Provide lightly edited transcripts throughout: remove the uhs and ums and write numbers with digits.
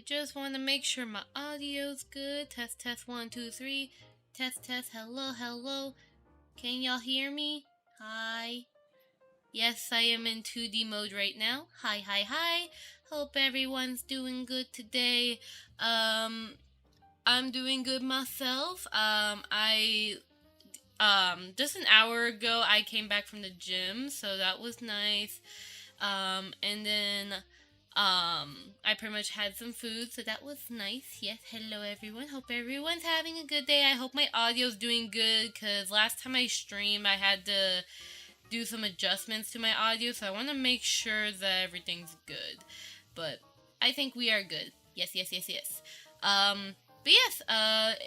just want to make sure my audio's good. Test, test, 1, 2, 3. Test, test, hello, hello. Can y'all hear me? Hi. Yes, I am in 2D mode right now. Hi, hi, hi. Hope everyone's doing good today. I'm doing good myself. Just an hour ago, I came back from the gym, so that was nice. And then, I pretty much had some food, so that was nice. Yes, hello everyone. Hope everyone's having a good day. I hope my audio's doing good, because last time I streamed, I had to do some adjustments to my audio, so I want to make sure that everything's good. But I think we are good. Yes, yes, yes, yes. But yes,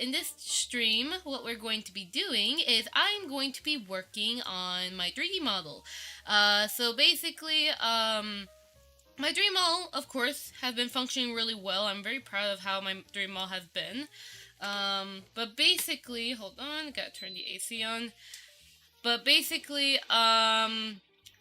in this stream, what we're going to be doing is I'm going to be working on my 3D model. So basically, my 3D model, of course, has been functioning really well. I'm very proud of how my 3D model has been. But basically, hold on, gotta turn the AC on. But basically, I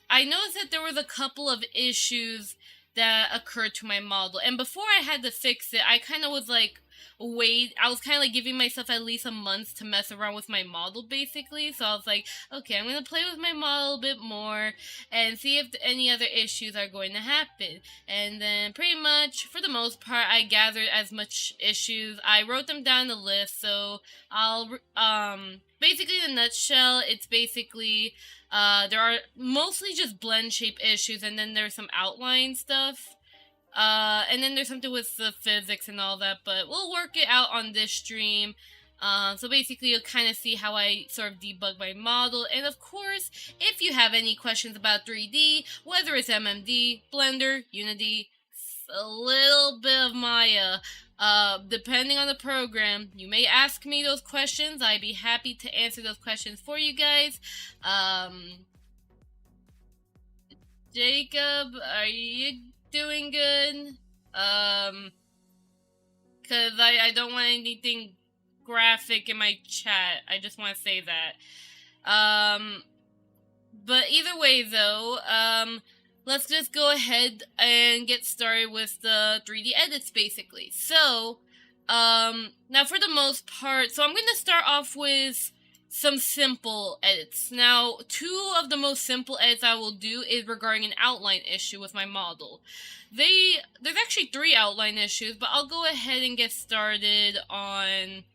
noticed that there was a couple of issues that occurred to my model. And before I had to fix it, I kind of was like, I was kind of like giving myself at least a month to mess around with my model, basically. So I was like, okay, I'm going to play with my model a bit more and see if any other issues are going to happen. And then pretty much, for the most part, I gathered as much issues. I wrote them down in the list, so I'll, basically in a nutshell, it's basically, there are mostly just blend shape issues, and then there's some outline stuff. And then there's something with the physics and all that, but we'll work it out on this stream. So basically you'll kind of see how I sort of debug my model. And of course, if you have any questions about 3D, whether it's MMD, Blender, Unity, a little bit of Maya, depending on the program, you may ask me those questions. I'd be happy to answer those questions for you guys. Jacob, are you doing good? Cause I don't want anything graphic in my chat. I just want to say that. But either way though, let's just go ahead and get started with the 3D edits basically. So, now for the most part, so I'm gonna start off with some simple edits. Now, two of the most simple edits I will do is regarding an outline issue with my model. There's actually 3 outline issues, but I'll go ahead and get started on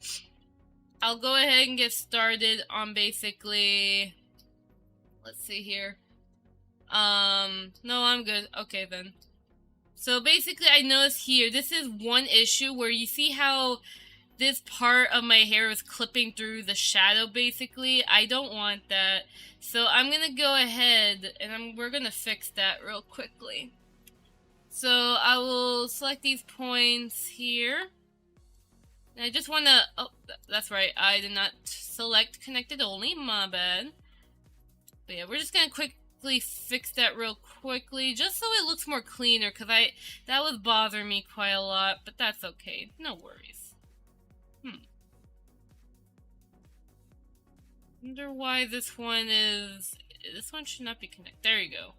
basically, let's see here. No, I'm good. Okay then. So basically I noticed here, this is one issue where you see how this part of my hair is clipping through the shadow, basically. I don't want that. So I'm gonna go ahead and we're gonna fix that real quickly. So I will select these points here. And I just wanna, oh, that's right, I did not select connected only, my bad. But yeah, we're just gonna quickly fix that real quickly, just so it looks more cleaner, because that was bothering me quite a lot, but that's okay, no worries. Wonder why this one should not be connected. There you go.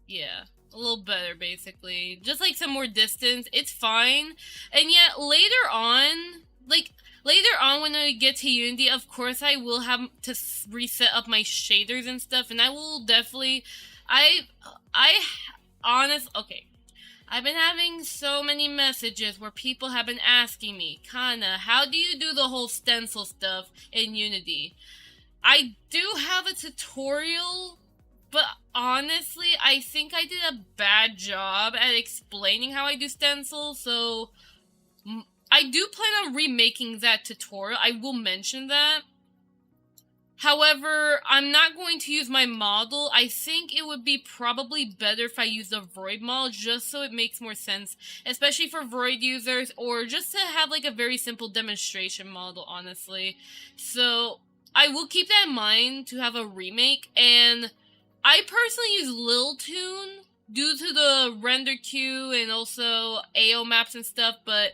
Yeah, a little better basically. Just like some more distance, it's fine. And yet later on when I get to Unity, of course I will have to reset up my shaders and stuff, and I will definitely, okay. I've been having so many messages where people have been asking me, Kana, how do you do the whole stencil stuff in Unity? I do have a tutorial, but honestly, I think I did a bad job at explaining how I do stencils, so I do plan on remaking that tutorial. I will mention that. However, I'm not going to use my model. I think it would be probably better if I use the Void model, just so it makes more sense, especially for Void users, or just to have like a very simple demonstration model, honestly. So I will keep that in mind to have a remake, and I personally use Lil Tune due to the render queue and also AO maps and stuff, but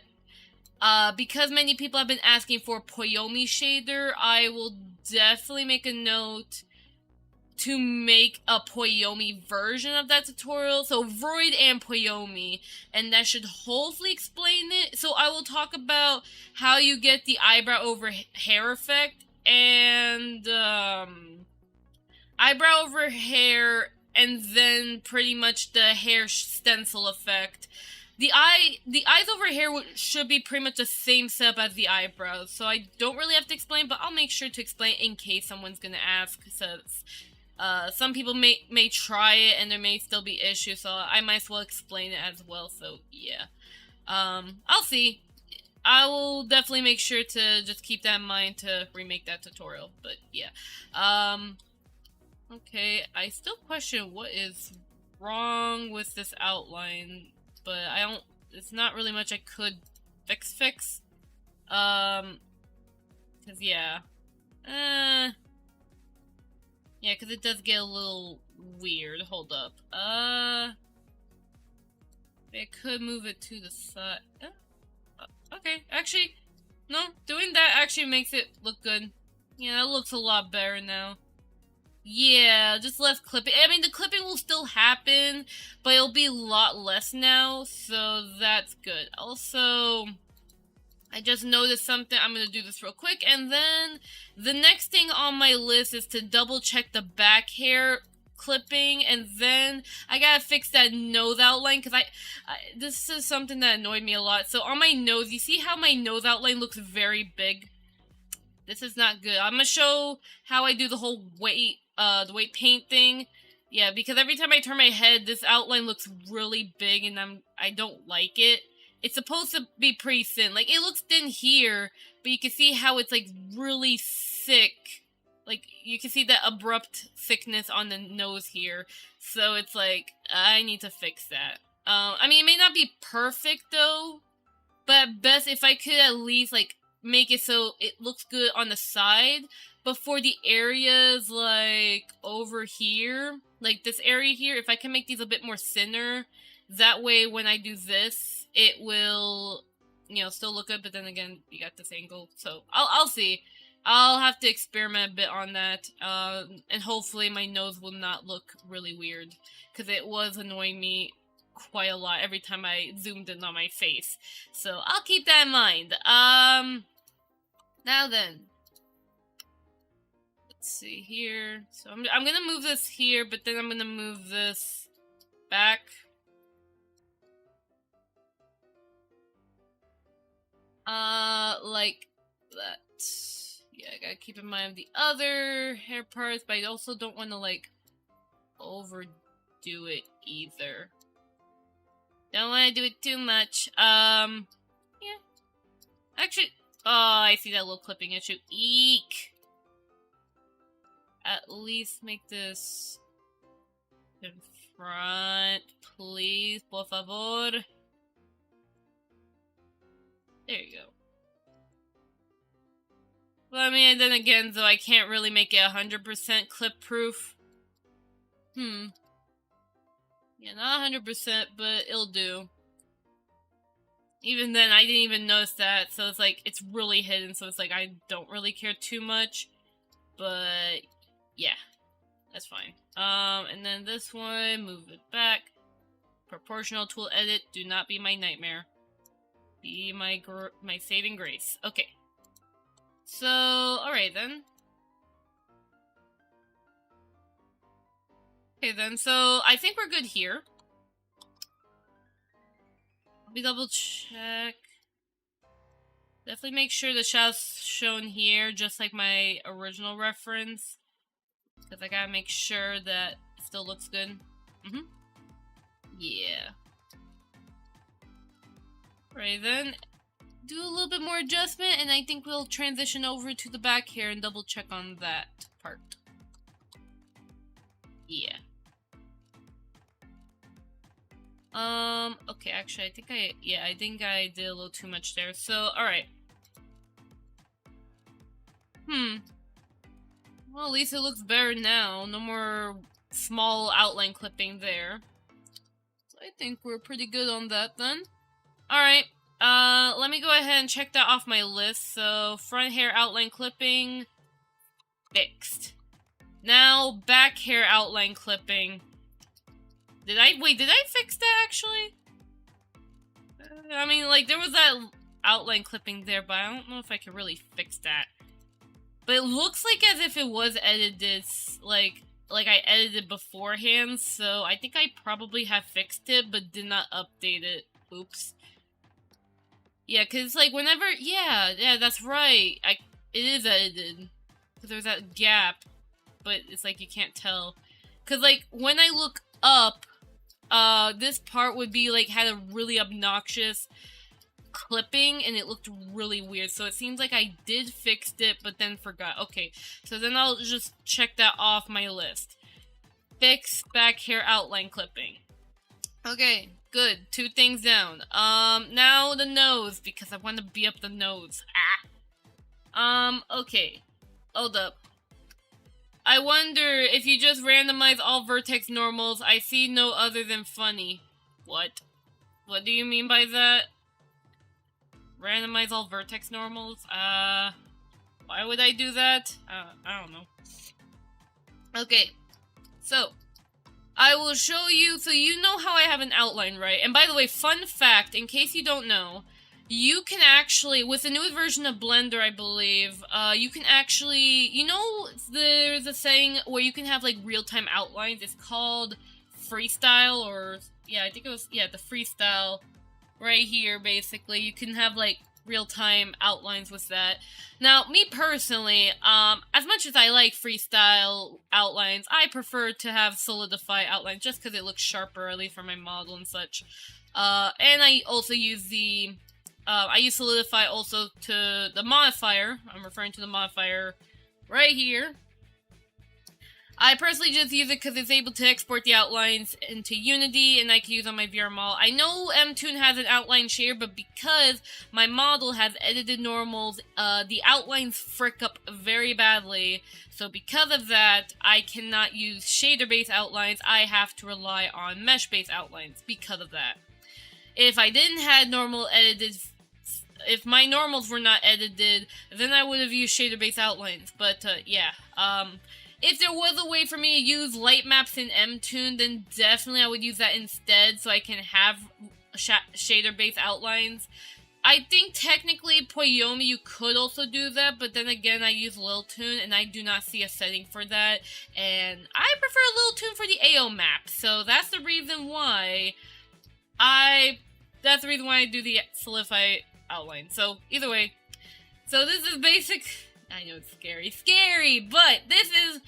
because many people have been asking for Poyomi shader, I will definitely make a note to make a Poyomi version of that tutorial. So Void and Poyomi, and that should hopefully explain it. So I will talk about how you get the eyebrow over hair effect, and eyebrow over hair, and then pretty much the hair stencil effect. The eyes over hair should be pretty much the same setup as the eyebrows, so I don't really have to explain, but I'll make sure to explain in case someone's gonna ask, since some people may try it and there may still be issues, so I might as well explain it as well. So yeah, I'll see. I will definitely make sure to just keep that in mind to remake that tutorial. But yeah, okay, I still question what is wrong with this outline, but it's not really much I could fix. Cause yeah. Yeah, cause it does get a little weird. Hold up. I could move it to the side. Okay, actually, no, doing that actually makes it look good. Yeah, that looks a lot better now. Yeah, just less clipping. I mean, the clipping will still happen, but it'll be a lot less now, so that's good. Also, I just noticed something. I'm gonna do this real quick, and then the next thing on my list is to double check the back hair clipping, and then I gotta fix that nose outline, because this is something that annoyed me a lot. So on my nose, you see how my nose outline looks very big? This is not good. I'm gonna show how I do the whole weight paint thing. Yeah, because every time I turn my head, this outline looks really big, and I don't like it. It's supposed to be pretty thin. Like, it looks thin here, but you can see how it's, like, really thick. Like, you can see that abrupt thickness on the nose here. So it's like, I need to fix that. I mean, it may not be perfect, though, but at best, if I could at least, like, make it so it looks good on the side, but for the areas, like, over here, like this area here, if I can make these a bit more thinner, that way when I do this, it will, you know, still look good, but then again, you got this angle, so I'll see. I'll have to experiment a bit on that, and hopefully my nose will not look really weird, because it was annoying me quite a lot every time I zoomed in on my face. So I'll keep that in mind. Now then, let's see here. So I'm gonna move this here, but then I'm gonna move this back. Like that. Yeah, I gotta keep in mind the other hair parts, but I also don't want to, like, overdo it either. Don't want to do it too much. Yeah. Actually, oh, I see that little clipping issue. Eek! At least make this in front, please, por favor. There you go. Well, I mean, then again, though, I can't really make it 100% clip-proof. Yeah, not 100%, but it'll do. Even then, I didn't even notice that, so it's like, it's really hidden, so it's like, I don't really care too much. But, yeah, that's fine. And then this one, move it back. Proportional tool edit, do not be my nightmare. Be my saving grace. Okay. So, alright then. Okay then, so I think we're good here. Let me double check. Definitely make sure the shadow's shown here, just like my original reference. Because I gotta make sure that it still looks good. Yeah. Right then. Do a little bit more adjustment, and I think we'll transition over to the back here and double check on that part. Yeah. Okay, actually, I think I did a little too much there. So, alright. Well, at least it looks better now. No more small outline clipping there. So I think we're pretty good on that then. Alright. Let me go ahead and check that off my list. So, front hair outline clipping, fixed. Now, back hair outline clipping. Did I fix that actually? I mean, like, there was that outline clipping there, but I don't know if I could really fix that. But it looks like as if it was edited, like I edited beforehand, so I think I probably have fixed it, but did not update it. Oops. Yeah, because, like, whenever... Yeah, that's right. It is edited. Because there's that gap, but it's like you can't tell. Because, like, when I look up, this part would be, like, had a really obnoxious clipping, and it looked really weird. So it seems like I did fix it, but then forgot. Okay, so then I'll just check that off my list. Fix back hair outline clipping. Okay, good. 2 things down. Now the nose, because I want to be up the nose. Okay. Hold up. I wonder if you just randomize all vertex normals, I see no other than funny. What? What do you mean by that? Randomize all vertex normals? Why would I do that? I don't know. Okay. So, I will show you, so you know how I have an outline, right? And by the way, fun fact, in case you don't know, you can actually, with the newest version of Blender, I believe, you can actually, you know, there's a saying where you can have, like, real-time outlines. It's called freestyle, or, yeah, I think it was, yeah, the freestyle right here, basically. You can have, like, real-time outlines with that. Now, me personally, as much as I like freestyle outlines, I prefer to have solidify outlines just because it looks sharper, at least for my model and such. And I also use the, I use solidify also to the modifier. I'm referring to the modifier right here. I personally just use it because it's able to export the outlines into Unity, and I can use on my VR model. I know Mtoon has an outline shader, but because my model has edited normals, the outlines frick up very badly. So because of that, I cannot use shader-based outlines. I have to rely on mesh-based outlines because of that. If I didn't have normal edited... If my normals were not edited, then I would have used shader-based outlines. But, yeah. If there was a way for me to use light maps in Mtoon, then definitely I would use that instead so I can have shader-based outlines. I think technically Poyomi you could also do that, but then again I use Liltoon and I do not see a setting for that. And I prefer Liltoon for the AO map, so that's the reason why I do the solidify outline. So either way, so this is basic. I know it's scary, but this is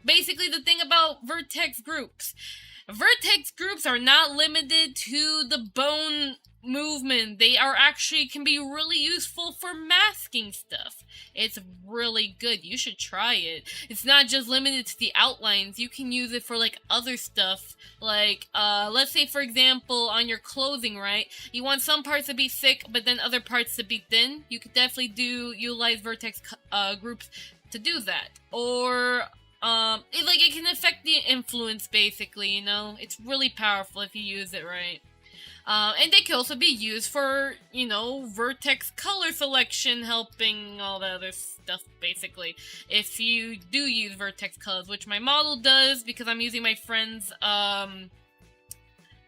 basically the thing about vertex groups. Vertex groups are not limited to the bone movement. They are actually can be really useful for masking stuff. It's really good. You should try it. It's not just limited to the outlines. You can use it for like other stuff. Like, let's say for example, on your clothing, right? You want some parts to be thick, but then other parts to be thin. You could definitely utilize vertex groups to do that. Or, it can affect the influence, basically, you know? It's really powerful if you use it right. And they can also be used for, you know, vertex color selection, helping all that other stuff, basically. If you do use vertex colors, which my model does, because I'm using my friend's, I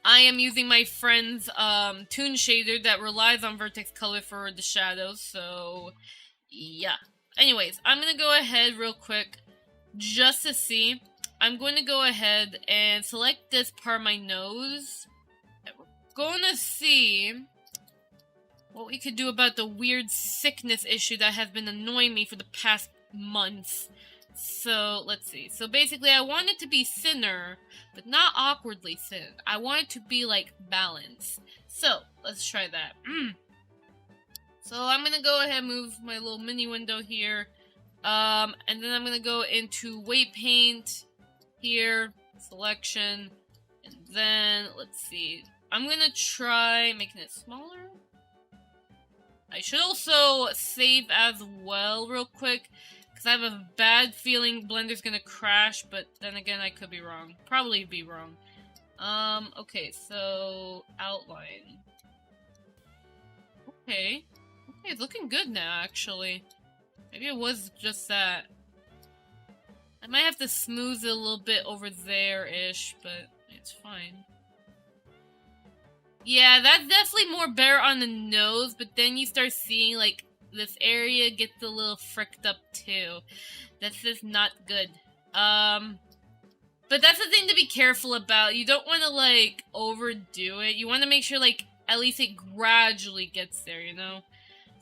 am using my friend's, toon shader that relies on vertex color for the shadows, so, yeah. Anyways, I'm gonna go ahead real quick, just to see. I'm going to go ahead and select this part of my nose. Gonna see what we could do about the weird sickness issue that has been annoying me for the past months. So, let's see. So basically, I want it to be thinner, but not awkwardly thin. I want it to be, like, balanced. So, let's try that. So, I'm gonna go ahead and move my little mini window here. And then I'm gonna go into weight paint here, selection, and then, let's see. I'm gonna try making it smaller. I should also save as well real quick, because I have a bad feeling Blender's gonna crash, but then again, I could be wrong. Probably be wrong. Okay, so, outline. Okay, it's looking good now, actually. Maybe it was just that. I might have to smooth it a little bit over there-ish, but it's fine. Yeah, that's definitely more better on the nose, but then you start seeing, like, this area gets a little fricked up, too. That's just not good. But that's the thing to be careful about. You don't want to, like, overdo it. You want to make sure, like, at least it gradually gets there, you know?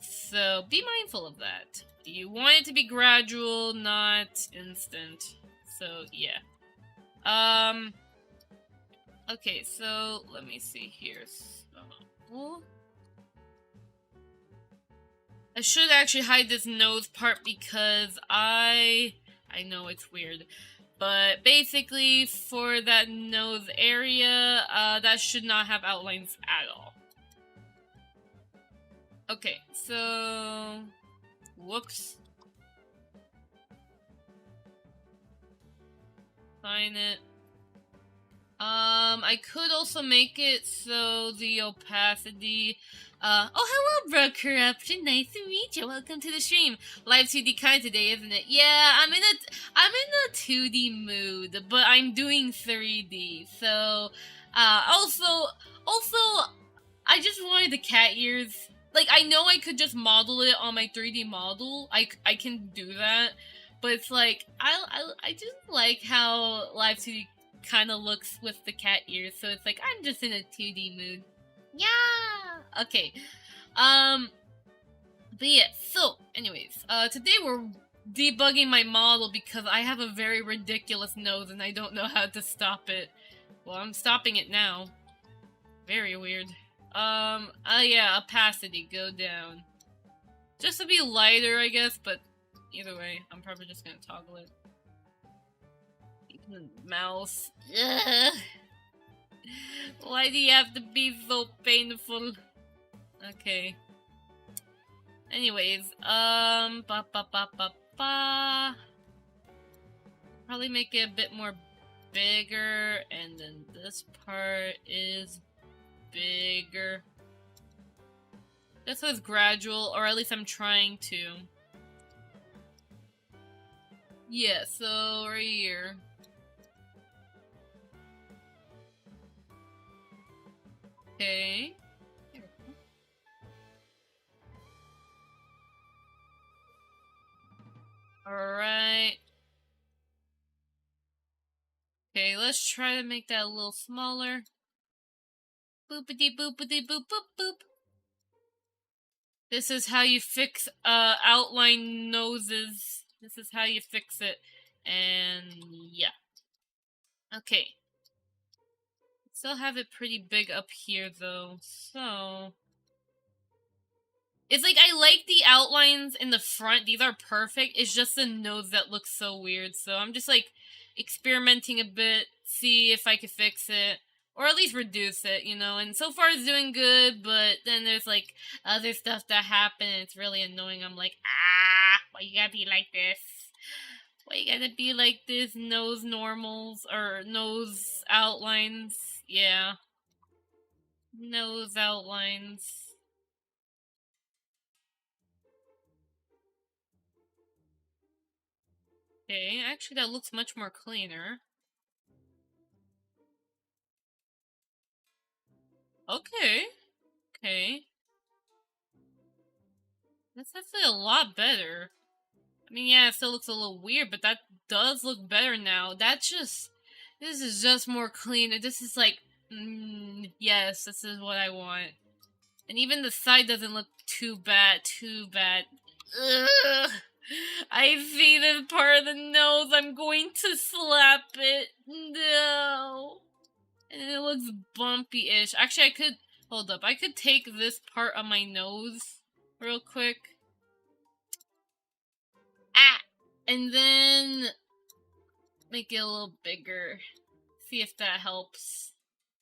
So, be mindful of that. You want it to be gradual, not instant. So, yeah. Okay, so, let me see here. So, I should actually hide this nose part because I know it's weird. But basically, for that nose area, that should not have outlines at all. Okay, so... Whoops. Find it. I could also make it so the opacity... oh, hello, bro corruption. Nice to meet you. Welcome to the stream. Live 2D kind today, isn't it? Yeah, I'm in a 2D mood, but I'm doing 3D. So, also, I just wanted the cat ears. Like, I know I could just model it on my 3D model. I can do that, but it's like I just like how Live 2D kind of looks with the cat ears. So it's like I'm just in a 2D mood. Yeah. Okay. But yeah. So, anyways, today we're debugging my model because I have a very ridiculous nose and I don't know how to stop it. Well, I'm stopping it now. Very weird. Yeah, opacity, go down. Just to be lighter, I guess, but either way, I'm probably just gonna toggle it. Mouse. Ugh. Why do you have to be so painful? Okay. Anyways, probably make it a bit more bigger, and then this part is bigger. This was gradual, or at least I'm trying to. Yeah, so right here. Okay. Alright. Okay, let's try to make that a little smaller. Boopity boopity boop boop boop. This is how you fix outline noses. This is how you fix it. And yeah. Okay. Still have it pretty big up here though, so... It's like, I like the outlines in the front, these are perfect, it's just the nose that looks so weird, so I'm just like, experimenting a bit, see if I can fix it, or at least reduce it, you know, and so far it's doing good, but then there's like, other stuff that happen, and it's really annoying, I'm like, why you gotta be like this? Why you gotta be like this? Nose normals, or nose outlines, yeah. Nose outlines. Okay, actually that looks much more cleaner. Okay. Okay. That's actually a lot better. I mean, yeah, it still looks a little weird, but that does look better now. This is just more clean. This is like, yes, this is what I want. And even the side doesn't look too bad, Ugh. I see this part of the nose. I'm going to slap it. No. And it looks bumpy-ish. Actually, I could... Hold up. I could take this part of my nose real quick. And then... make it a little bigger. See if that helps.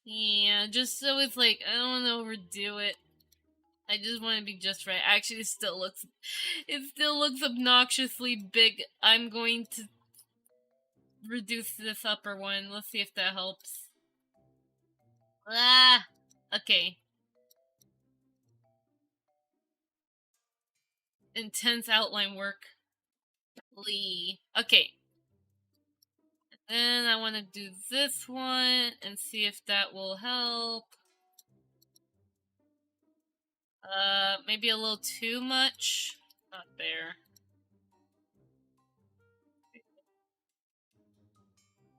Yeah, just so it's like, I don't want to overdo it. I just want to be just right. Actually, it still looks obnoxiously big. I'm going to reduce this upper one. Let's see if that helps. Okay. Intense outline work. Okay. Then I want to do this one and see if that will help. Maybe a little too much. Not there.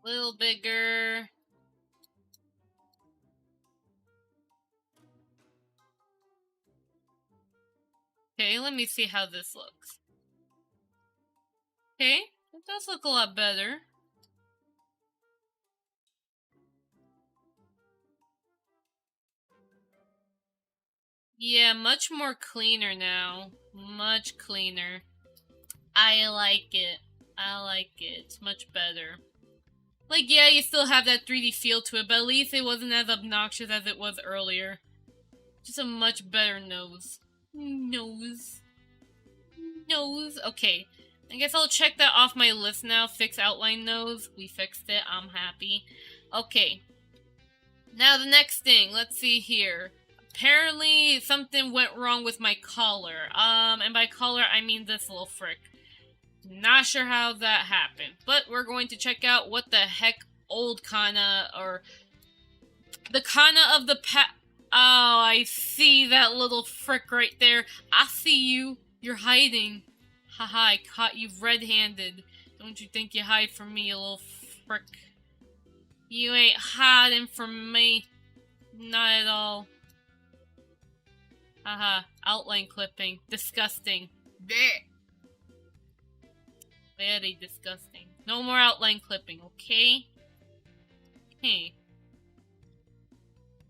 A little bigger. Okay, let me see how this looks. Okay, it does look a lot better. Yeah, much more cleaner now. Much cleaner. I like it. I like it. It's much better. Like, yeah, you still have that 3D feel to it, but at least it wasn't as obnoxious as it was earlier. Just a much better nose. Nose. Okay. I guess I'll check that off my list now. Fix outline nose. We fixed it. I'm happy. Okay. Now the next thing. Let's see here. Apparently something went wrong with my collar. And by collar I mean this little frick. Not sure how that happened. But we're going to check out what the heck old Kana or the Kana of the Oh, I see that little frick right there. I see you. You're hiding. Haha, I caught you red-handed. Don't you think you hide from me, you little frick. You ain't hiding from me. Not at all. Haha, outline clipping. Disgusting. Blech. Very disgusting. No more outline clipping, okay? Okay.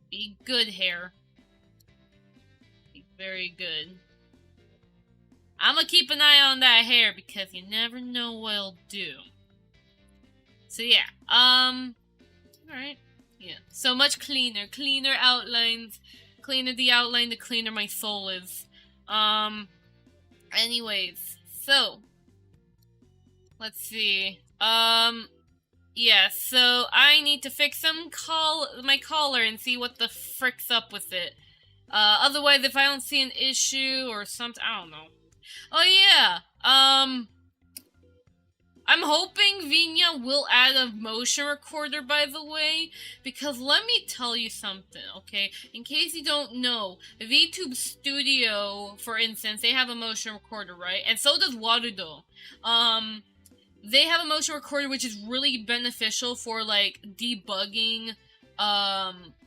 Be good, hair. Be very good. I'm gonna keep an eye on that hair because you never know what it'll do. So yeah, alright. Yeah, so much cleaner. Cleaner outlines. Cleaner the outline, the cleaner my soul is. Anyways, so let's see. Yeah, so I need to fix my collar and see what the frick's up with it. Otherwise, if I don't see an issue or something, I don't know. Oh yeah, I'm hoping Vinya will add a motion recorder, by the way, because let me tell you something, okay? In case you don't know, Vtuber Studio, for instance, they have a motion recorder, right? And so does Warudo. They have a motion recorder which is really beneficial for, like, debugging,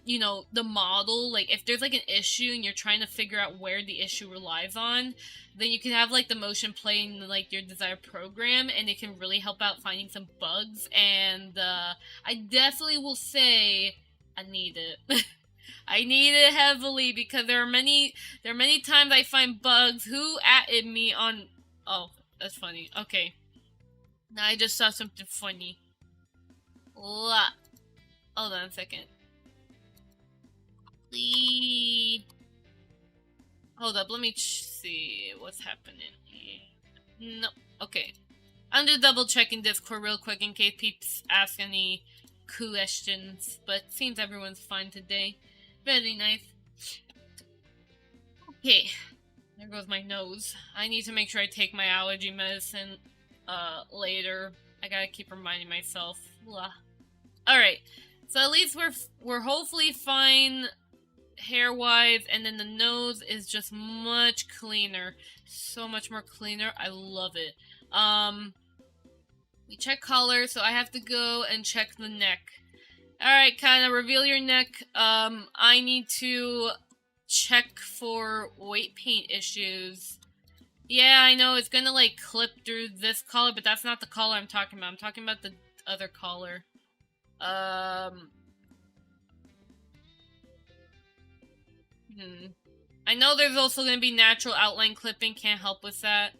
you know, the model. Like, if there's, like, an issue and you're trying to figure out where the issue relies on, then you can have, like, the motion play in, like, your desired program, and it can really help out finding some bugs, and, I definitely will say I need it. I need it heavily, because there are many times I find bugs. Who atted me on... Oh, that's funny. Okay. Now I just saw something funny. Hold on a second. Please. Hold up, let me see what's happening here. No, okay. I'm just double checking Discord real quick in case peeps ask any questions, but seems everyone's fine today. Very nice. Okay, there goes my nose. I need to make sure I take my allergy medicine later. I gotta keep reminding myself. Alright, so at least we're hopefully fine hair-wise, and then the nose is just much cleaner. So much more cleaner. I love it. We check color, so I have to go and check the neck. Alright, kinda reveal your neck. I need to check for weight paint issues. Yeah, I know, it's gonna, like, clip through this collar, but that's not the collar I'm talking about. I'm talking about the other collar. I know there's also gonna be natural outline clipping, can't help with that.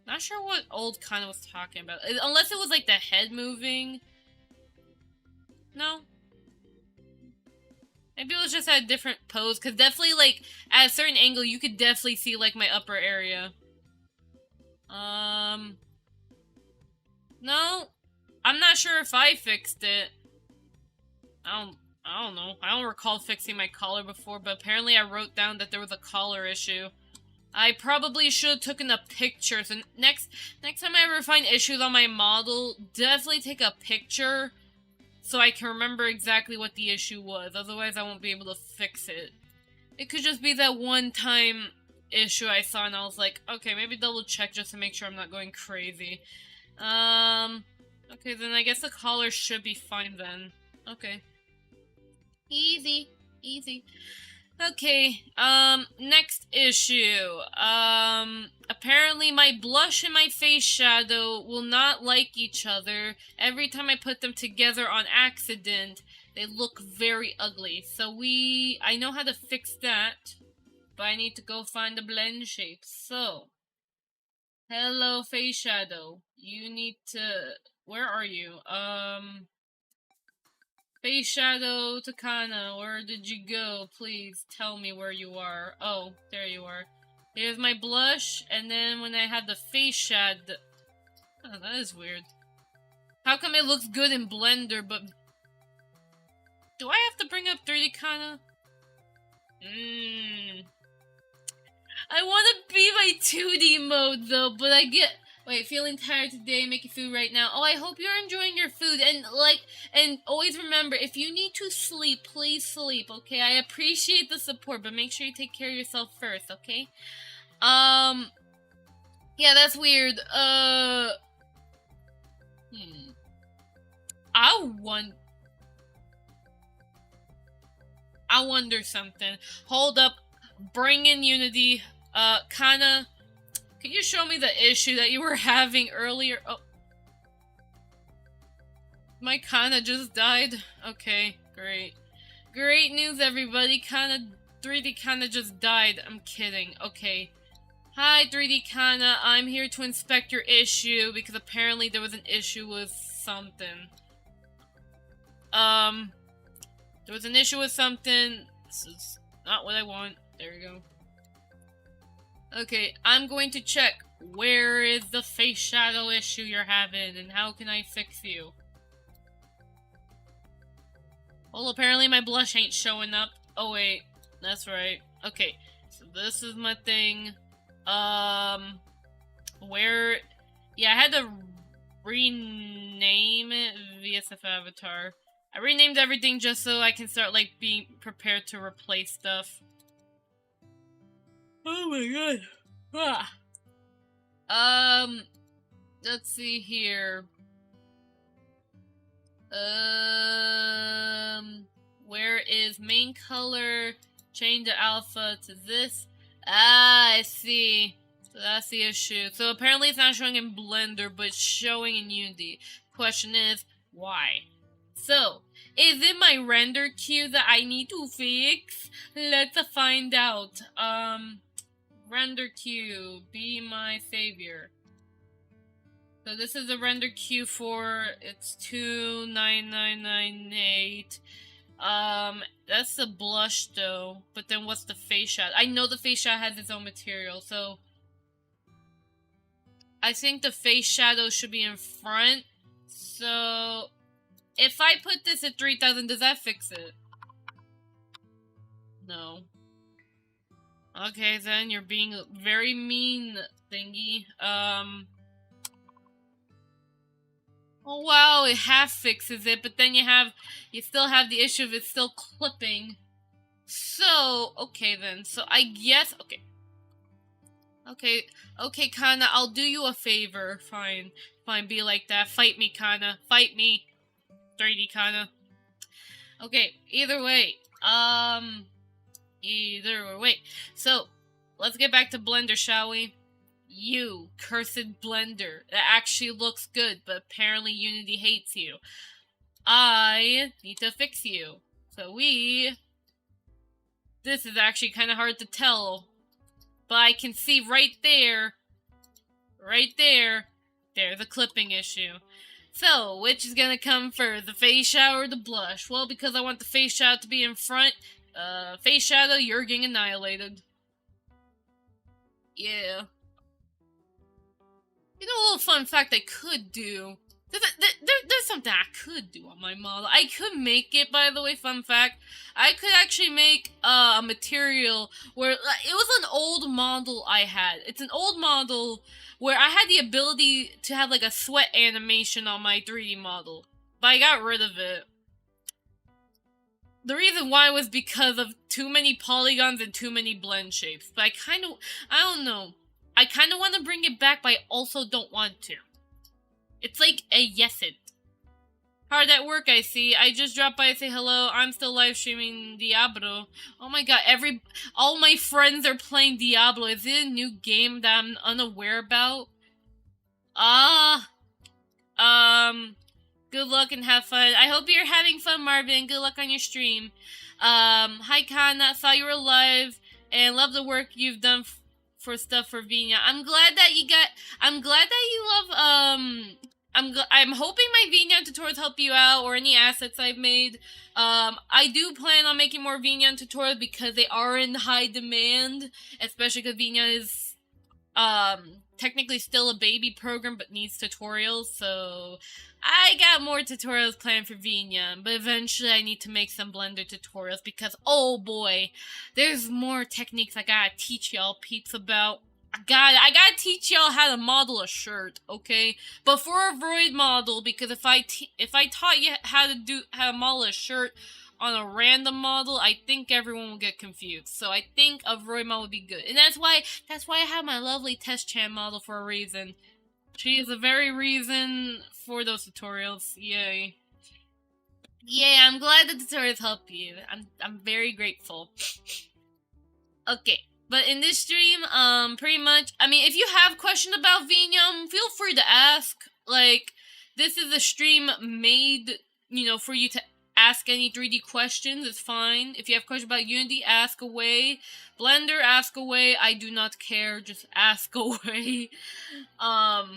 Not sure what old Kana was talking about. Unless it was, like, the head moving. No? Maybe it was just at a different pose, because definitely, like, at a certain angle, you could definitely see, like, my upper area. No? I'm not sure if I fixed it. I don't know. I don't recall fixing my collar before, but apparently I wrote down that there was a collar issue. I probably should have taken a picture. So next time I ever find issues on my model, definitely take a picture so I can remember exactly what the issue was. Otherwise, I won't be able to fix it. It could just be that one time issue I saw and I was like, okay, maybe double check just to make sure I'm not going crazy. Okay, then I guess the collar should be fine then. Okay. Easy. Okay, next issue. Apparently my blush and my face shadow will not like each other. Every time I put them together on accident, they look very ugly. So I know how to fix that, but I need to go find the blend shape. So, hello face shadow. You need to, where are you? Face shadow Takana, where did you go? Please tell me where you are. Oh, there you are. Here's my blush, and then when I had the face shadow... Oh, that is weird. How come it looks good in Blender, but... Do I have to bring up 3D Kana? I want to be my 2D mode, though, but I get... Wait, feeling tired today, making food right now. Oh, I hope you're enjoying your food. And always remember, if you need to sleep, please sleep, okay? I appreciate the support, but make sure you take care of yourself first, okay? Yeah, that's weird. I wonder something. Hold up. Bring in Unity. Kana... Can you show me the issue that you were having earlier? Oh. My Kana just died? Okay, great. Great news, everybody. 3D Kana just died. I'm kidding. Okay. Hi, 3D Kana. I'm here to inspect your issue because apparently there was an issue with something. There was an issue with something. This is not what I want. There we go. Okay, I'm going to check where is the face shadow issue you're having and how can I fix you. Well, apparently my blush ain't showing up. Oh wait, that's right. Okay, so this is my thing. Where... Yeah, I had to rename it VSF Avatar. I renamed everything just so I can start, like, being prepared to replace stuff. Oh my god. Let's see here. Where is main color? Change the alpha to this. Ah, I see. So that's the issue. So apparently it's not showing in Blender, but it's showing in Unity. Question is, why? So, is it my render queue that I need to fix? Let's find out. Render queue, be my savior. So this is the render queue for, it's 29998. That's the blush though, but then what's the face shot? I know the face shot has its own material, so I think the face shadow should be in front. So if I put this at 3000, does that fix it? No. Okay, then you're being very mean, thingy. Oh wow, it half fixes it, but then you still have the issue of it still clipping. So, okay then. So I guess, okay. Okay, Kana, I'll do you a favor. Fine, be like that. Fight me, Kana. Fight me. 3D Kana. Okay, either way. So, let's get back to Blender, shall we? You, cursed Blender. That actually looks good, but apparently Unity hates you. I need to fix you. So this is actually kind of hard to tell, but I can see right there, there's a clipping issue. So, which is gonna come first, the face shadow or the blush? Well, because I want the face shadow to be in front, face shadow, you're getting annihilated. Yeah. You know, a little fun fact I could do. There's something I could do on my model. I could make it, by the way, fun fact. I could actually make a material where it was an old model I had. It's an old model where I had the ability to have like a sweat animation on my 3D model, but I got rid of it. The reason why was because of too many polygons and too many blend shapes. But I don't know. I kind of want to bring it back, but I also don't want to. It's like a yes-it. Hard at work, I see. I just dropped by to say hello. I'm still live streaming Diablo. Oh my god, all my friends are playing Diablo. Is it a new game that I'm unaware about? Good luck and have fun. I hope you're having fun, Marvin. Good luck on your stream. Hi, Kana. Saw you were live and love the work you've done for stuff for Vina. I'm glad that you love, I'm hoping my Vignan tutorials help you out, or any assets I've made. I do plan on making more Vignan tutorials because they are in high demand, especially because Vignan is, technically still a baby program, but needs tutorials, so I got more tutorials planned for Vignan, but eventually I need to make some Blender tutorials because, oh boy, there's more techniques I gotta teach y'all peeps about. I gotta teach y'all how to model a shirt, okay? But for a Void model, because if I taught you how to model a shirt on a random model, I think everyone will get confused. So I think a Void model would be good, and that's why I have my lovely Test Chan model for a reason. She is the very reason for those tutorials. Yay! Yay! I'm glad the tutorials help you. I'm very grateful. Okay. But in this stream, pretty much, I mean, if you have questions about Vignan, feel free to ask. Like, this is a stream made, for you to ask any 3D questions. It's fine. If you have questions about Unity, ask away. Blender, ask away. I do not care. Just ask away. But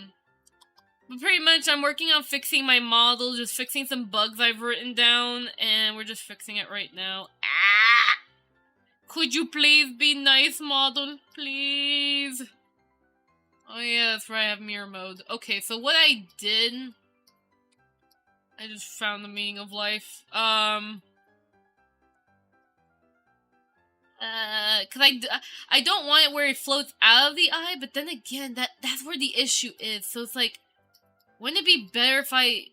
pretty much, I'm working on fixing my model, just fixing some bugs I've written down, and we're just fixing it right now. Ah! Could you please be nice, model? Please? Oh yeah, that's right, I have mirror mode. Okay, so what I did... I just found the meaning of life. Cause I don't want it where it floats out of the eye, but then again, that's where the issue is. So it's like, wouldn't it be better if I...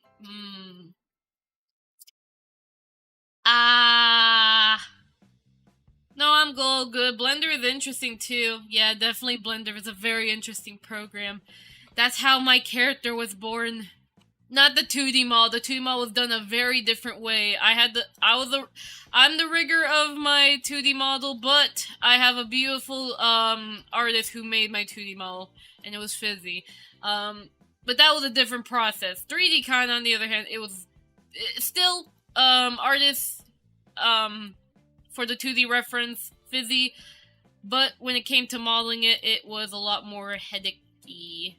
No, I'm good. Blender is interesting too. Yeah, definitely Blender is a very interesting program. That's how my character was born. Not the 2D model. The 2D model was done a very different way. I'm the rigger of my 2D model, but I have a beautiful artist who made my 2D model, and it was Fizzy. But that was a different process. 3D Con, on the other hand, it's still artists for the 2D reference, Fizzy, but when it came to modeling it, it was a lot more headache-y.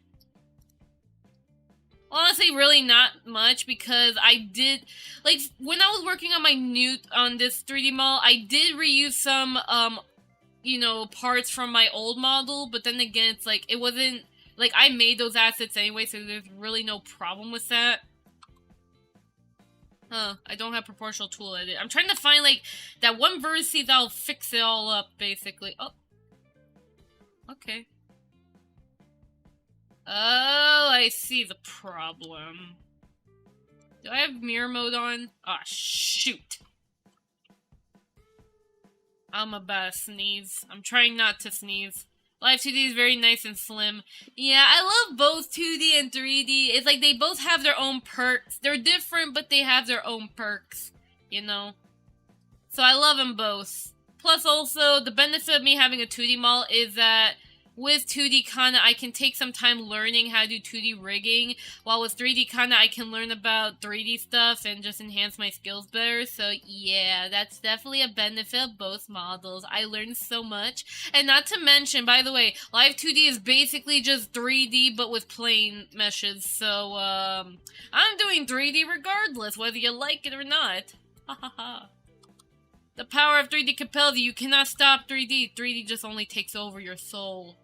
Honestly, really not much, because I did, like, when I was working on on this 3D model, I did reuse some, parts from my old model, but then again, it's like, it wasn't, like, I made those assets anyway, so there's really no problem with that. Huh, I don't have proportional tool edit. I'm trying to find, like, that one vertice that'll fix it all up, basically. Oh. Okay. Oh, I see the problem. Do I have mirror mode on? Ah, shoot. I'm about to sneeze. I'm trying not to sneeze. Live 2D is very nice and slim. Yeah, I love both 2D and 3D. It's like they both have their own perks. They're different, but they have their own perks, So I love them both. Plus also, the benefit of me having a 2D model is that with 2D Kana, I can take some time learning how to do 2D rigging, while with 3D Kana, I can learn about 3D stuff and just enhance my skills better. So yeah, that's definitely a benefit of both models. I learned so much. And not to mention, by the way, Live 2D is basically just 3D, but with plane meshes. So, I'm doing 3D regardless, whether you like it or not. Ha ha ha. The power of 3D compels you. You cannot stop 3D. 3D just only takes over your soul.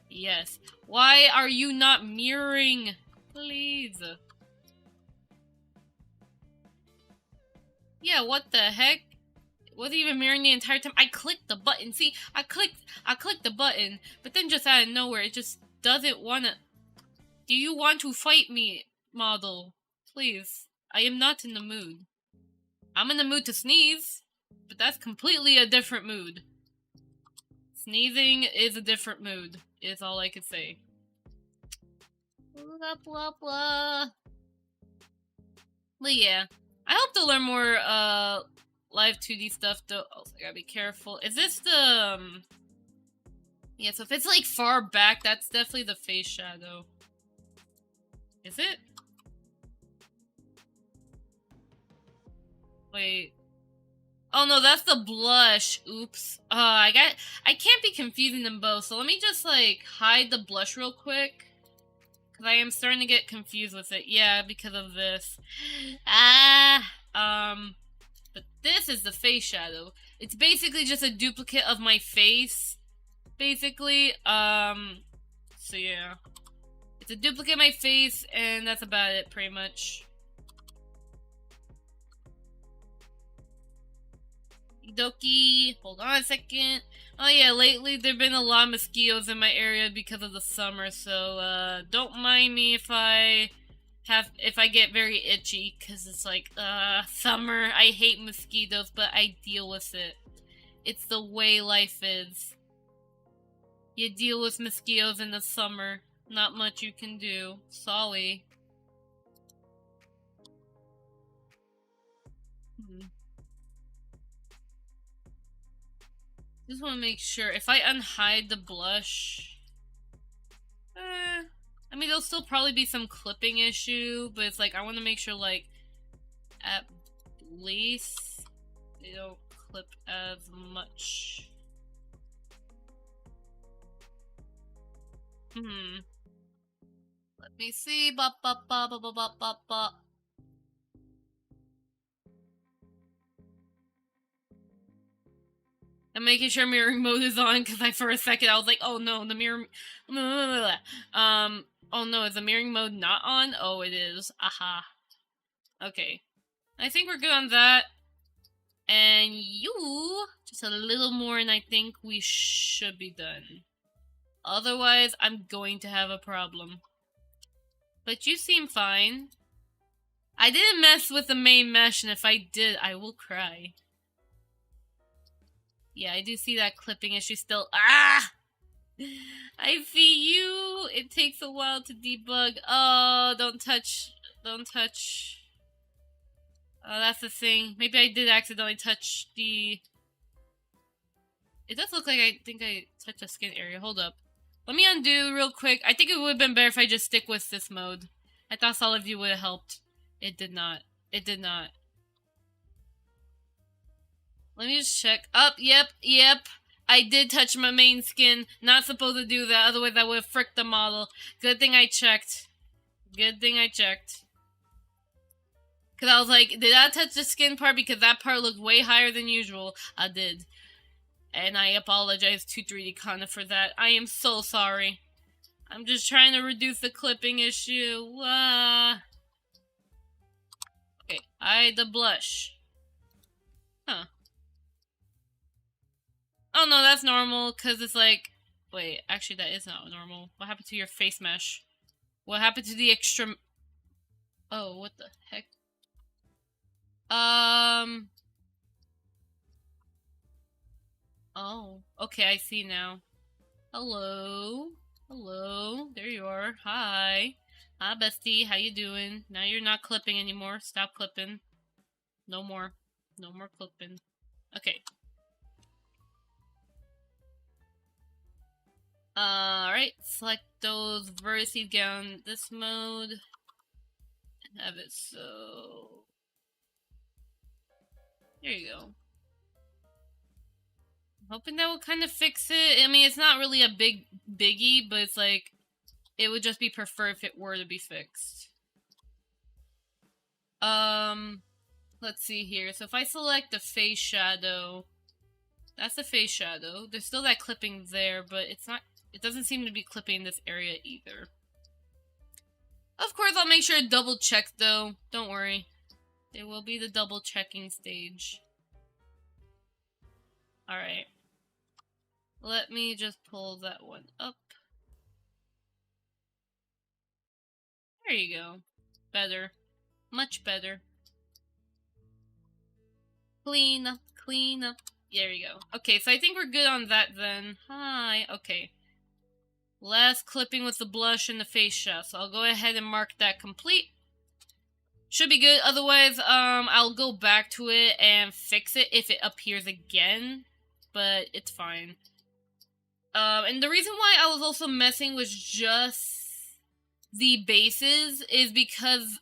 Yes. Why are you not mirroring? Please. Yeah, what the heck? It wasn't even mirroring the entire time. I clicked the button. See, I clicked the button, but then just out of nowhere, it just doesn't wanna. Do you want to fight me, model? Please. I am not in the mood. I'm in the mood to sneeze, but that's completely a different mood. Sneezing is a different mood, is all I could say. Blah, blah, blah. But yeah, I hope to learn more, live 2D stuff, though. Also, I gotta be careful. Is this the, yeah, so if it's, like, far back, that's definitely the face shadow. Is it? Wait. Oh no, that's the blush. Oops. I can't be confusing them both, so let me just, like, hide the blush real quick. Because I am starting to get confused with it. Yeah, because of this. But this is the face shadow. It's basically just a duplicate of my face. Basically, so yeah. It's a duplicate of my face, and that's about it, pretty much. Doki. Hold on a second. Oh yeah, lately there've been a lot of mosquitoes in my area because of the summer, so don't mind me if I get very itchy, cause it's like summer. I hate mosquitoes, but I deal with it. It's the way life is. You deal with mosquitoes in the summer. Not much you can do. Sorry. Just want to make sure. If I unhide the blush... I mean, there'll still probably be some clipping issue, but it's like, I want to make sure, like, at least they don't clip as much. Let me see. Ba ba ba ba ba ba ba ba. I'm making sure mirroring mode is on, because for a second I was like, oh no, the mirror... oh no, is the mirroring mode not on? Oh, it is. Aha. Okay. I think we're good on that. And you... just a little more and I think we should be done. Otherwise, I'm going to have a problem. But you seem fine. I didn't mess with the main mesh, and if I did, I will cry. Yeah, I do see that clipping issue still. Ah! I see you! It takes a while to debug. Oh, don't touch. Don't touch. Oh, that's the thing. Maybe I did accidentally touch the... It does look like I think I touched the skin area. Hold up. Let me undo real quick. I think it would have been better if I just stick with this mode. I thought Solid View would have helped. It did not. It did not. Let me just check. Yep. I did touch my main skin. Not supposed to do that, otherwise I would have fricked the model. Good thing I checked. Good thing I checked. Because I was like, did I touch the skin part? Because that part looked way higher than usual. I did. And I apologize to 3D Kana for that. I am so sorry. I'm just trying to reduce the clipping issue. Okay, the blush. Huh. Oh no, that's normal, because it's like... Wait, actually that is not normal. What happened to your face mesh? What happened to the extra... Oh, what the heck? Oh, okay, I see now. Hello? Hello? There you are. Hi. Hi, bestie. How you doing? Now you're not clipping anymore. Stop clipping. No more. No more clipping. Okay. Alright. Select those vertices down this mode. And have it so... There you go. I'm hoping that will kind of fix it. I mean, it's not really a biggie, but it's like, it would just be preferred if it were to be fixed. Let's see here. So if I select the face shadow, that's the face shadow. There's still that clipping there, but it's not, it doesn't seem to be clipping this area either. Of course, I'll make sure to double check though. Don't worry. There will be the double checking stage. Alright. Let me just pull that one up. There you go. Better. Much better. Clean up, clean up. There you go. Okay, so I think we're good on that then. Hi. Okay. Last clipping with the blush and the face shadow. So I'll go ahead and mark that complete. Should be good. Otherwise, I'll go back to it and fix it if it appears again. But it's fine. And the reason why I was also messing with just the bases is because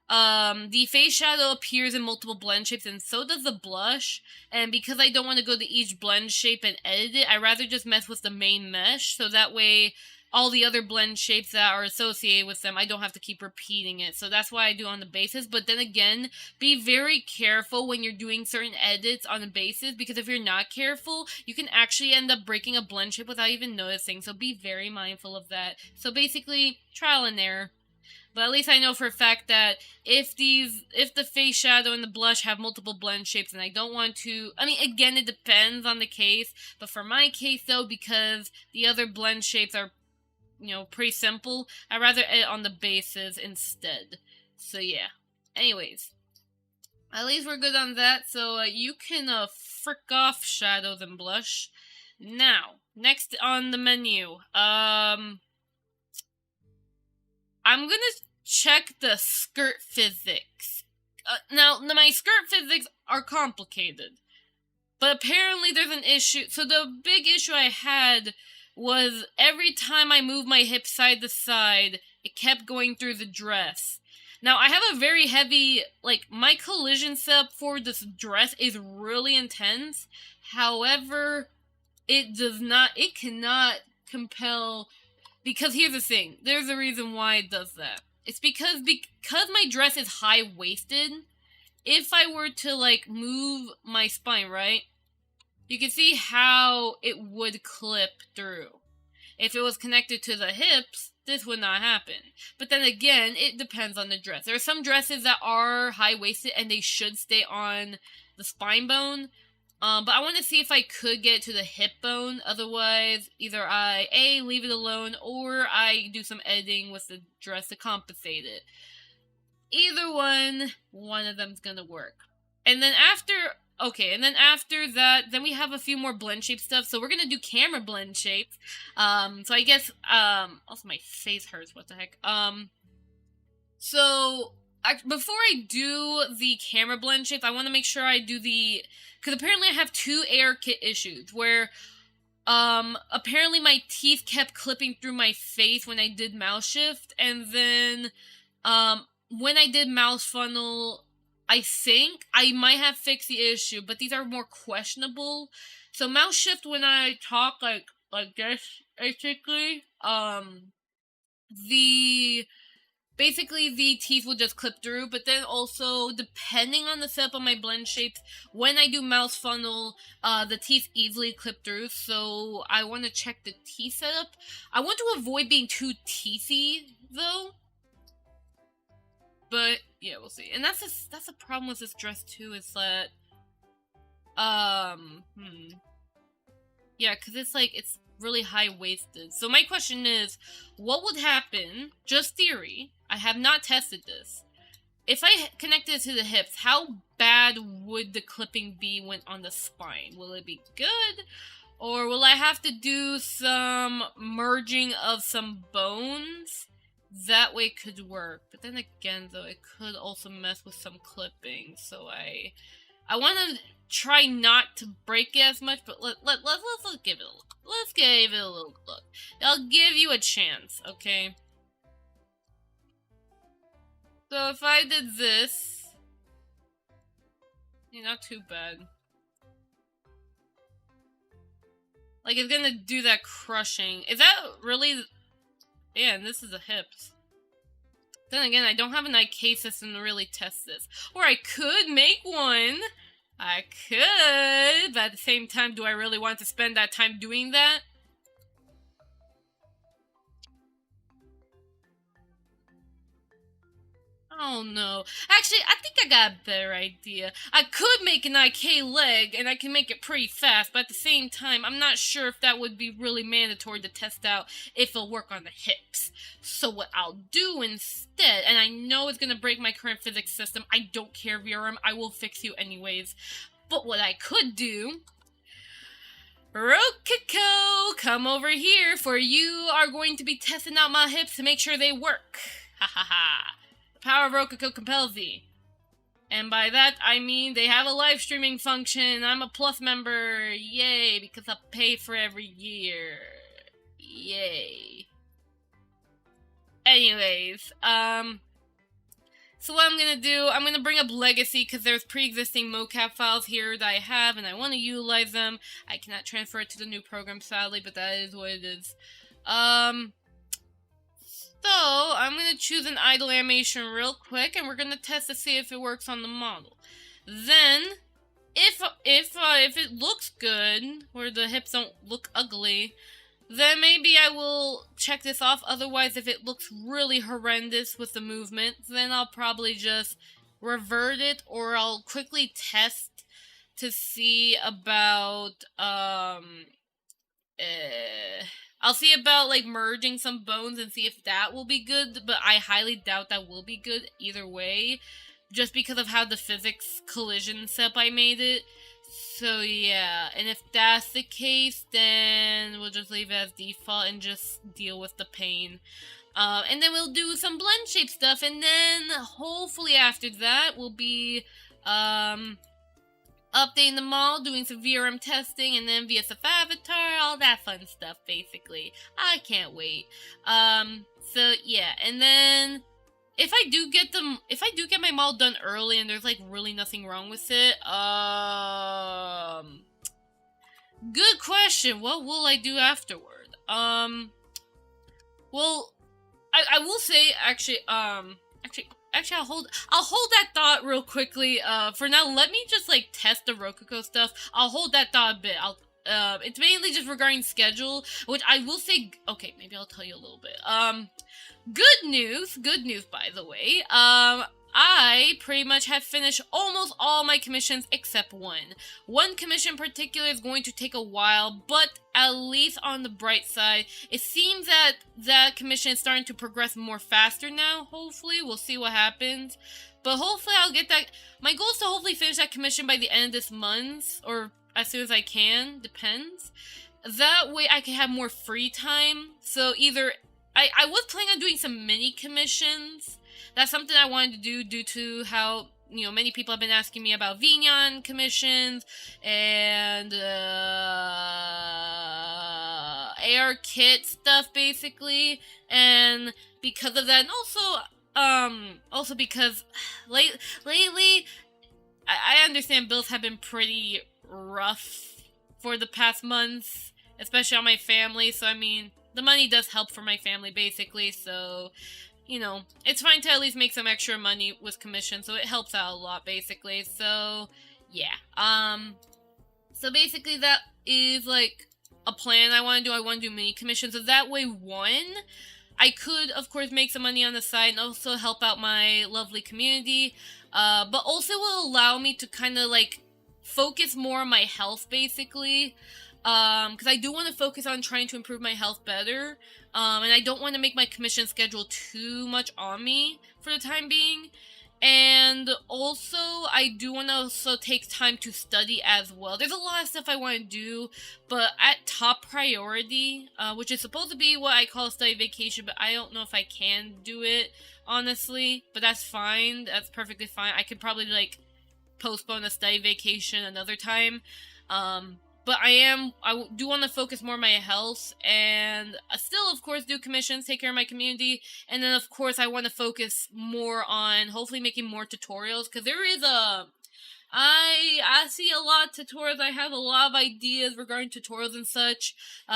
the face shadow appears in multiple blend shapes, and so does the blush. And because I don't want to go to each blend shape and edit it, I rather just mess with the main mesh, so that way all the other blend shapes that are associated with them, I don't have to keep repeating it. So that's why I do on the bases. But then again, be very careful when you're doing certain edits on the bases, because if you're not careful, you can actually end up breaking a blend shape without even noticing. So be very mindful of that. So basically, trial and error. But at least I know for a fact that if the face shadow and the blush have multiple blend shapes and I don't want to... I mean, again, it depends on the case. But for my case, though, because the other blend shapes are, you know, pretty simple, I'd rather edit on the bases instead. So, yeah. Anyways. At least we're good on that. So, you can, frick off shadows and blush. Now, next on the menu. I'm gonna check the skirt physics. Now, my skirt physics are complicated. But apparently there's an issue. So the big issue I had was every time I moved my hip side to side, it kept going through the dress. Now, I have a very heavy, like, my collision setup for this dress is really intense. However, it cannot compel... Because here's the thing, there's a reason why it does that. It's because my dress is high-waisted, if I were to, like, move my spine, right? You can see how it would clip through. If it was connected to the hips, this would not happen. But then again, it depends on the dress. There are some dresses that are high-waisted and they should stay on the spine bone. But I want to see if I could get to the hip bone. Otherwise, either I, A, leave it alone, or I do some editing with the dress to compensate it. Either one of them's gonna work. And then after that, then we have a few more blend shape stuff. So we're gonna do camera blend shapes. So I guess, also my face hurts, what the heck. Before I do the camera blend shape, I want to make sure I do the... Because apparently I have two AR kit issues, where apparently my teeth kept clipping through my face when I did mouse shift, and then when I did mouse funnel, I think I might have fixed the issue, but these are more questionable. So mouse shift, when I talk like this, basically, Basically, the teeth will just clip through, but then also, depending on the setup of my blend shapes, when I do mouse funnel, the teeth easily clip through, so I want to check the teeth setup. I want to avoid being too teethy, though. But, yeah, we'll see. And that's a problem with this dress, too, is that, yeah, because it's really high-waisted. So my question is, what would happen, just theory, I have not tested this, if I connected it to the hips, how bad would the clipping be when on the spine? Will it be good? Or will I have to do some merging of some bones? That way could work. But then again, though, it could also mess with some clipping. So I want to try not to break it as much, but let's give it a look. Let's give it a little look. I'll give you a chance, okay? So if I did this, yeah, not too bad. Like, it's gonna do that crushing. Is that really... Yeah, and this is the hips. Then again, I don't have an IK system to really test this. Or I could make one. I could, but at the same time, do I really want to spend that time doing that? Oh no. Actually, I think I got a better idea. I could make an IK leg, and I can make it pretty fast, but at the same time, I'm not sure if that would be really mandatory to test out if it'll work on the hips. So what I'll do instead, and I know it's gonna break my current physics system, I don't care, VRM, I will fix you anyways. But what I could do... Rococo, come over here, for you are going to be testing out my hips to make sure they work. Ha ha ha. Power of Rococo compels thee. And by that, I mean they have a live streaming function. I'm a Plus member. Yay, because I pay for every year. Yay. Anyways, so what I'm gonna do, I'm gonna bring up Legacy, because there's pre-existing mocap files here that I have, and I want to utilize them. I cannot transfer it to the new program, sadly, but that is what it is. So, I'm going to choose an idle animation real quick, and we're going to test to see if it works on the model. Then, if it looks good, or the hips don't look ugly, then maybe I will check this off. Otherwise, if it looks really horrendous with the movement, then I'll probably just revert it, or I'll quickly test to see about, I'll see about, like, merging some bones and see if that will be good, but I highly doubt that will be good either way, just because of how the physics collision setup I made it. So, yeah, and if that's the case, then we'll just leave it as default and just deal with the pain. And then we'll do some blend shape stuff, and then hopefully after that we'll be, updating the model, doing some VRM testing, and then VSF avatar, all that fun stuff, basically. I can't wait. So yeah, and then if I do get my model done early and there's like really nothing wrong with it, good question. What will I do afterward? Well, I will say actually, I'll hold that thought real quickly. For now, let me just like test the Rococo stuff. I'll hold that thought a bit. It's mainly just regarding schedule, which I will say. Okay, maybe I'll tell you a little bit. Good news, by the way. I pretty much have finished almost all my commissions except one. One commission in particular is going to take a while, but at least on the bright side, it seems that that commission is starting to progress more faster now, hopefully. We'll see what happens. But hopefully I'll get that. My goal is to hopefully finish that commission by the end of this month, or as soon as I can, depends. That way I can have more free time. So either, I was planning on doing some mini commissions. That's something I wanted to do due to how, you know, many people have been asking me about Vignon commissions and AR kit stuff, basically. And because of that, and also because lately, I understand bills have been pretty rough for the past months, especially on my family. So, I mean, the money does help for my family, basically, so... You know, it's fine to at least make some extra money with commission, so it helps out a lot, basically. So, yeah. So basically that is, like, a plan I want to do. I want to do mini commissions, so that way, one, I could, of course, make some money on the side and also help out my lovely community, but also will allow me to kind of, like, focus more on my health, basically. Because I do want to focus on trying to improve my health better, and I don't want to make my commission schedule too much on me for the time being, and also, I do want to also take time to study as well. There's a lot of stuff I want to do, but at top priority, which is supposed to be what I call a study vacation, but I don't know if I can do it, honestly, but that's fine, that's perfectly fine. I could probably, like, postpone a study vacation another time, but I do want to focus more on my health, and still, of course, do commissions, take care of my community, and then, of course, I want to focus more on hopefully making more tutorials, because there is I see a lot of tutorials, I have a lot of ideas regarding tutorials and such.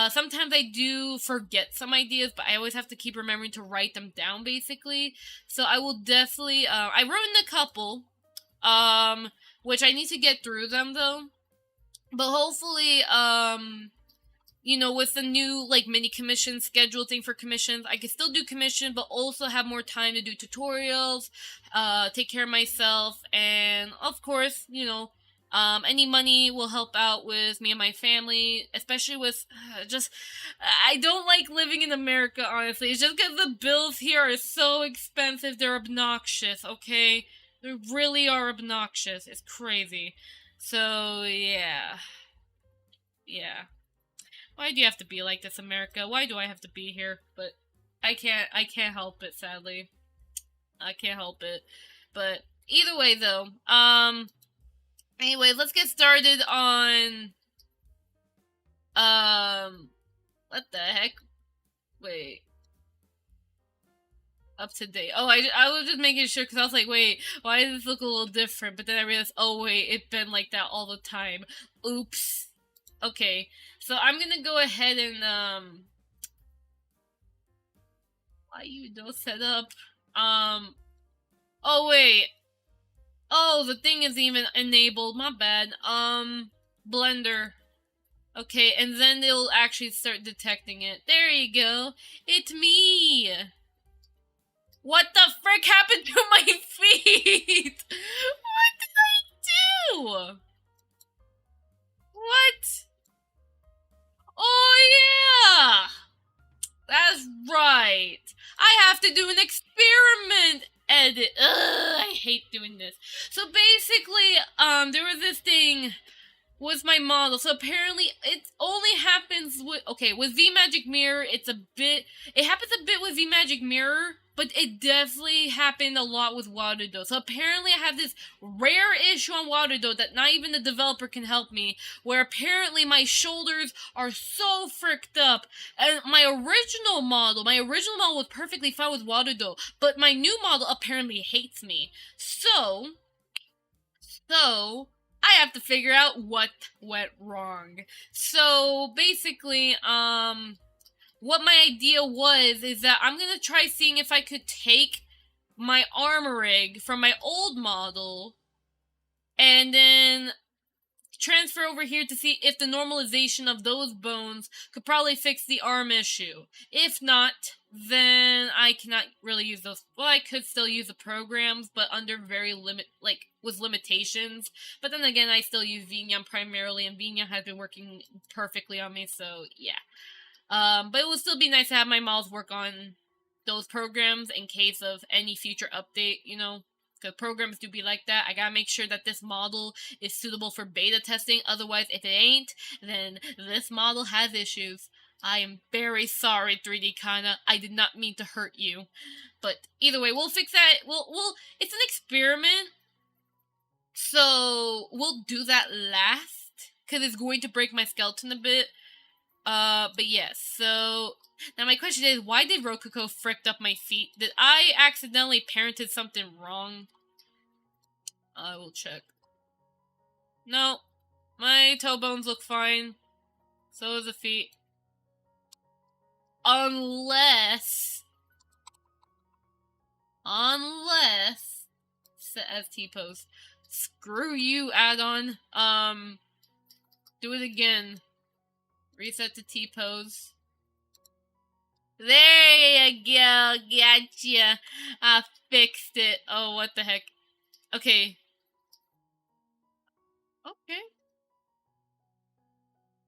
Sometimes I do forget some ideas, but I always have to keep remembering to write them down, basically. So I will definitely, I wrote in a couple, which I need to get through them, though. But hopefully, you know, with the new, like, mini commission schedule thing for commissions, I could still do commission, but also have more time to do tutorials, take care of myself, and, of course, you know, any money will help out with me and my family, especially with, I don't like living in America, honestly. It's just because the bills here are so expensive, they're obnoxious, okay? They really are obnoxious. It's crazy. So, yeah. Yeah. Why do you have to be like this, America? Why do I have to be here? But I can't help it, sadly. I can't help it. But either way, though, anyway, let's get started on, what the heck? Wait. Up to date. Oh, I was just making sure, because I was like, wait, why does this look a little different? But then I realized, oh wait, it's been like that all the time. Oops. Okay, so I'm gonna go ahead and, why you don't set up? Oh wait. Oh, the thing is even enabled, my bad. Blender. Okay, and then it'll actually start detecting it. There you go. It's me! What the frick happened to my feet? What did I do? What? Oh yeah! That's right. I have to do an experiment edit. Ugh, I hate doing this. So basically, there was this thing with my model. So apparently it only happens with, okay, with VMagic Mirror, it happens a bit with VMagic Mirror, but it definitely happened a lot with Waterdo. So apparently I have this rare issue on Waterdo that not even the developer can help me, where apparently my shoulders are so fricked up, and my original model was perfectly fine with Waterdo, but my new model apparently hates me. So I have to figure out what went wrong. So basically, what my idea is that I'm gonna try seeing if I could take my arm rig from my old model and then transfer over here to see if the normalization of those bones could probably fix the arm issue. If not, then I cannot really use those. Well, I could still use the programs, but under very with limitations. But then again, I still use Vnyam primarily, and Vnyam has been working perfectly on me, so yeah. But it would still be nice to have my models work on those programs in case of any future update, you know? Because programs do be like that. I gotta make sure that this model is suitable for beta testing. Otherwise, if it ain't, then this model has issues. I am very sorry, 3D Kana. I did not mean to hurt you. But either way, we'll fix that. It's an experiment. So, we'll do that last. Because it's going to break my skeleton a bit. But yes, so now my question is, why did Rococo fricked up my feet? Did I accidentally parented something wrong? I will check. No, my toe bones look fine. So does the feet. Unless set as T-pose. Screw you, add-on. Do it again. Reset to T-pose. There you go, gotcha. I fixed it. Oh, what the heck. Okay. Okay.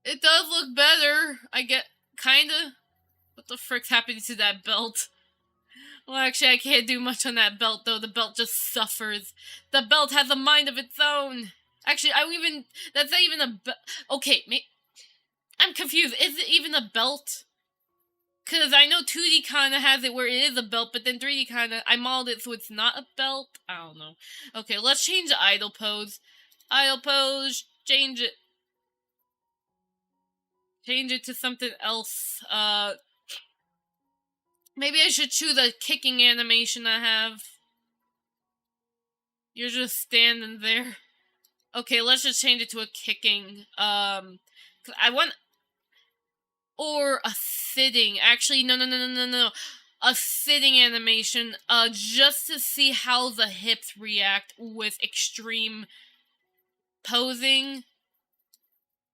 It does look better. I get, kinda. What the frick's happening to that belt? Well, actually, I can't do much on that belt, though. The belt just suffers. The belt has a mind of its own. Actually, that's not even a belt. Okay, I'm confused. Is it even a belt? Because I know 2D kinda has it where it is a belt, but then 3D kinda, I modeled it so it's not a belt? I don't know. Okay, let's change the idle pose. Idle pose, change it. Change it to something else. Maybe I should choose a kicking animation I have. You're just standing there. Okay, let's just change it to a kicking, 'cause I want... Or a sitting. Actually, no. A sitting animation, just to see how the hips react with extreme posing.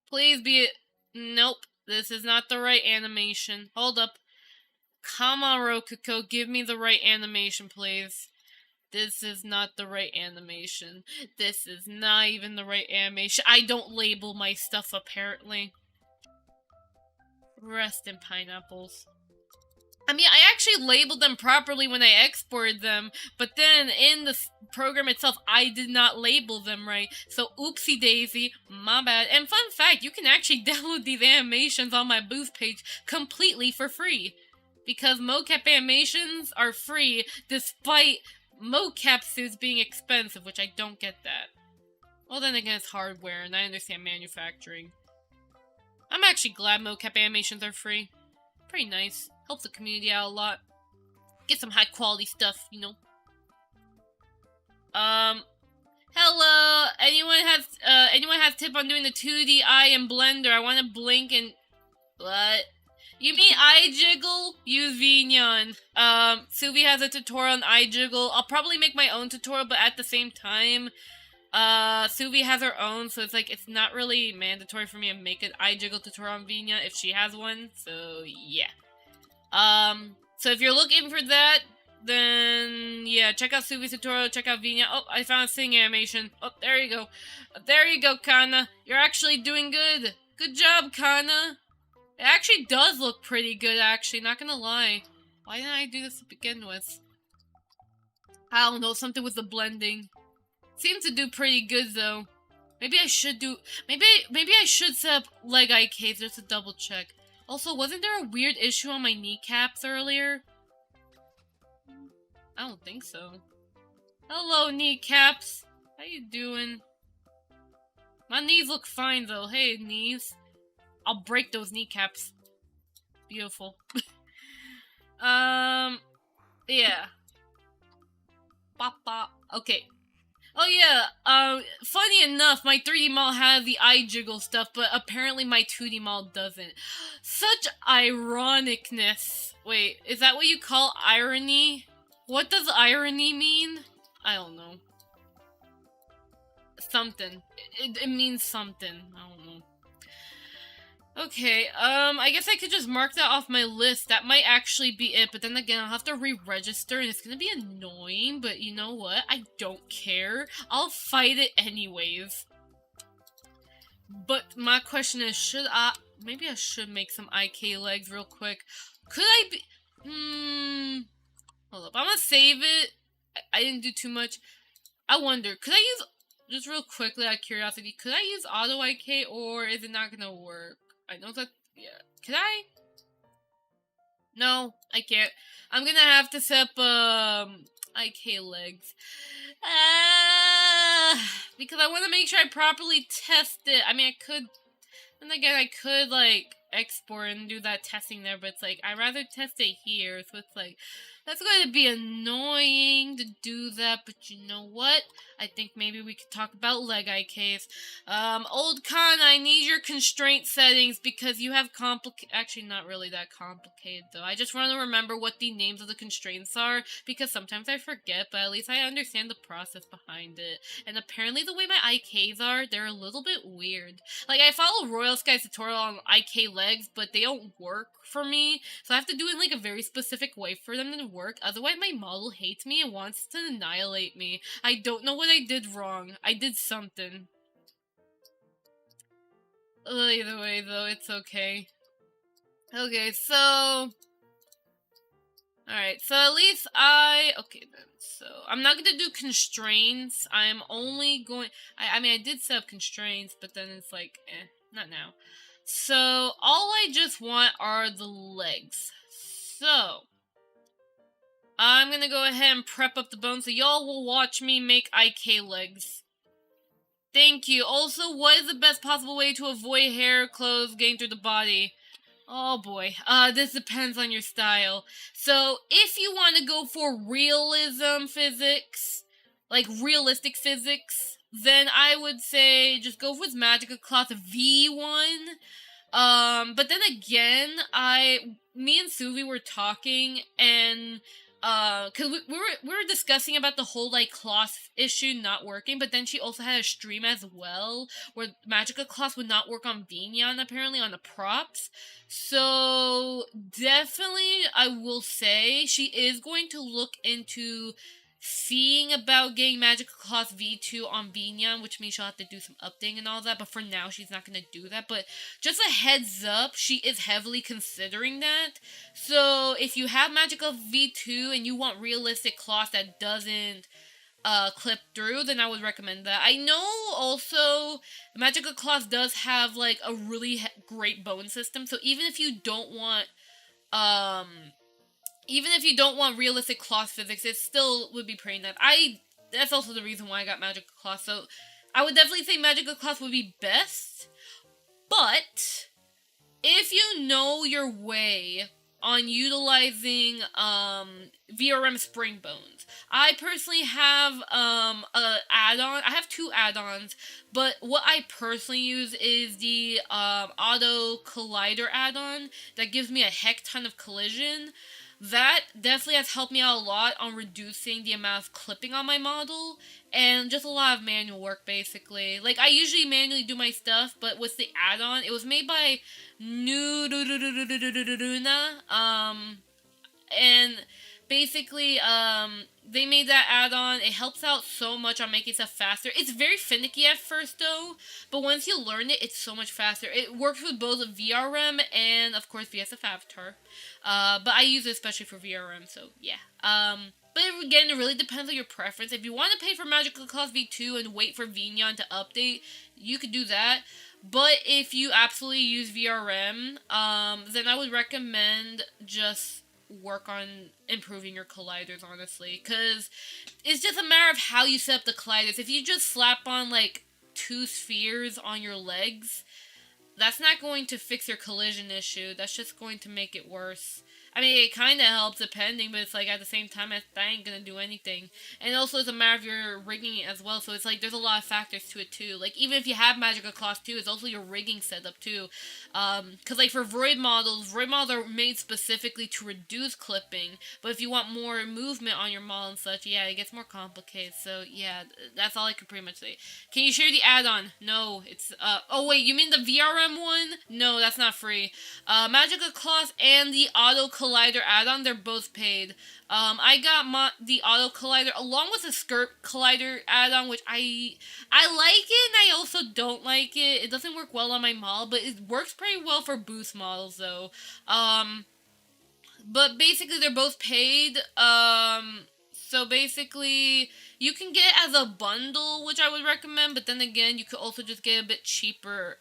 Please be... Nope. This is not the right animation. Hold up. Come on, Rokuko, give me the right animation, please. This is not the right animation. This is not even the right animation. I don't label my stuff, apparently. Rest in pineapples. I mean, I actually labeled them properly when I exported them, but then in the program itself, I did not label them right. So, oopsie daisy, my bad. And fun fact, you can actually download these animations on my booth page completely for free. Because mocap animations are free, despite mocap suits being expensive, which I don't get that. Well, then again, it's hardware, and I understand manufacturing. I'm actually glad mocap animations are free. Pretty nice. Helps the community out a lot. Get some high quality stuff, you know. Hello. Anyone has tip on doing the 2D eye in Blender? I want to blink and what? You mean eye jiggle? Use Vignon. Suvi has a tutorial on eye jiggle. I'll probably make my own tutorial, but at the same time, Suvi has her own, so it's like, it's not really mandatory for me to make an eye jiggle tutorial on Vignon if she has one, so yeah. So if you're looking for that, then yeah, check out Suvi's tutorial, check out Vignon. Oh, I found a sing animation. Oh, there you go. There you go, Kana. You're actually doing good. Good job, Kana. It actually does look pretty good, actually, not gonna lie. Why didn't I do this to begin with? I don't know, something with the blending. Seems to do pretty good, though. Maybe I should do... Maybe I should set up leg IKs just to double check. Also, wasn't there a weird issue on my kneecaps earlier? I don't think so. Hello, kneecaps. How you doing? My knees look fine, though. Hey, knees. I'll break those kneecaps. Beautiful. Yeah. Bop bop. Okay. Oh yeah, funny enough, my 3D model has the eye jiggle stuff, but apparently my 2D model doesn't. Such ironicness. Wait, is that what you call irony? What does irony mean? I don't know. Something. It means something. I don't know. Okay, I guess I could just mark that off my list. That might actually be it, but then again, I'll have to re-register, and it's gonna be annoying, but you know what? I don't care. I'll fight it anyways. But my question is, should I... Maybe I should make some IK legs real quick. Could I be... Hold up, I'm gonna save it. I didn't do too much. I wonder, could I use... Just real quickly, out of curiosity, could I use auto IK, or is it not gonna work? I know that, yeah. Can I? No, I can't. I'm gonna have to set up, IK legs. Because I want to make sure I properly test it. I mean, I could, then again, I could, like, export and do that testing there, but it's like, I'd rather test it here, so it's like, that's going to be annoying to do that, but you know what? I think maybe we could talk about leg IKs. Old Khan, I need your constraint settings because you have actually not really that complicated though. I just want to remember what the names of the constraints are because sometimes I forget, but at least I understand the process behind it. And apparently the way my IKs are, they're a little bit weird. Like, I follow Royal Sky's tutorial on IK legs, but they don't work for me, so I have to do it in like a very specific way for them to work. Otherwise my model hates me and wants to annihilate me. I don't know what I did wrong. I did something. Either way though, it's okay. Okay, so... Alright, so at least okay then, so... I'm not gonna do constraints. I'm only going... I mean, I did set up constraints, but then it's like, not now. So, all I just want are the legs. So, I'm gonna go ahead and prep up the bones, so y'all will watch me make IK legs. Thank you. Also, what is the best possible way to avoid hair, clothes getting through the body? Oh boy. This depends on your style. So, if you want to go for realism physics, like realistic physics, then I would say just go with Magica Cloth V1. But then again, me and Suvi were talking, and because we were discussing about the whole like cloth issue not working, but then she also had a stream as well where magical cloth would not work on Vignon apparently on the props. So definitely I will say she is going to look into seeing about getting Magical Cloth V2 on Vignon, which means she'll have to do some updating and all that, but for now she's not going to do that. But just a heads up, she is heavily considering that. So if you have Magical V2 and you want realistic cloth that doesn't clip through, then I would recommend that. I know also Magical Cloth does have like a really great bone system, so um even if you don't want realistic cloth physics, it still would be pretty nice. That's also the reason why I got Magical Cloth. So I would definitely say Magical Cloth would be best. But if you know your way on utilizing VRM Spring Bones, I personally have a add-on. I have two add-ons, but what I personally use is the Auto Collider add-on that gives me a heck ton of collision. That definitely has helped me out a lot on reducing the amount of clipping on my model and just a lot of manual work basically. Like I usually manually do my stuff, but with the add-on, it was made by Nuna, and basically, they made that add-on. It helps out so much on making stuff faster. It's very finicky at first, though, but once you learn it, it's so much faster. It works with both VRM and, of course, VSF Avatar. But I use it especially for VRM, so yeah. But again, it really depends on your preference. If you want to pay for Magical Cloth V2 and wait for Vignon to update, you could do that. But if you absolutely use VRM, then I would recommend just work on improving your colliders, honestly, because it's just a matter of how you set up the colliders. If you just slap on like 2 spheres on your legs, that's not going to fix your collision issue. That's just going to make it worse. I mean, it kind of helps depending, but it's like at the same time, that ain't gonna do anything. And also, it's a matter of your rigging it as well, so it's like there's a lot of factors to it too. Like, even if you have Magical Cloth too, it's also your rigging setup too. Because like for Void models are made specifically to reduce clipping, but if you want more movement on your model and such, yeah, it gets more complicated. So yeah, that's all I can pretty much say. Can you share the add-on? No, it's, oh wait, you mean the VRM one? No, that's not free. Magical Cloth and the Auto Collider add-on, they're both paid. I got the Auto Collider along with the Skirt Collider add-on, which I like it and I also don't like it. It doesn't work well on my model, but it works pretty well for boost models though. But basically they're both paid. So basically, you can get it as a bundle, which I would recommend, but then again, you could also just get a bit cheaper,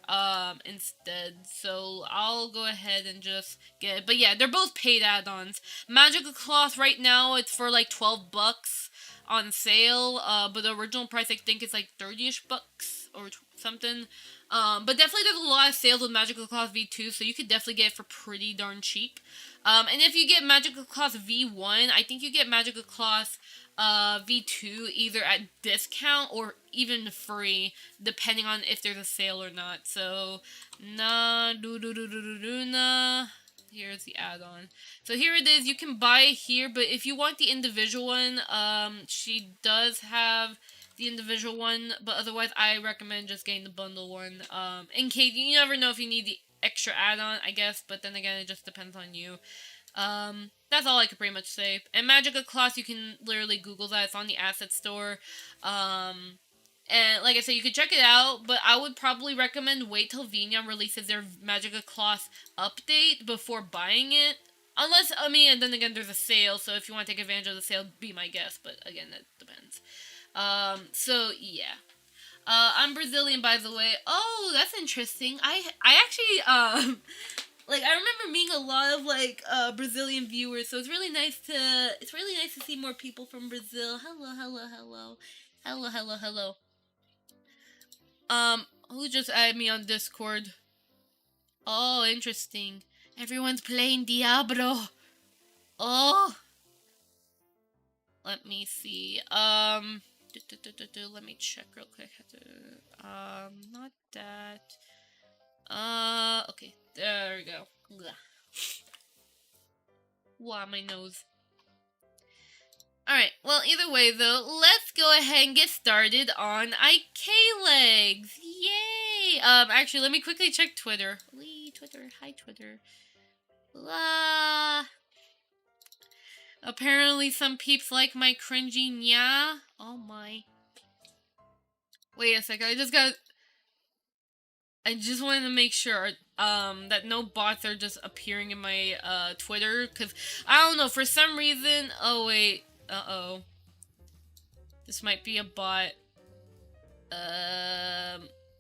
instead. So I'll go ahead and just get it. But yeah, they're both paid add-ons. Magical Cloth right now, it's for like $12 on sale, but the original price I think is like 30-ish bucks or something. But definitely there's a lot of sales with Magical Cloth V2, so you could definitely get it for pretty darn cheap. And if you get Magical Cloth V1, I think you get Magical Cloth V2 either at discount or even free, depending on if there's a sale or not. So, here's the add-on. So here it is. You can buy it here, but if you want the individual one, she does have the individual one, but otherwise I recommend just getting the bundle one. In case you never know if you need the extra add-on, I guess, but then again, it just depends on you. That's all I could pretty much say. And Magical Cloth, you can literally Google that. It's on the asset store. And like I said, you could check it out, but I would probably recommend wait till Vignon releases their Magical Cloth update before buying it. Unless, I mean, and then again, there's a sale, so if you want to take advantage of the sale, be my guest, but again, that depends. So, yeah. I'm Brazilian, by the way. Oh, that's interesting. I actually, like, I remember meeting a lot of, like, Brazilian viewers, so it's really nice to see more people from Brazil. Hello. Who just added me on Discord? Oh, interesting. Everyone's playing Diablo. Oh. Let me see. Let me check real quick. Not that. Okay. There we go. Wow, my nose. Alright, well, either way, though, let's go ahead and get started on IK legs. Yay! Actually, let me quickly check Twitter. Twitter. Hi, Twitter. La. Apparently, some peeps like my cringy nya. Oh my. Wait a second, I just wanted to make sure, that no bots are just appearing in my, Twitter, because, I don't know, for some reason, oh wait, uh-oh. This might be a bot.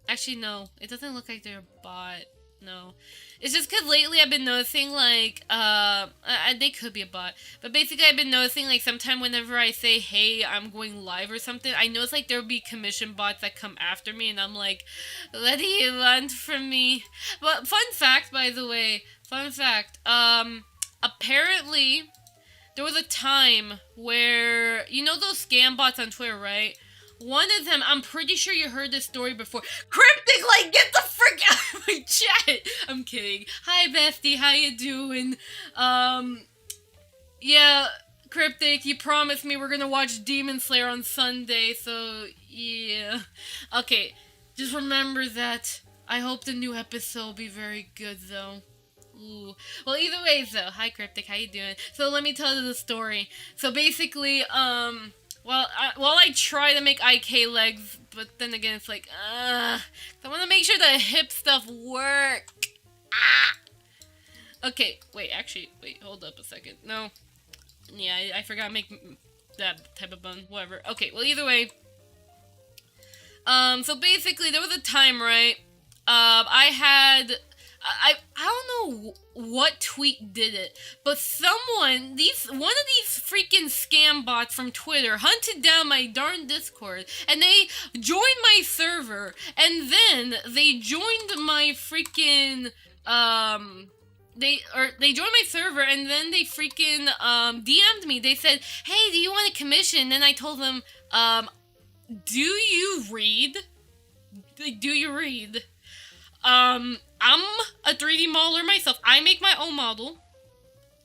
Actually, no. It doesn't look like they're a bot. No. It's just because lately I've been noticing, like, they could be a bot. But basically I've been noticing, like, sometime whenever I say, hey, I'm going live or something, I notice, like, there'll be commission bots that come after me, and I'm like, let it run from me. But, fun fact, by the way, apparently, there was a time where, you know those scam bots on Twitter, right? One of them, I'm pretty sure you heard this story before. Cryptic, like, get the frick out of my chat! I'm kidding. Hi, bestie, how you doing? Yeah, Cryptic, you promised me we're gonna watch Demon Slayer on Sunday, so, yeah. Okay, just remember that. I hope the new episode will be very good, though. Ooh. Well, either way, though. Hi, Cryptic, how you doing? So, let me tell you the story. So, basically, while I try to make IK legs, but then again, it's like, I want to make sure the hip stuff work. Okay, wait, hold up a second. No. Yeah, I forgot to make that type of bun. Whatever. Okay, well, either way. So basically, there was a time, right? I don't know what tweet did it, but one of these freaking scam bots from Twitter hunted down my darn Discord, and they joined my server, and then they joined my freaking, they joined my server, and then they freaking, DM'd me. They said, hey, do you want a commission? And I told them, do you read? Do you read? I'm a 3D modeler myself. I make my own model.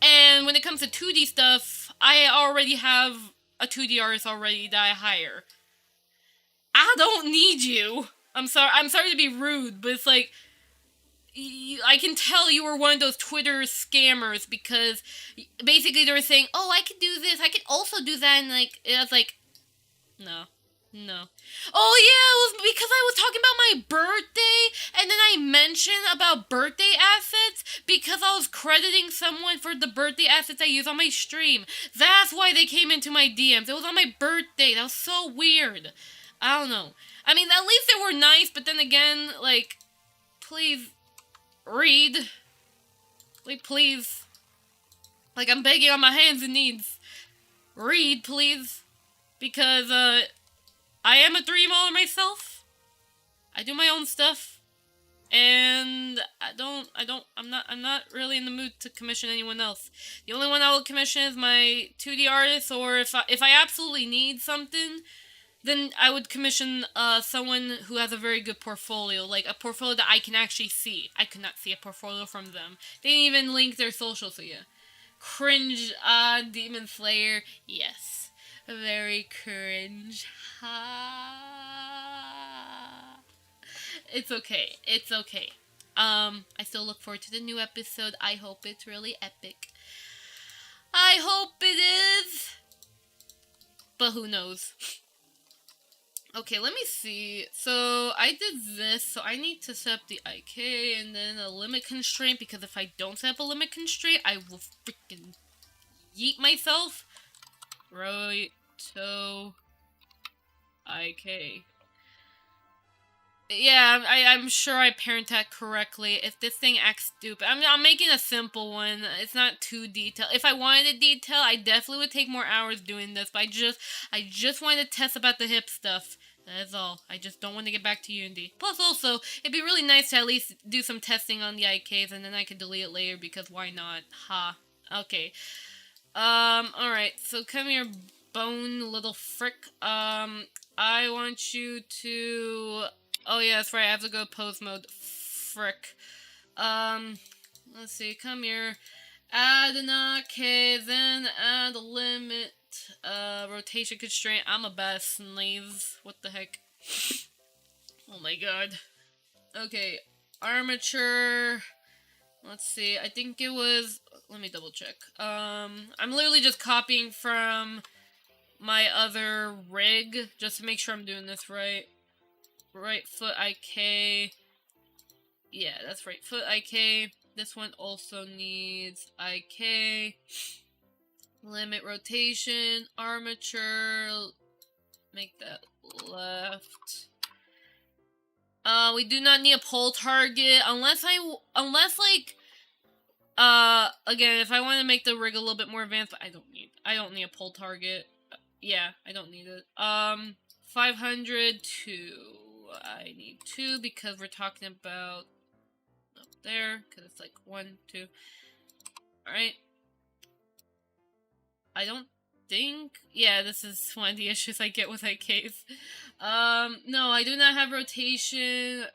And when it comes to 2D stuff, I already have a 2D artist already that I hire. I don't need you. I'm sorry to be rude, but it's like, I can tell you were one of those Twitter scammers, because basically they were saying, oh, I could do this, I could also do that, and like, it was like, no. Oh yeah, it was because I was talking about my birthday, and then I mentioned about birthday assets because I was crediting someone for the birthday assets I use on my stream. That's why they came into my DMs. It was on my birthday. That was so weird. I don't know. I mean, at least they were nice, but then again, like, please read. Like, please. Like, I'm begging on my hands and knees. Read, please. Because, I am a 3D modeler myself. I do my own stuff. And I'm not really in the mood to commission anyone else. The only one I will commission is my 2D artist, or if I absolutely need something, then I would commission someone who has a very good portfolio, like a portfolio that I can actually see. I could not see a portfolio from them. They didn't even link their socials, so yeah. Cringe, Demon Slayer, yes. Very cringe. It's okay. It's okay. I still look forward to the new episode. I hope it's really epic. I hope it is. But who knows? Okay, let me see. So, I did this, so I need to set up the IK and then a limit constraint, because if I don't set up a limit constraint, I will freaking yeet myself. Right. So, IK. Yeah, I'm sure I parent that correctly. If this thing acts stupid, I'm making a simple one. It's not too detailed. If I wanted a detail, I definitely would take more hours doing this. But I just wanted to test about the hip stuff. That's all. I just don't want to get back to Unity. Plus, also, it'd be really nice to at least do some testing on the IKs, and then I could delete it later, because why not? Ha. Okay. Alright. So come here, bone little frick. I want you to... Oh yeah, that's right, I have to go pose mode. Frick. Let's see, come here. Add an IK, then add a limit Rotation constraint. I'm a bad slave. What the heck? Oh my god. Okay, armature. Let's see. I think it was. Let me double check. I'm literally just copying from my other rig just to make sure I'm doing this right. Right foot IK. Yeah, that's right foot IK. This one also needs IK. Limit rotation, armature. Make that left. We do not need a pole target unless like again, if I want to make the rig a little bit more advanced, but I don't need a pole target. Yeah, I don't need it. 500 2. I need 2 because we're talking about up there because it's like 1 2. All right. I don't think. Yeah, this is one of the issues I get with IKs. No, I do not have rotation.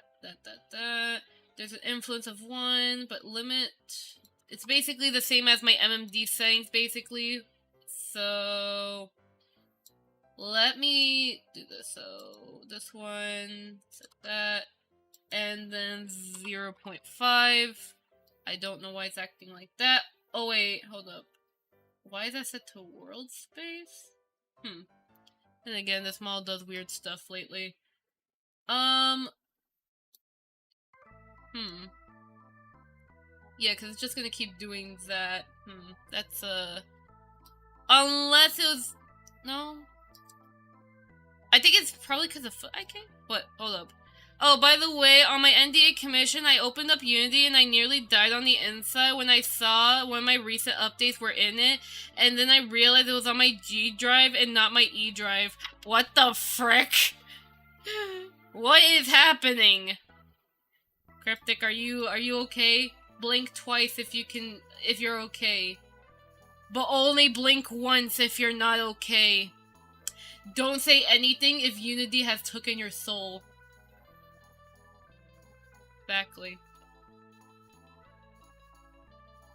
There's an influence of 1, but limit. It's basically the same as my MMD settings, basically. So let me do this. So this one, set that, and then 0.5. I don't know why it's acting like that. Oh wait, hold up. Why is that set to world space? And again, this model does weird stuff lately. Yeah, because it's just gonna keep doing that. That's, unless it was... No? I think it's probably because of foot IK? What? Hold up. Oh, by the way, on my NDA commission, I opened up Unity and I nearly died on the inside when I saw one of my recent updates were in it, and then I realized it was on my G drive and not my E drive. What the frick? What is happening? Cryptic, are you okay? Blink twice if you're okay. But only blink once if you're not okay. Don't say anything if Unity has taken your soul. Exactly.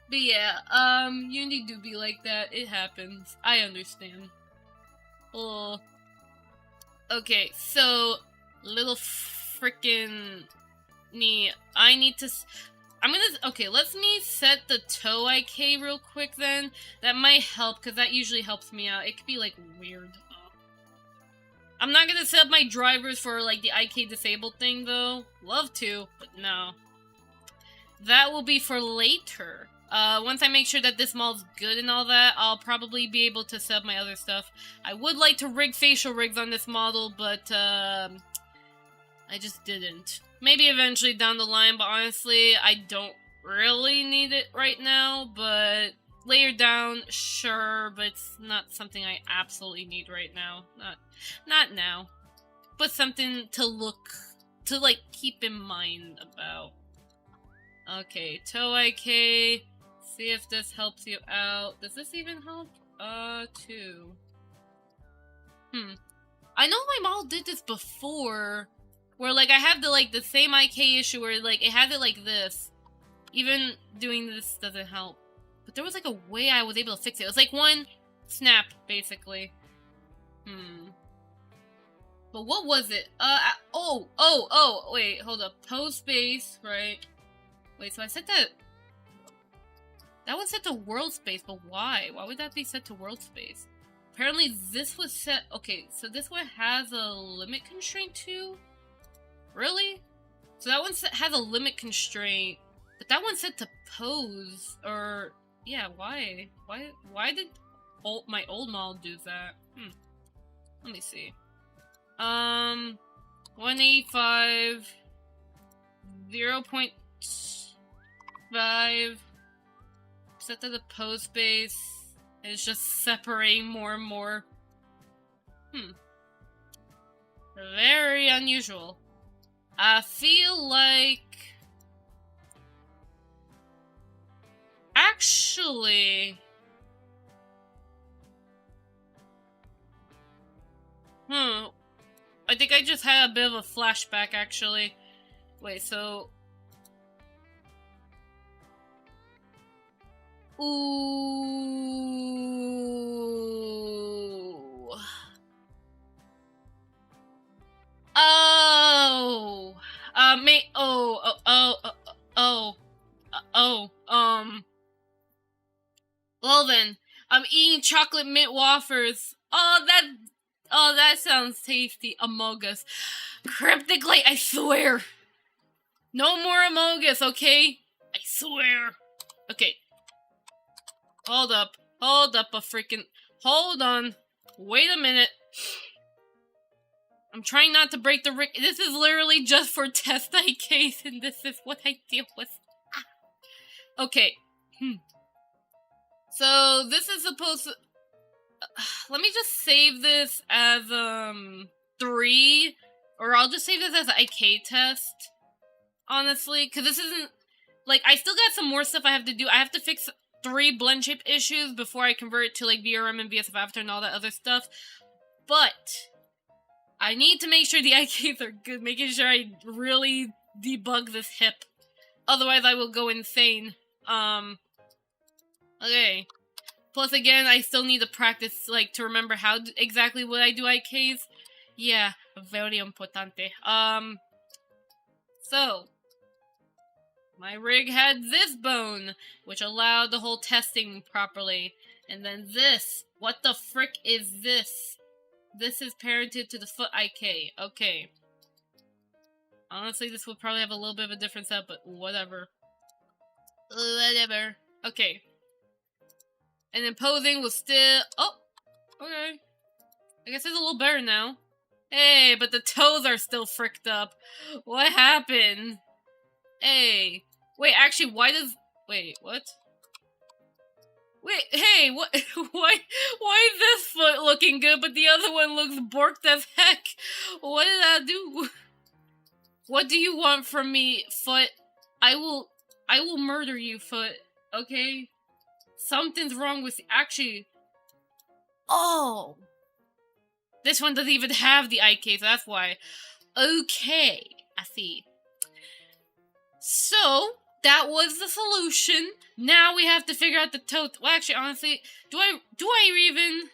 But yeah, Unity do be like that. It happens. I understand. Oh. Okay, so little frickin' me. I need to. Okay, let me set the toe IK real quick then. That might help, because that usually helps me out. It could be, like, weird. I'm not gonna set up my drivers for, like, the IK disabled thing, though. Love to, but no. That will be for later. Once I make sure that this model's good and all that, I'll probably be able to set up my other stuff. I would like to rig facial rigs on this model, but, I just didn't. Maybe eventually down the line, but honestly, I don't really need it right now, but later down, sure, but it's not something I absolutely need right now. Not now. But something to like, keep in mind about. Okay, toe IK. See if this helps you out. Does this even help? 2. I know my model did this before, where, like, I have the same IK issue where, like, it has it like this. Even doing this doesn't help. But there was, like, a way I was able to fix it. It was, like, one snap, basically. But what was it? Wait, hold up. Toe space, right? Wait, so I set that... That was set to world space, but why? Why would that be set to world space? Apparently this was set... Okay, so this one has a limit constraint too? Really? So that one has a limit constraint, but that one's set to pose, or... Yeah, why? Why did my old model do that? Let me see. 185... 0.5... Set to the pose space, and it's just separating more and more. Very unusual. I feel like... Actually... I think I just had a bit of a flashback, actually. Wait, so... Ooh... Oh, well then, I'm eating chocolate mint wafers. Oh, that sounds tasty. Among Us. Cryptic Light, I swear. No more Among Us, okay? I swear. Okay. Hold up a freaking... Hold on. Wait a minute. I'm trying not to break the rig. This is literally just for test IKs, and this is what I deal with. Okay. So, this is supposed to... let me just save this as, 3. Or I'll just save this as an IK test. Honestly. Because this isn't... Like, I still got some more stuff I have to do. I have to fix 3 blend shape issues before I convert it to, like, VRM and VSF After and all that other stuff. But... I need to make sure the IKs are good, making sure I really debug this hip. Otherwise, I will go insane. Okay. Plus, again, I still need to practice, like, to remember how exactly what I do IKs. Yeah, very importante. So. My rig had this bone, which allowed the whole testing properly. And then this. What the frick is this? This is parented to the foot IK. Okay. Honestly, this will probably have a little bit of a different setup, but whatever. Whatever. Okay. And then posing was still... Oh! Okay. I guess it's a little better now. Hey, but the toes are still fricked up. What happened? Hey. Wait, actually, why does... Wait, what? Wait, hey, what? Why is this foot looking good, but the other one looks borked as heck? What did I do? What do you want from me, foot? I will murder you, foot. Okay? Something's wrong with you. Actually, oh, this one doesn't even have the IK, so that's why. Okay, I see. So. That was the solution. Now we have to figure out the toe. Well, actually, honestly, do I even?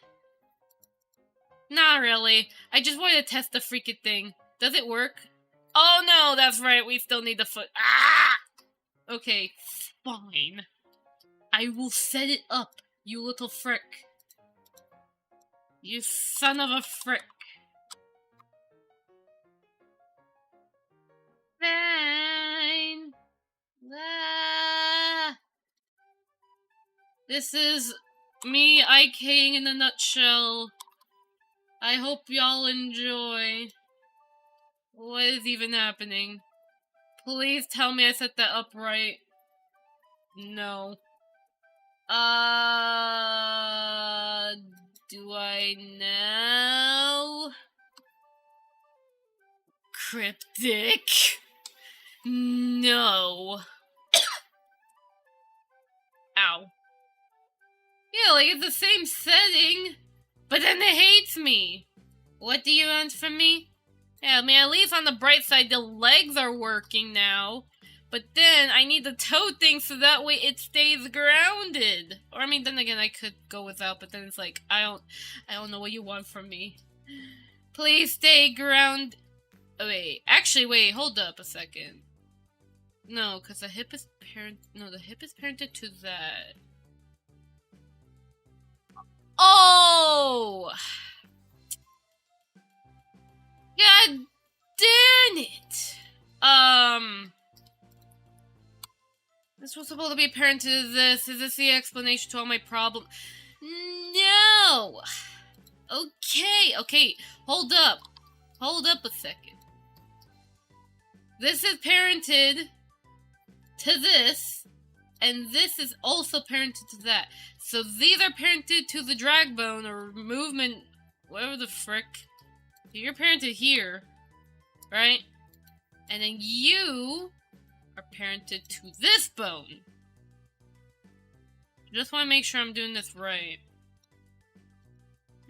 Not really. I just wanted to test the freaking thing. Does it work? Oh no, that's right. We still need the foot. Ah! Okay, fine. I will set it up, you little frick. You son of a frick. Fine. Ah. This is me IKing in a nutshell. I hope y'all enjoy. What is even happening? Please tell me I set that up right. No. Do I now? Cryptic. No. Ow. Yeah, like it's the same setting, but then it hates me. What do you want from me? Yeah, I mean, at least on the bright side, the legs are working now. But then I need the toe thing so that way it stays grounded. Or I mean, then again, I could go without, but then it's like I don't know what you want from me. Please stay ground. Oh, wait, actually, wait, hold up a second. No, because the hip is the hip is parented to that. Oh! God damn it! This was supposed to be parented to this. Is this the explanation to all my problems? No! Okay, hold up. Hold up a second. This is parented to this, and this is also parented to that. So these are parented to the drag bone or movement, whatever the frick. You're parented here, right? And then you are parented to this bone. Just want to make sure I'm doing this right.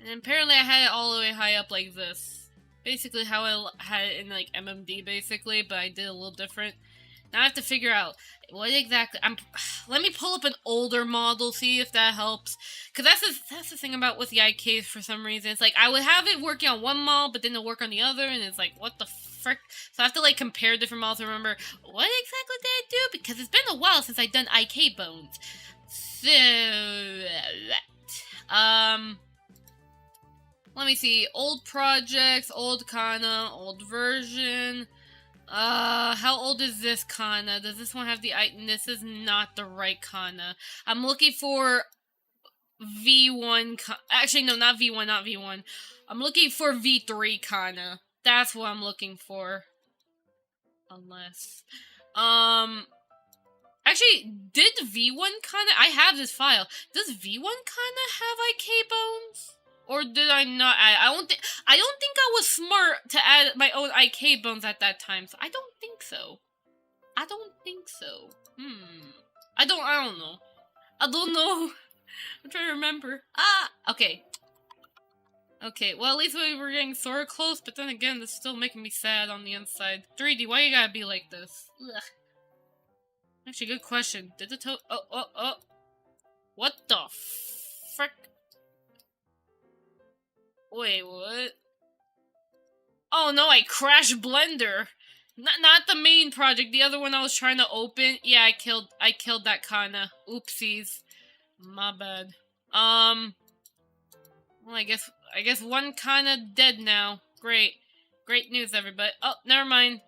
And apparently I had it all the way high up like this. Basically how I had it in like MMD basically, but I did a little different. Now I have to figure out what exactly let me pull up an older model, see if that helps. Cause that's the thing about with the IKs for some reason. It's like I would have it working on one model, but then it'll work on the other, and it's like, what the frick? So I have to like compare different models to remember what exactly did I do, because it's been a while since I've done IK bones. So let me see. Old projects, old Kana, old version. How old is this Kana? Does this one have the item? This is not the right Kana. I'm looking for V1. Actually, no, not V1, not V1. I'm looking for V3 Kana. That's what I'm looking for. Unless, actually, did V1 Kana? I have this file. Does V1 Kana have IK bones? Or did I not add? I don't think I was smart to add my own IK bones at that time. So I don't think so. I don't know. I don't know. I'm trying to remember. Okay. Okay, well at least we were getting sort of close, but then again, this is still making me sad on the inside. 3D, why you gotta be like this? Ugh. Actually, good question. Did the oh. What the frick? Wait, what? Oh no, I crashed Blender. Not the main project, the other one I was trying to open. Yeah, I killed that Kana. Oopsies. My bad. Well, I guess one Kana dead now. Great news, everybody. Oh, never mind.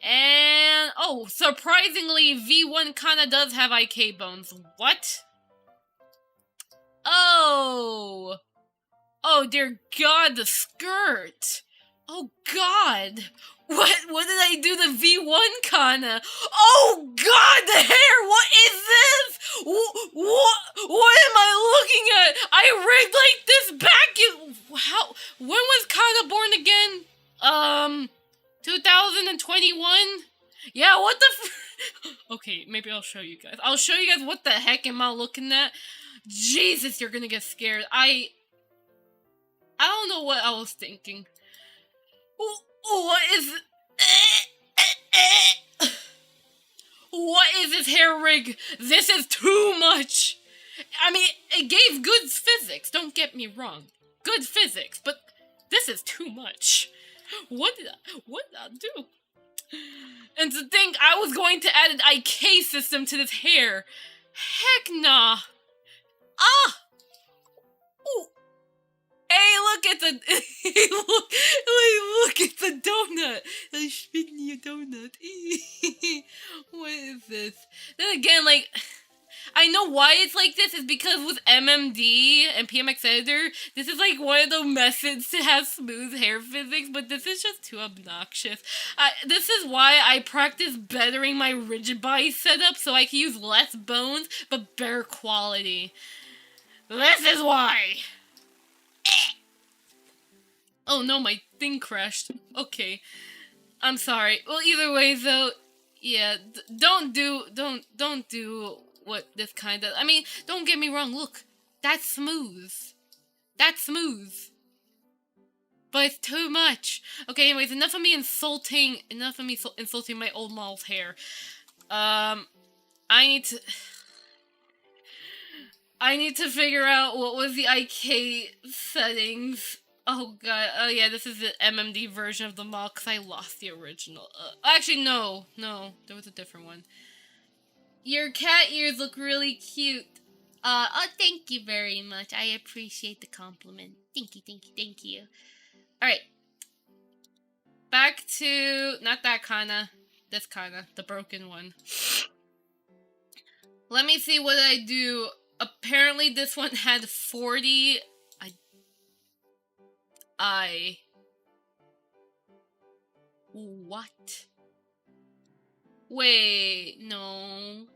And oh, surprisingly, V1 Kana does have IK bones. What? Oh, dear God, the skirt. Oh, God. What did I do to V1 Kana? Oh, God, the hair. What is this? What am I looking at? I rigged like this back in... When was Kana born again? 2021? Yeah, what the Okay, maybe I'll show you guys. I'll show you guys what the heck am I looking at. Jesus, you're gonna get scared. I don't know what I was thinking. What is... What is this hair rig? This is too much! I mean, it gave good physics, don't get me wrong. Good physics, but this is too much. What did I do? And to think I was going to add an IK system to this hair. Heck nah. Ooh. Hey, look at the look at the donut. I'm spinning a donut. What is this? Then again, like, I know why it's like this is because with MMD and PMX Editor, this is like one of the methods to have smooth hair physics, but this is just too obnoxious. This is why I practice bettering my rigid body setup so I can use less bones but better quality. This is why. Oh no, my thing crashed. Okay. I'm sorry. Well, either way though, yeah, don't do what this kind of... I mean, don't get me wrong, look. That's smooth. That's smooth. But it's too much. Okay, anyways, enough of me insulting my old model's hair. I need to figure out what was the IK settings. Oh god, oh yeah, this is the MMD version of the model because I lost the original. Actually, no, there was a different one. Your cat ears look really cute. Oh, thank you very much. I appreciate the compliment. Thank you. Alright. Back to, not that Kana, this Kana, the broken one. Let me see what I do. Apparently this one had 40... What? Wait, no.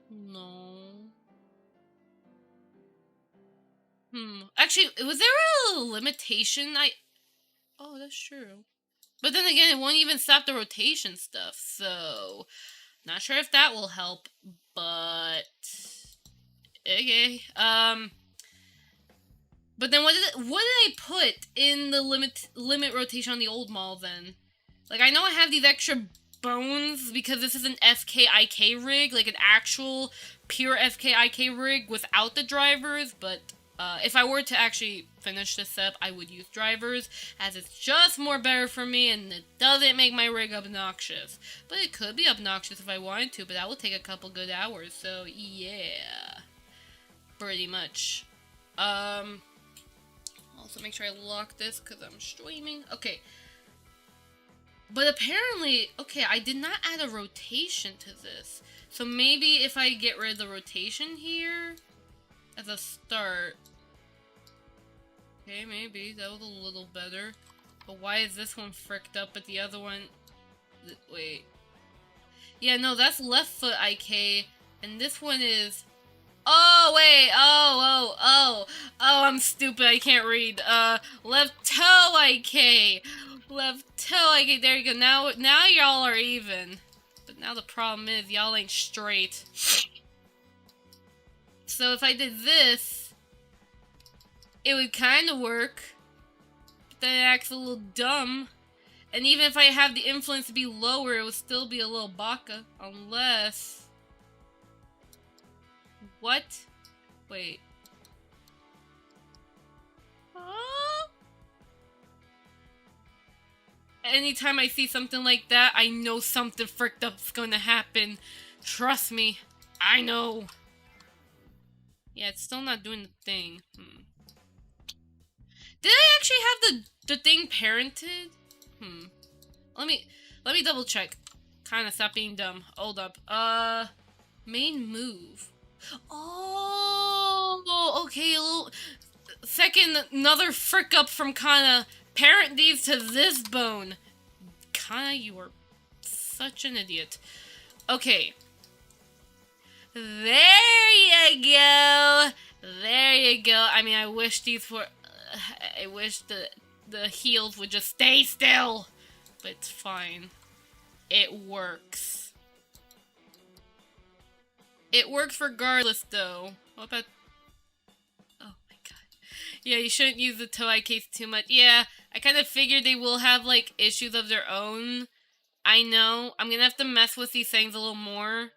Actually, was there a limitation? Oh, that's true. But then again, it won't even stop the rotation stuff, so... Not sure if that will help, but... Okay, But then what did I put in the limit rotation on the old model then? Like, I know I have these extra bones because this is an FKIK rig, like an actual pure FKIK rig without the drivers, but If I were to actually finish this setup, I would use drivers, as it's just more better for me, and it doesn't make my rig obnoxious. But it could be obnoxious if I wanted to, but that would take a couple good hours, so yeah. Pretty much. Also make sure I lock this, because I'm streaming. Okay. But apparently, okay, I did not add a rotation to this. So maybe if I get rid of the rotation here as a start. Okay, maybe. That was a little better. But why is this one fricked up but the other one... Wait. Yeah, no, that's left foot IK. And this one is... Oh, wait. Oh, I'm stupid. I can't read. Left toe IK. Left toe IK. There you go. Now y'all are even. But now the problem is y'all ain't straight. So if I did this, it would kind of work. But then it acts a little dumb. And even if I have the influence to be lower, it would still be a little baka. Unless... What? Wait. Anytime I see something like that, I know something fricked up's gonna happen. Trust me. I know. Yeah, it's still not doing the thing. Did I actually have the thing parented? Let me double check. Kinda stop being dumb. Hold up. Main move. Oh, okay, a little... Second, another frick up from Kana. Parent these to this bone. Kana, you are such an idiot. Okay. There you go. There you go. I mean, I wish these were... I wish the heels would just stay still. But it's fine. It works. It works regardless, though. What about... Oh my god. Yeah, you shouldn't use the toe eye case too much. Yeah, I kind of figured they will have, like, issues of their own. I know. I'm gonna have to mess with these things a little more.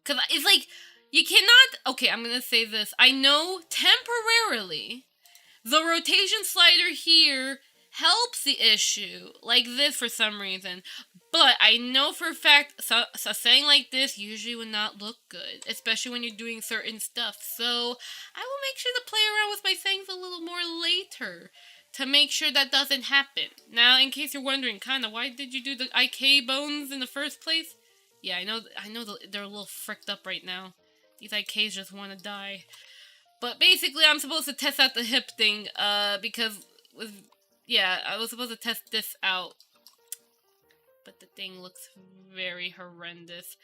Because it's like, you cannot... Okay, I'm gonna say this. I know, temporarily, the rotation slider here helps the issue. Like this for some reason. But I know for a fact, so saying like this usually would not look good, especially when you're doing certain stuff. So I will make sure to play around with my things a little more later to make sure that doesn't happen. Now, in case you're wondering, kinda, why did you do the IK bones in the first place? Yeah, I know they're a little fricked up right now. These IKs just want to die. But basically, I'm supposed to test out the hip thing, because yeah, I was supposed to test this out. But the thing looks very horrendous.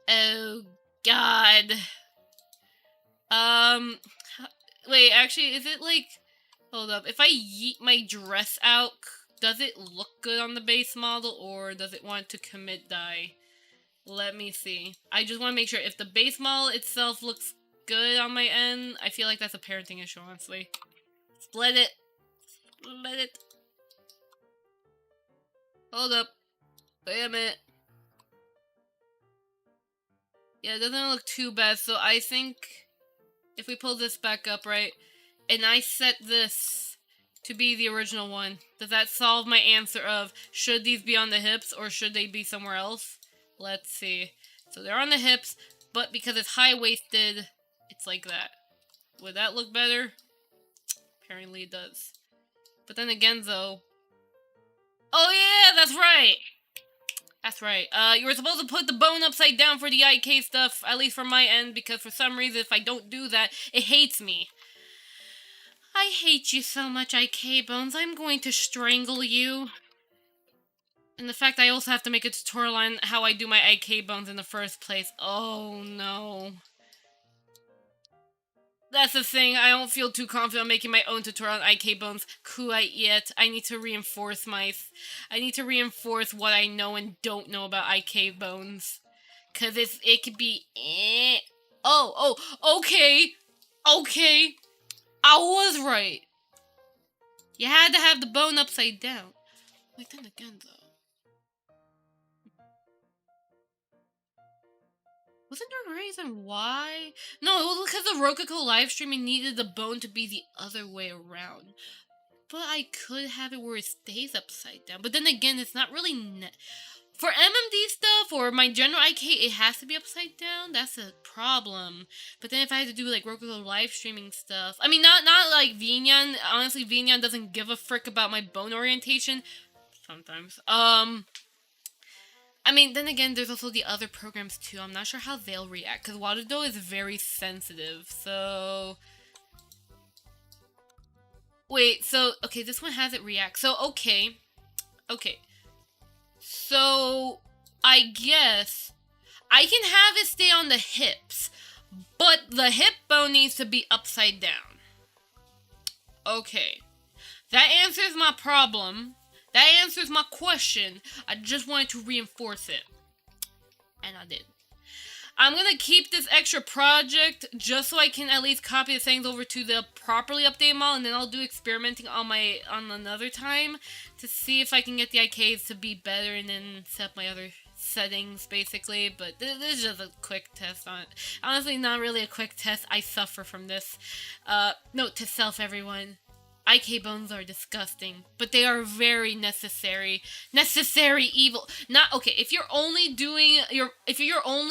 Oh, God. Wait, actually, is it like... Hold up. If I yeet my dress out, does it look good on the base model, or does it want to commit die? Let me see. I just want to make sure if the base model itself looks good on my end, I feel like that's a parenting issue, honestly. Split it. Split it. Hold up. Wait a minute. Yeah, it doesn't look too bad, so I think if we pull this back up, right, and I set this to be the original one, does that solve my answer of should these be on the hips or should they be somewhere else? Let's see. So they're on the hips, but because it's high-waisted, it's like that. Would that look better? Apparently it does. But then again, though... Oh yeah, that's right! That's right. You were supposed to put the bone upside down for the IK stuff, at least from my end, because for some reason, if I don't do that, it hates me. I hate you so much, IK Bones. I'm going to strangle you. And the fact I also have to make a tutorial on how I do my IK Bones in the first place. Oh, no. That's the thing, I don't feel too confident making my own tutorial on IK Bones quite yet. I need to reinforce what I know and don't know about IK Bones. Cause it could be okay. Okay. I was right. You had to have the bone upside down. Wait, then again though. Wasn't there a reason why? No, it was because the Rococo live streaming needed the bone to be the other way around. But I could have it where it stays upside down. But then again, it's not really... For MMD stuff or my general IK, it has to be upside down. That's a problem. But then if I had to do like Rococo live streaming stuff, I mean, not like Vinyan. Honestly, Vinyan doesn't give a frick about my bone orientation. Sometimes. I mean, then again, there's also the other programs too. I'm not sure how they'll react because Waterdo is very sensitive. So, wait. So, okay, this one has it react. So, okay. So, I guess I can have it stay on the hips, but the hip bone needs to be upside down. Okay. That answers my problem. That answers my question. I just wanted to reinforce it. And I did. I'm gonna keep this extra project just so I can at least copy the things over to the properly updated model, and then I'll do experimenting on another time to see if I can get the IKs to be better and then set up my other settings basically. But this is just a quick test on it. Honestly, not really a quick test. I suffer from this. Note to self, everyone. IK bones are disgusting, but they are very necessary. Necessary evil. Not okay. If you're only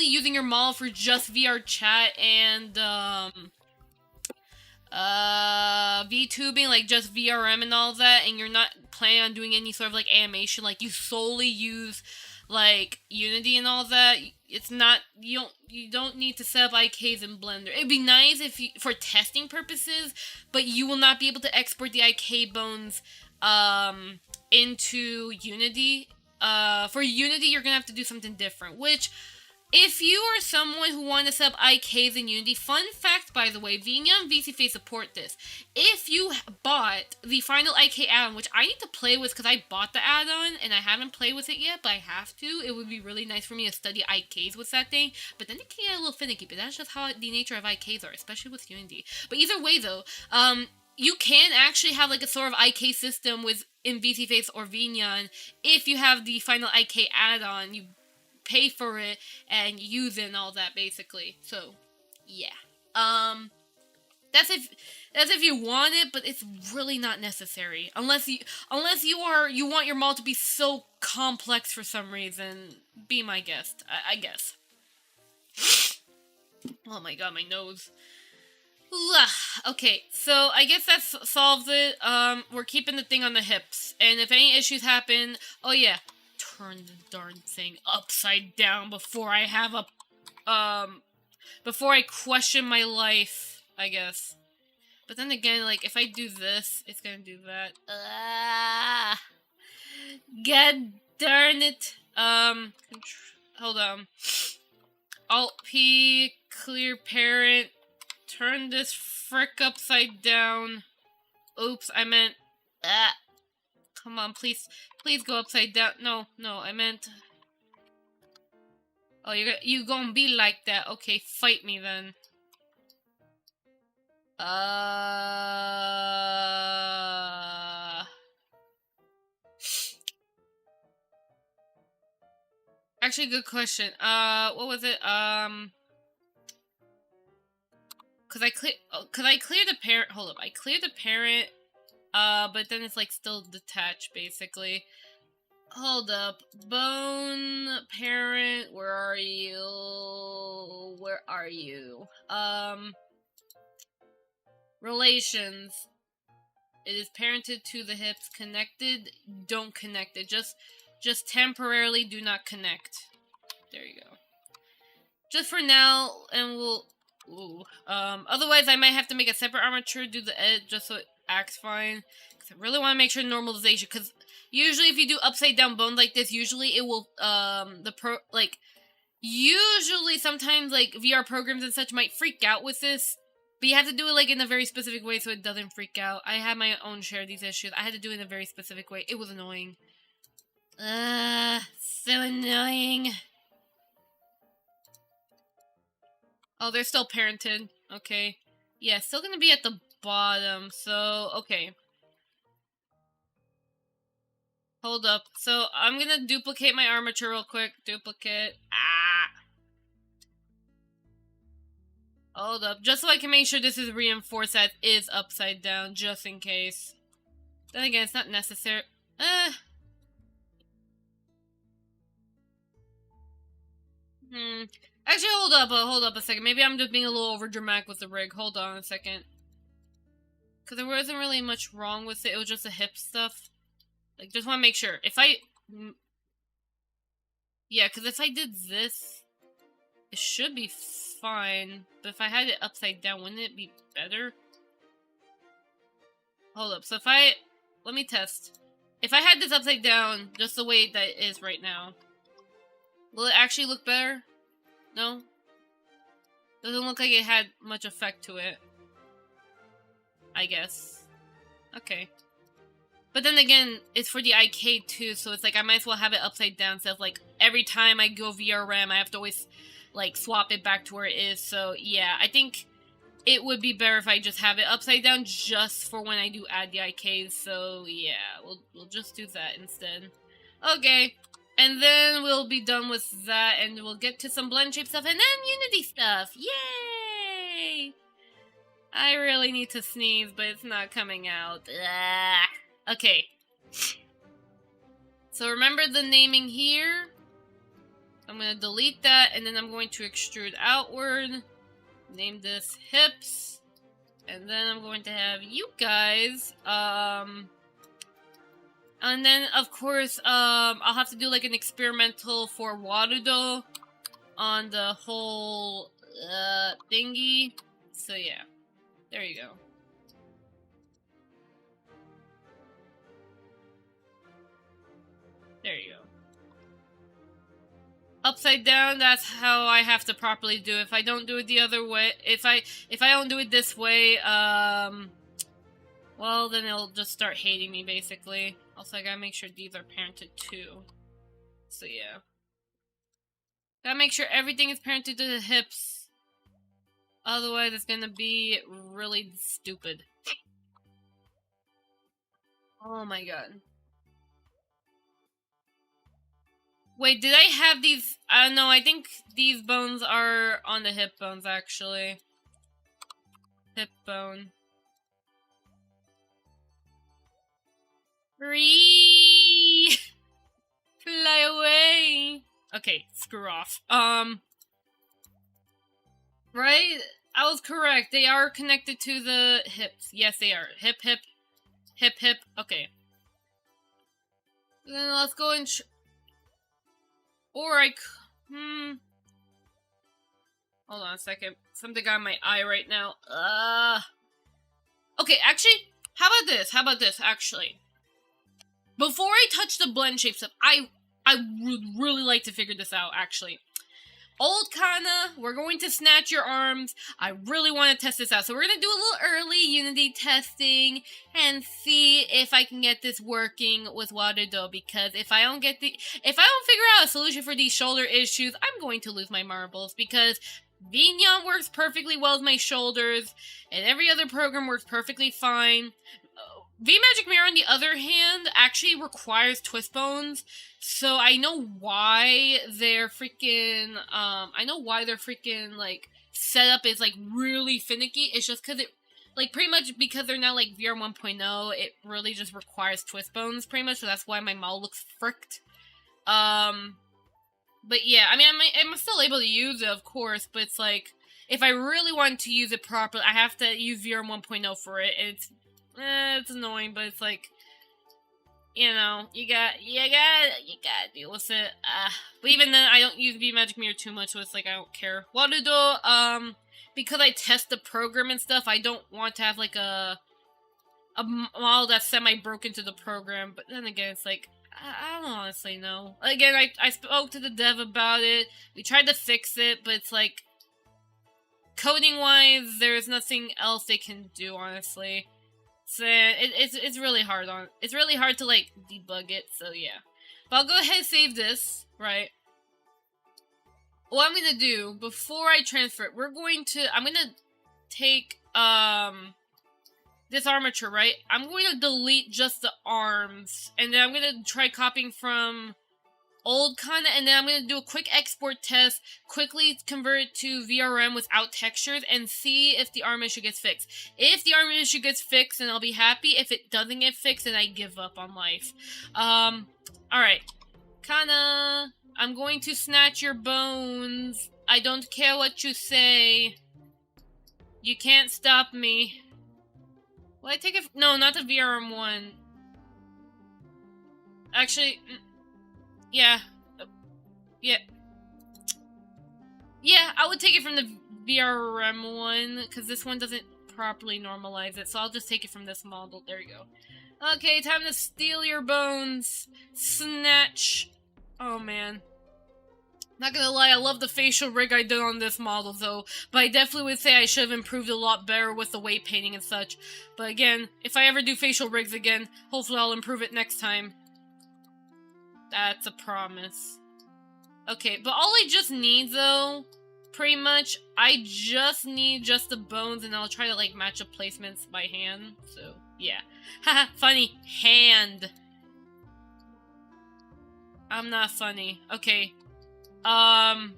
using your model for just VR chat and VTubing, like just VRM and all that, and you're not planning on doing any sort of like animation, like you solely use like Unity and all that, it's not, you don't need to set up IKs in Blender. It'd be nice if you, for testing purposes, but you will not be able to export the IK bones into Unity. For Unity, you're gonna have to do something different, which, if you are someone who wants to set up IKs in Unity, fun fact, by the way, Vnya and VCFace support this. If you bought the final IK add-on, which I need to play with because I bought the add-on and I haven't played with it yet, but I have to. It would be really nice for me to study IKs with that thing, but then it can get a little finicky, but that's just how the nature of IKs are, especially with Unity. But either way, though, you can actually have like a sort of IK system in VCFace or Vnya if you have the final IK add-on. You pay for it and use it and all that basically. So yeah, that's if you want it, but it's really not necessary unless you want your model to be so complex for some reason. Be my guest, I guess. Oh my god, my nose. Okay, so I guess that solves it. We're keeping the thing on the hips, and if any issues happen, oh yeah, turn the darn thing upside down before I have before I question my life, I guess. But then again, like, if I do this, it's gonna do that. God darn it. Hold on. Alt-P, clear parent, turn this frick upside down. Oops, I meant, come on, please go upside down. No, I meant... Oh, you gonna be like that. Okay, fight me then. Actually, good question. What was it? Cause I cleared the parent. Hold up, I cleared the parent. But then it's like still detached, basically. Hold up. Bone parent, where are you? Where are you? Relations. It is parented to the hips. Connected. Don't connect it. Just temporarily do not connect. There you go. Just for now, and we'll... Ooh. Otherwise I might have to make a separate armature, do the edge, just so it acts fine. Because I really want to make sure normalization, because usually if you do upside down bone like this, usually it will, usually sometimes, like, VR programs and such might freak out with this. But you have to do it, like, in a very specific way so it doesn't freak out. I had my own share of these issues. I had to do it in a very specific way. It was annoying. So annoying. Oh, they're still parented. Okay. Yeah, still gonna be at the bottom, so, okay. Hold up. So, I'm gonna duplicate my armature real quick. Duplicate. Hold up. Just so I can make sure this is reinforced that it is upside down, just in case. Then again, it's not necessary. Actually, hold up a second. Maybe I'm just being a little over dramatic with the rig. Hold on a second. Because there wasn't really much wrong with it. It was just the hip stuff. Like, just want to make sure. If I... Yeah, because if I did this, it should be fine. But if I had it upside down, wouldn't it be better? Hold up. So if I... Let me test. If I had this upside down, just the way that it is right now, will it actually look better? No? Doesn't look like it had much effect to it. I guess. Okay. But then again, it's for the IK too, so it's like I might as well have it upside down, so if, like, every time I go VRM, I have to always, like, swap it back to where it is. So yeah, I think it would be better if I just have it upside down just for when I do add the IKs. So yeah, we'll just do that instead. Okay. And then we'll be done with that, and we'll get to some blend shape stuff, and then Unity stuff! Yay! I really need to sneeze, but it's not coming out. Ugh. Okay. So remember the naming here. I'm going to delete that, and then I'm going to extrude outward. Name this hips. And then I'm going to have you guys, and then, of course, I'll have to do, like, an experimental for Warudo on the whole, thingy. So, yeah. There you go. There you go. Upside down, that's how I have to properly do it. If I don't do it the other way, if I don't do it this way, well, then it'll just start hating me, basically. Also, I gotta make sure these are parented, too. So, yeah. Gotta make sure everything is parented to the hips. Otherwise, it's gonna be really stupid. Oh my god. Wait, did I have these? No, I think these bones are on the hip bones, actually. Hip bone. Free! Fly away! Okay, screw off. Right? I was correct. They are connected to the hips. Yes, they are. Hip, hip. Hip, hip. Okay. Then let's go and or Hold on a second. Something got in my eye right now. Okay, actually, how about this? How about this, actually? Before I touch the blend shape stuff, I would really like to figure this out, actually. Old Kana, we're going to snatch your arms. I really want to test this out. So we're going to do a little early Unity testing and see if I can get this working with Warudo, because if I don't figure out a solution for these shoulder issues, I'm going to lose my marbles, because Vignon works perfectly well with my shoulders, and every other program works perfectly fine. VMagic Mirror, on the other hand, actually requires twist bones, so I know why their freaking, like, setup is, like, really finicky. It's just because it, like, pretty much because they're now, like, VR 1.0, it really just requires twist bones, pretty much, so that's why my model looks fricked. But yeah, I mean, I'm still able to use it, of course, but it's like, if I really want to use it properly, I have to use VR 1.0 for it, and it's annoying, but it's like, you know, you gotta deal with it. But even then, I don't use VMagic Mirror too much, so it's like, I don't care. Warudo, because I test the program and stuff, I don't want to have, like, a model that's semi-broken to the program, but then again, it's like, I don't honestly know. Again, I spoke to the dev about it, we tried to fix it, but it's like, coding-wise, there's nothing else they can do, honestly. So it's really hard it's really hard to, like, debug it, so yeah. But I'll go ahead and save this, right? What I'm gonna do, before I transfer it, I'm gonna take, this armature, right? I'm going to delete just the arms, and then I'm gonna try copying from old Kana, and then I'm going to do a quick export test, quickly convert it to VRM without textures, and see if the arm issue gets fixed. If the arm issue gets fixed, then I'll be happy. If it doesn't get fixed, then I give up on life. Alright. Kana, I'm going to snatch your bones. I don't care what you say. You can't stop me. Will I take it? No, not the VRM one. Actually, yeah. Yeah. Yeah, I would take it from the VRM one, because this one doesn't properly normalize it, so I'll just take it from this model. There you go. Okay, time to steal your bones. Snatch. Oh, man. Not gonna lie, I love the facial rig I did on this model, though, but I definitely would say I should have improved a lot better with the weight painting and such. But again, if I ever do facial rigs again, hopefully I'll improve it next time. That's a promise. Okay, but all I just need, though, pretty much, I just need just the bones, and I'll try to, like, match up placements by hand, so, yeah. Haha, funny. Hand. I'm not funny. Okay. And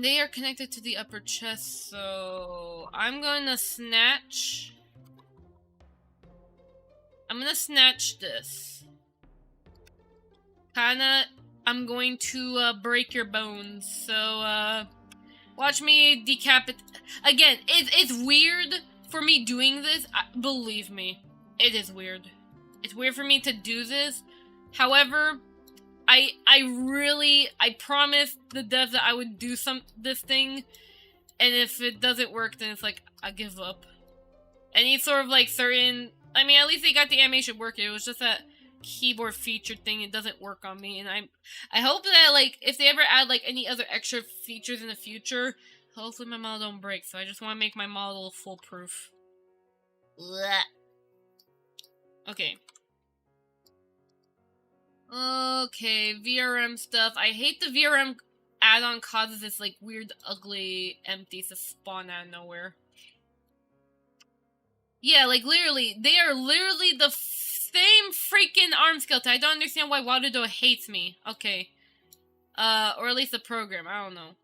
they are connected to the upper chest, so I'm gonna snatch. I'm gonna snatch this. Kinda, I'm going to break your bones. So watch me decapitate. Again, it's weird for me doing this. Believe me, it is weird. It's weird for me to do this. However, I promised the devs that I would do this thing, and if it doesn't work, then it's like, I give up. Any sort of, like, certain... I mean, at least they got the animation working. It was just that keyboard feature thing. It doesn't work on me, and I hope that, like, if they ever add, like, any other extra features in the future, hopefully my model don't break, so I just want to make my model foolproof. Blech. Okay. Okay, VRM stuff. I hate the VRM add-on causes this, like, weird, ugly, empty to spawn out of nowhere. Yeah, like, literally, they are literally the same freaking arm skeleton. I don't understand why Waterdo hates me. Okay. Or at least the program, I don't know.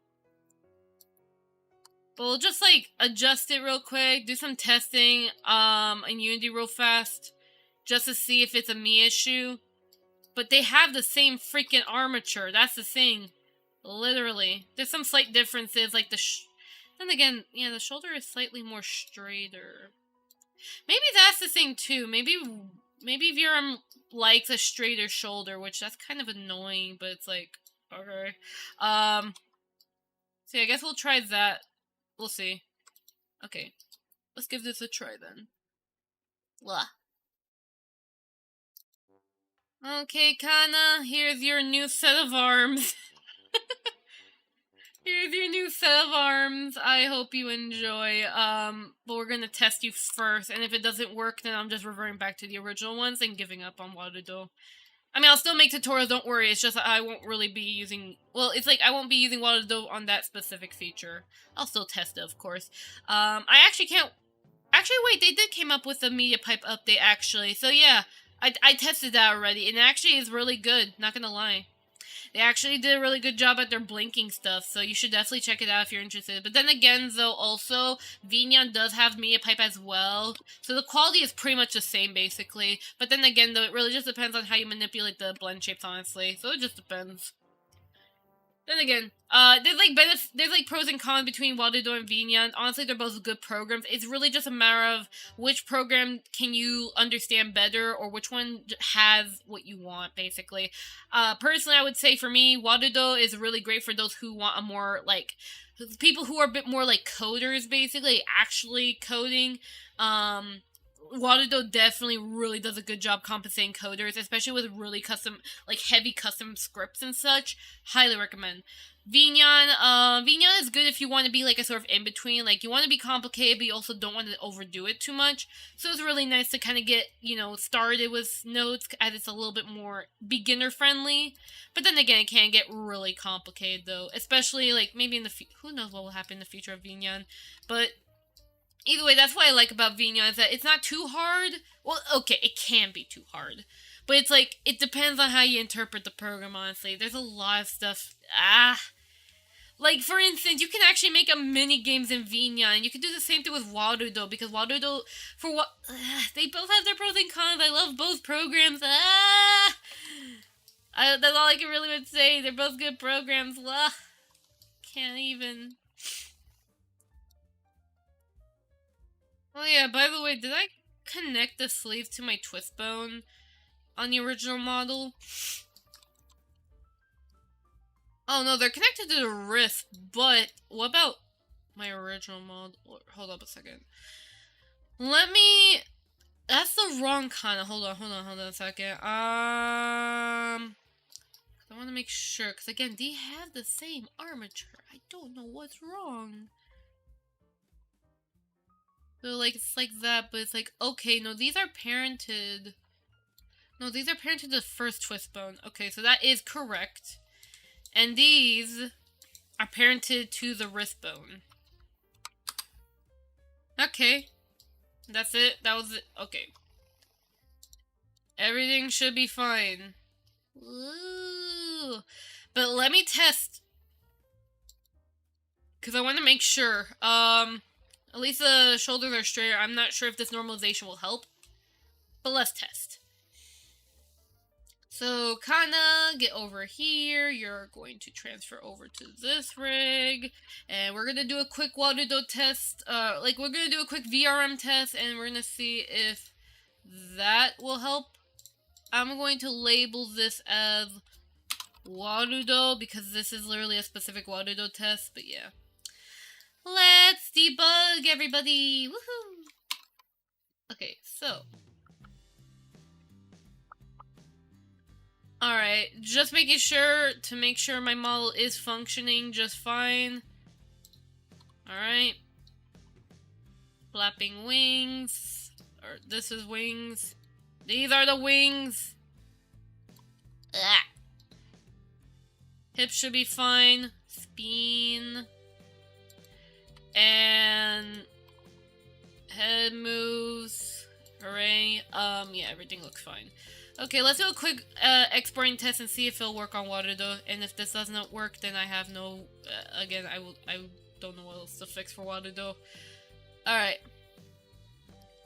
But we'll just, like, adjust it real quick, do some testing, in Unity real fast, just to see if it's a me issue. But they have the same freaking armature. That's the thing. Literally. There's some slight differences, like the then again, yeah, the shoulder is slightly more straighter. Maybe that's the thing, too. Maybe VRM likes a straighter shoulder, which that's kind of annoying, but it's like, okay. So yeah, I guess we'll try that. We'll see. Okay. Let's give this a try, then. Blah. Okay, Kana, here's your new set of arms. Here's your new set of arms. I hope you enjoy. But we're gonna test you first, and if it doesn't work, then I'm just reverting back to the original ones and giving up on Waterdo. I mean, I'll still make tutorials, don't worry, it's just that I won't really be using... Well, it's like, I won't be using Waterdo on that specific feature. I'll still test it, of course. I actually can't... Actually, wait, they did came up with a media pipe update, actually. So, yeah. I tested that already, and it actually is really good, not gonna lie. They actually did a really good job at their blinking stuff, so you should definitely check it out if you're interested. But then again, though, also, Vinyan does have media pipe as well, so the quality is pretty much the same, basically. But then again, though, it really just depends on how you manipulate the blend shapes, honestly, so it just depends. Then again, there's like pros and cons between Waterdo and Vinyan. Honestly, they're both good programs. It's really just a matter of which program can you understand better, or which one has what you want, basically. Personally, I would say for me, Waterdo is really great for those who want a more, like, people who are a bit more like coders, basically, actually coding. Waterdo definitely really does a good job compensating coders, especially with really custom, like, heavy custom scripts and such. Highly recommend. Vinyan is good if you want to be, like, a sort of in-between. Like, you want to be complicated, but you also don't want to overdo it too much. So it's really nice to kind of get, you know, started with notes, as it's a little bit more beginner-friendly. But then again, it can get really complicated, though. Especially, like, maybe in the who knows what will happen in the future of Vinyan. But either way, that's what I like about Vinyan, is that it's not too hard. Well, okay, it can be too hard. But it's like, it depends on how you interpret the program, honestly. There's a lot of stuff. Like, for instance, you can actually make a mini games in Vina, and you can do the same thing with Warudo, because Warudo, for what, they both have their pros and cons. I love both programs. That's all I can really would say. They're both good programs. Can't even. Oh yeah, by the way, did I connect the sleeve to my twist bone on the original model? Oh no, they're connected to the wrist, but what about my original model? Hold up a second. Let me... That's the wrong kind of... Hold on a second. I want to make sure, because again, they have the same armature. I don't know what's wrong. So, like, it's like that, but it's like, okay, no, these are parented. No, these are parented to the first twist bone. Okay, so that is correct. And these are parented to the wrist bone. Okay. That's it. That was it. Okay. Everything should be fine. Ooh. But let me test. Because I want to make sure. At least the shoulders are straighter. I'm not sure if this normalization will help. But let's test. So, Kana, get over here. You're going to transfer over to this rig. And we're going to do a quick Warudo test. We're going to do a quick VRM test. And we're going to see if that will help. I'm going to label this as Warudo, because this is literally a specific Warudo test. But yeah. Let's debug, everybody! Woohoo! Okay, so... Alright, just making sure to make sure my model is functioning just fine. Alright. Flapping wings. Or this is wings. These are the wings. Ah. Hips should be fine. Spine. And head moves. Hooray. Yeah, everything looks fine. Okay, let's do a quick exporting test and see if it'll work on Warudo. And if this does not work, then I have no... again, I don't know what else to fix for Warudo. Alright.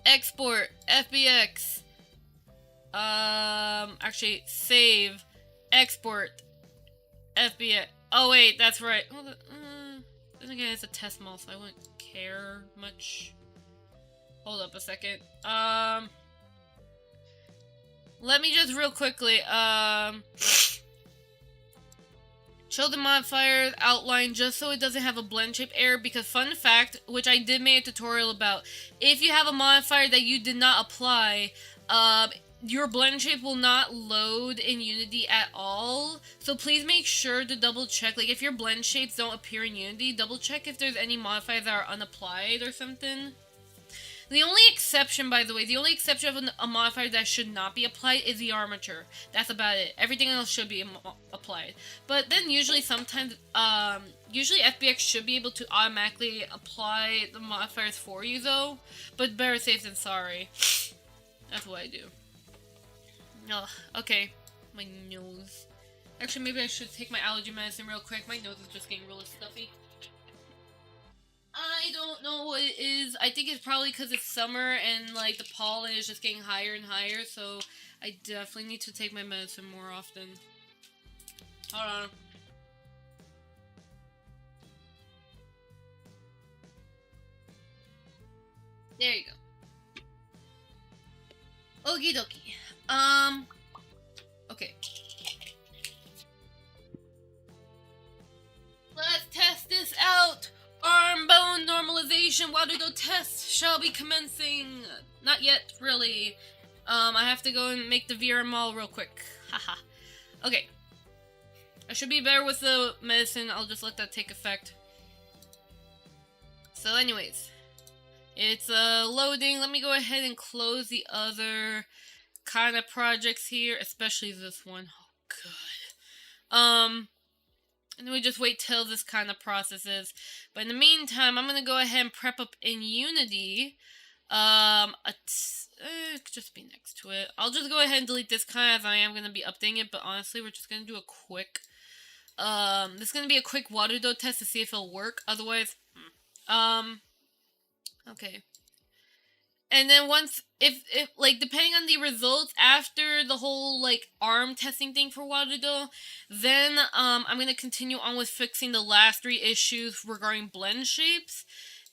Export. FBX. Actually, save. Export. FBX. Oh, wait, that's right. Then again, it's a test model, so I wouldn't care much. Hold up a second. Let me just real quickly, show the modifiers outline just so it doesn't have a blend shape error, because fun fact, which I did make a tutorial about, if you have a modifier that you did not apply, your blend shape will not load in Unity at all. So please make sure to double check, like if your blend shapes don't appear in Unity, double check if there's any modifiers that are unapplied or something. The only exception, by the way, the only exception of a modifier that should not be applied is the armature. That's about it. Everything else should be applied. But then usually sometimes, usually FBX should be able to automatically apply the modifiers for you though. But better safe than sorry. That's what I do. Ugh, okay. My nose. Actually, maybe I should take my allergy medicine real quick. My nose is just getting really stuffy. I don't know what it is. I think it's probably because it's summer and like the pollen is just getting higher and higher, so I definitely need to take my medicine more often. Hold on. There you go. Okie dokie. Okay. Let's test this out! Arm bone normalization Warudo test shall be commencing. Not yet, really. I have to go and make the VRML real quick. Haha. Okay. I should be better with the medicine. I'll just let that take effect. So anyways. It's loading. Let me go ahead and close the other kind of projects here. Especially this one. Oh, good. And then we just wait till this kind of processes. But in the meantime, I'm going to go ahead and prep up in Unity It could just be next to it. I'll just go ahead and delete this kind as I am gonna be updating it. But honestly, we're just gonna do a quick. This is gonna be a quick water dough test to see if it'll work. Otherwise, okay. And then once, if like depending on the results after the whole like arm testing thing for Waterdo, then I'm gonna continue on with fixing the last 3 issues regarding blend shapes,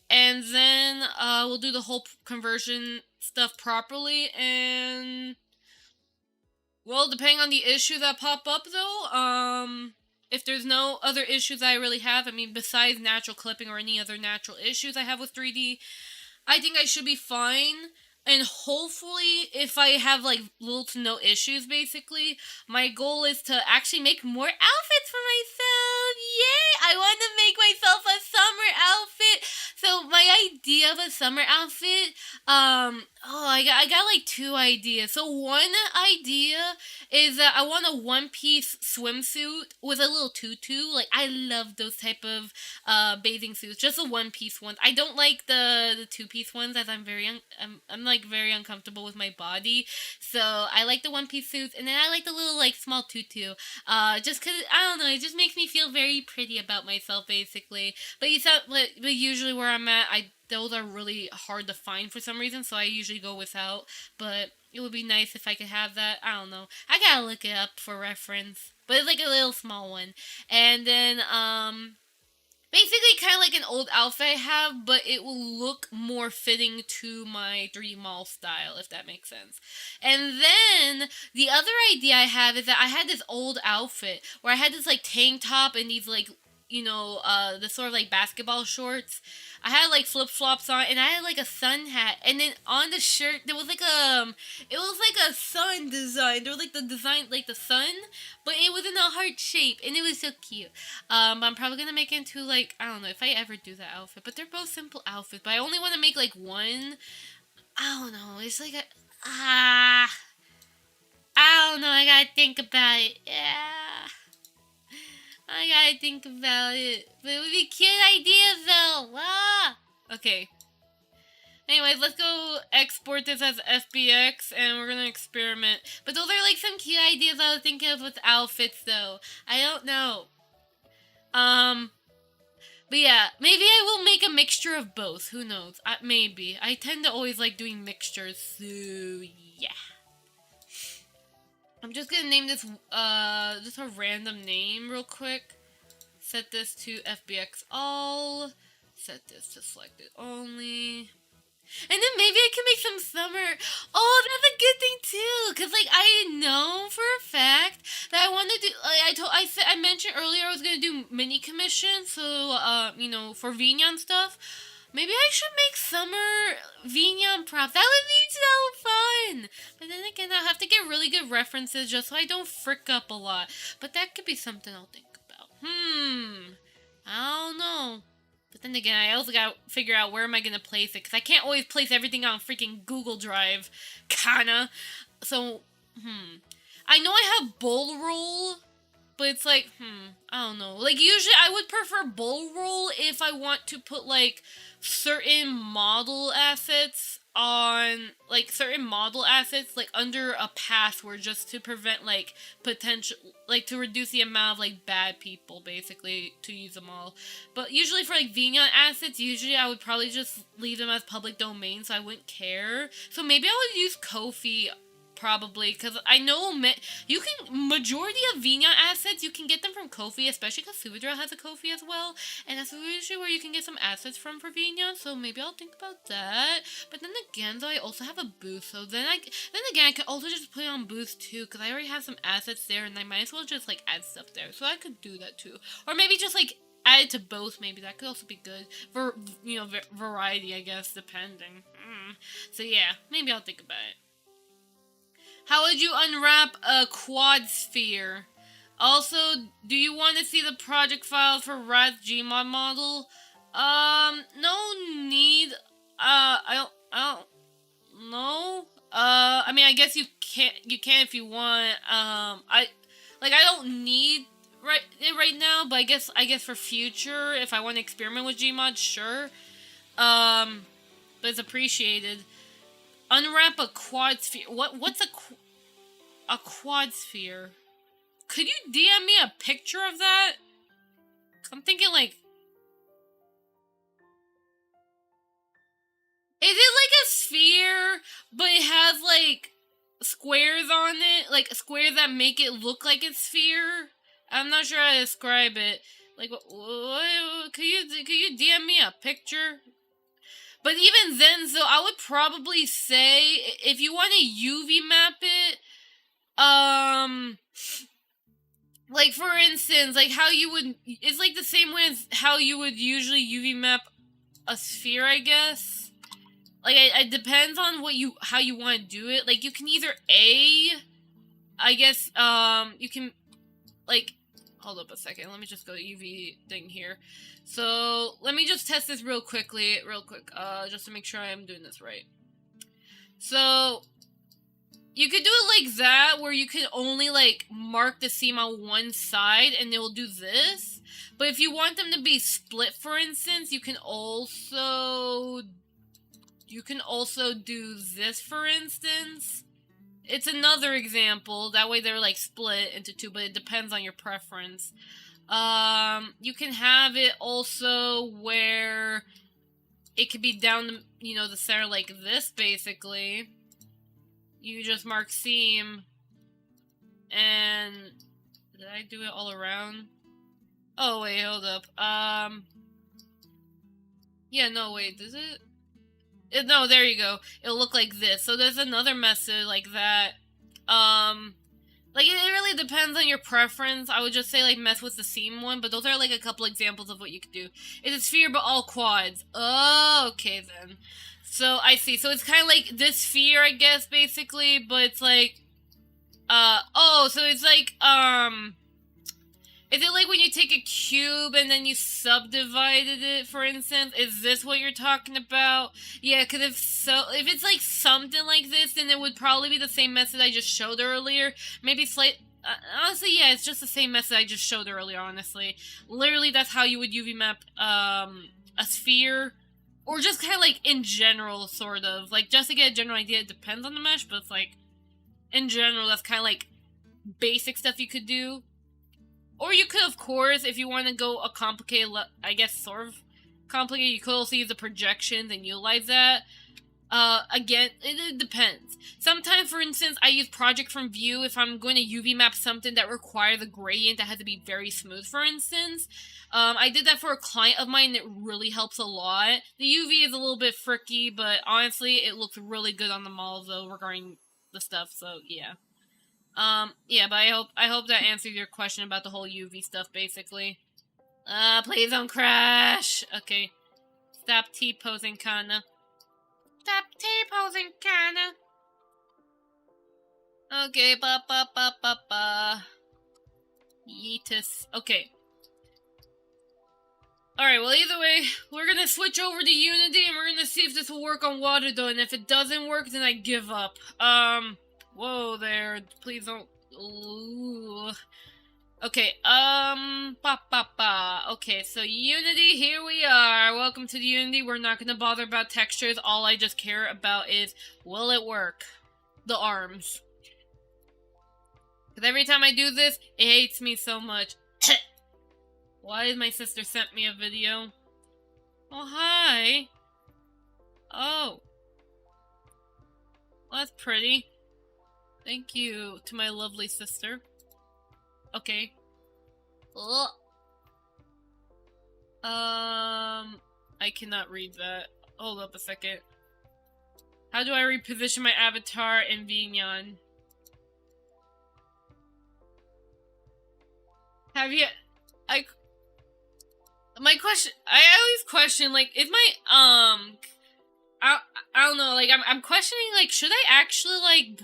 and then we'll do the whole conversion stuff properly. And well, depending on the issues that pop up though, if there's no other issues I really have, I mean besides natural clipping or any other natural issues I have with 3D, I think I should be fine. And hopefully, if I have like little to no issues, basically, my goal is to actually make more outfits for myself. Yay! I want to make myself a summer outfit. So my idea of a summer outfit, I got like 2 ideas. So one idea is that I want a one-piece swimsuit with a little tutu. Like I love those type of bathing suits, just the one-piece ones. I don't like the two-piece ones as I'm like very uncomfortable with my body. So I like the one-piece suits, and then I like the little like small tutu. Just cause I don't know, it just makes me feel very pretty about myself, basically. But usually where I'm at, those are really hard to find for some reason, so I usually go without. But it would be nice if I could have that. I don't know. I gotta look it up for reference. But it's like a little small one. And then, basically kind of like an old outfit I have, but it will look more fitting to my 3D mall style, if that makes sense. And then, the other idea I have is that I had this old outfit where I had this like tank top and these like, the sort of like basketball shorts. I had like flip flops on, and I had like a sun hat, and then on the shirt there was like it was like a sun design. There was like the design like the sun, but it was in a heart shape, and it was so cute. I'm probably gonna make it into like I don't know if I ever do that outfit, but they're both simple outfits. But I only want to make like one. I don't know. It's like I don't know. I gotta think about it. Yeah. I gotta think about it. But it would be a cute idea though. Ah! Okay. Anyways, let's go export this as FBX and we're gonna experiment. But those are like some cute ideas I was thinking of with outfits though. I don't know. But yeah, maybe I will make a mixture of both. Who knows? Maybe. I tend to always like doing mixtures, so yeah. I'm just gonna name this, just a random name real quick. Set this to FBX all. Set this to selected only. And then maybe I can make some summer. Oh, that's a good thing too, cause like I know for a fact that I want to do. Like, I mentioned earlier I was gonna do mini commissions. So for Vignon stuff. Maybe I should make summer Vignon props. That would be so fun. But then again, I'll have to get really good references just so I don't frick up a lot. But that could be something I'll think about. I don't know. But then again, I also gotta figure out where am I gonna place it. Because I can't always place everything on freaking Google Drive. Kinda. So, I know I have Bull Roll. But it's like, I don't know. Like, usually I would prefer Bull Roll if I want to put, like, certain model assets on, like, under a password just to prevent, like, potential, like, to reduce the amount of, like, bad people, basically, to use them all. But usually for, like, Vignon assets, usually I would probably just leave them as public domain, so I wouldn't care. So maybe I would use Ko-fi. Probably, because I know you can, majority of Vignon assets, you can get them from Ko-fi, especially because Vtuber has a Ko-fi as well, and that's usually where you can get some assets from for Vignon, so maybe I'll think about that. But then again, though, I also have a booth, so then again, I could also just put it on booth too, because I already have some assets there, and I might as well just, like, add stuff there, so I could do that too. Or maybe just, like, add it to both, maybe that could also be good, for, variety, I guess, depending. So yeah, maybe I'll think about it. How would you unwrap a quad sphere? Also, do you want to see the project files for Rad's Gmod model? No need. I don't know. I mean, I guess you can if you want. I don't need it right now, but I guess for future, if I want to experiment with Gmod, sure. but it's appreciated. Unwrap a quad sphere. What's a quad sphere? Could you DM me a picture of that? I'm thinking like, is it like a sphere, but it has like squares on it, like squares that make it look like a sphere? I'm not sure how to describe it. Like, what could you DM me a picture? But even then, so I would probably say if you want to UV map it, like for instance, like how you would, it's like the same way as how you would usually UV map a sphere, I guess. Like it depends on how you want to do it. Like you can either I guess you can like, hold up a second. Let me just go to UV thing here. So let me just test this real quick, just to make sure I am doing this right. So you could do it like that, where you can only like mark the seam on one side, and it will do this. But if you want them to be split, for instance, you can also do this, for instance. It's another example. That way they're like split into two, but it depends on your preference. You can have it also where it could be down the, the center like this, basically. You just mark seam, and did I do it all around? Oh, wait, hold up. Yeah, no, wait, does it? No, there you go. It'll look like this. So there's another method like that. Like, it really depends on your preference. I would just say, like, mess with the seam one, but those are, like, a couple examples of what you could do. It's a sphere, but all quads. Oh, okay, then. So, I see. So, it's kind of like this sphere, I guess, basically, but it's like, so it's like, is it like when you take a cube and then you subdivided it, for instance? Is this what you're talking about? Yeah, because if it's like something like this, then it would probably be the same method I just showed earlier. Maybe honestly, yeah, it's just the same method I just showed earlier, honestly. Literally, that's how you would UV map, a sphere. Or just kind of like in general, sort of. Like, just to get a general idea, it depends on the mesh, but it's like, in general, that's kind of like basic stuff you could do. Or you could, of course, if you want to go a complicated, I guess, sort of complicated, you could also use the projections and utilize that. Again, it depends. Sometimes, for instance, I use project from view if I'm going to UV map something that requires a gradient that has to be very smooth, for instance. I did that for a client of mine, and it really helps a lot. The UV is a little bit fricky, but honestly, it looks really good on the model, though, regarding the stuff, so yeah. Yeah, but I hope that answers your question about the whole UV stuff, basically. Please don't crash! Okay. Stop T-posing, kinda. Stop T-posing, kinda. Okay, ba. Yeetus. Okay. Alright, well, either way, we're gonna switch over to Unity, and we're gonna see if this will work on water, though, and if it doesn't work, then I give up. Whoa there, please don't. Ooh. Okay, Okay, so Unity, here we are. Welcome to the Unity. We're not gonna bother about textures. All I just care about is, will it work? The arms. Because every time I do this, it hates me so much. Why did my sister send me a video? Oh, hi. Oh. Well, that's pretty. Thank you to my lovely sister. Okay. Ugh. I cannot read that. Hold up a second. How do I reposition my avatar in Vignon? Have you... My question... I always question, like, is my, I don't know, like, I'm questioning, like, should I actually, like,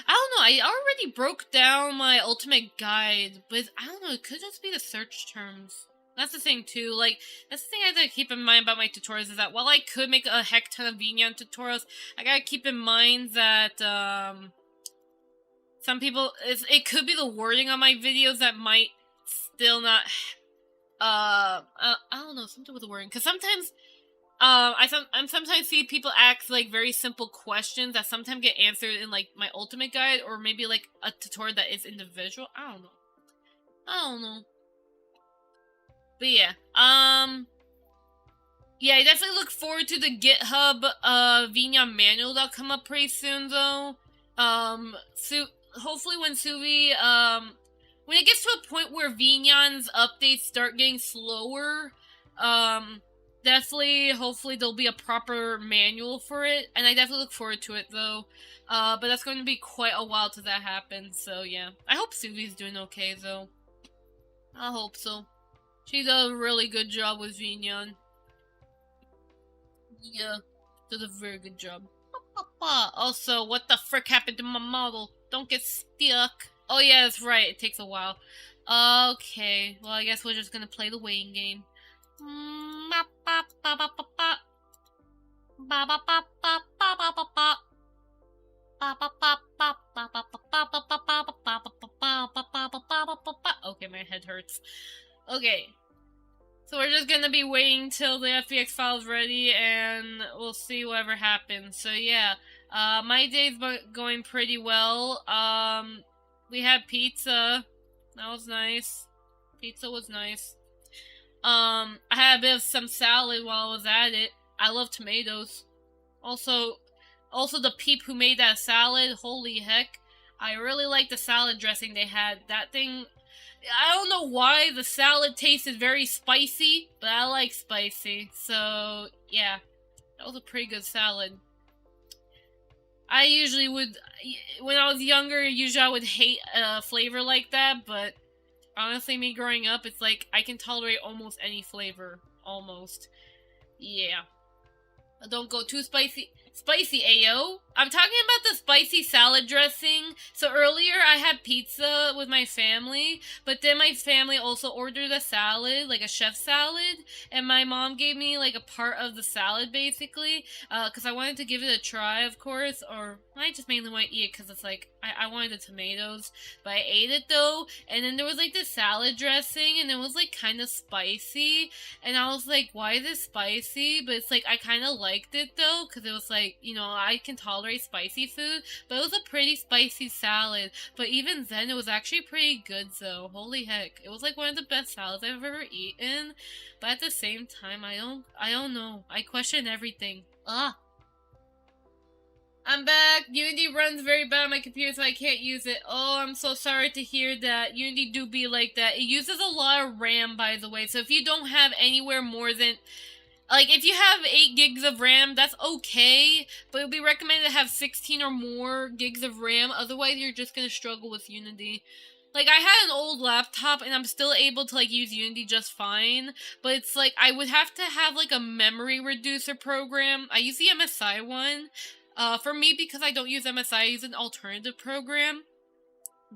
I don't know, I already broke down my ultimate guide, but I don't know, it could just be the search terms. That's the thing, too, like, that's the thing I have to keep in mind about my tutorials, is that while I could make a heck ton of Vignon tutorials, I gotta keep in mind that, some people, it could be the wording on my videos that might still not, I don't know, something with the wording, because sometimes, I sometimes see people ask like very simple questions that sometimes get answered in like my ultimate guide or maybe like a tutorial that is individual. I don't know. But yeah, yeah, I definitely look forward to the GitHub Vignon manual that'll come up pretty soon though. Hopefully when Suvi when it gets to a point where Vignon's updates start getting slower, definitely hopefully there'll be a proper manual for it, and I definitely look forward to it though. But that's going to be quite a while till that happens, so yeah. I hope Suvi's doing okay though. I hope so. She does a really good job with Vignon. Yeah, does a very good job. Also, what the frick happened to my model? Don't get stuck. Oh yeah, that's right, it takes a while. Okay, well I guess we're just gonna play the waiting game. Okay, my head hurts. Okay. So we're just gonna be waiting till the FBX file's ready, and we'll see whatever happens. So yeah, my day's going pretty well. We had pizza. That was nice. Pizza was nice. I had a bit of some salad while I was at it. I love tomatoes. Also the peep who made that salad, holy heck. I really like the salad dressing they had. That thing, I don't know why the salad tasted very spicy, but I like spicy. So, yeah. That was a pretty good salad. I usually would, when I was younger, usually I would hate a flavor like that, but honestly, me growing up, it's like, I can tolerate almost any flavor. Almost. Yeah. Don't go too spicy. Spicy, ayo. I'm talking about the spicy salad dressing. So earlier I had pizza with my family, but then my family also ordered a salad, like a chef salad, and my mom gave me like a part of the salad basically, because I wanted to give it a try, of course, or I just mainly want to eat it because it's like, I wanted the tomatoes, but I ate it though, and then there was like this salad dressing, and it was like kind of spicy, and I was like, why is this spicy? But it's like, I kind of liked it though, because it was like, you know, I can tolerate spicy food, but it was a pretty spicy salad. But even then, it was actually pretty good though. Holy heck, it was like one of the best salads I've ever eaten. But at the same time, I don't know. I question everything. I'm back. Unity runs very bad on my computer, so I can't use it. Oh, I'm so sorry to hear that. Unity do be like that. It uses a lot of RAM, by the way. So if you don't have anywhere more than, like, if you have 8 gigs of RAM, that's okay, but it would be recommended to have 16 or more gigs of RAM, otherwise you're just gonna struggle with Unity. Like, I had an old laptop, and I'm still able to, like, use Unity just fine, but it's like, I would have to have, like, a memory reducer program. I use the MSI one. For me, because I don't use MSI, I use an alternative program.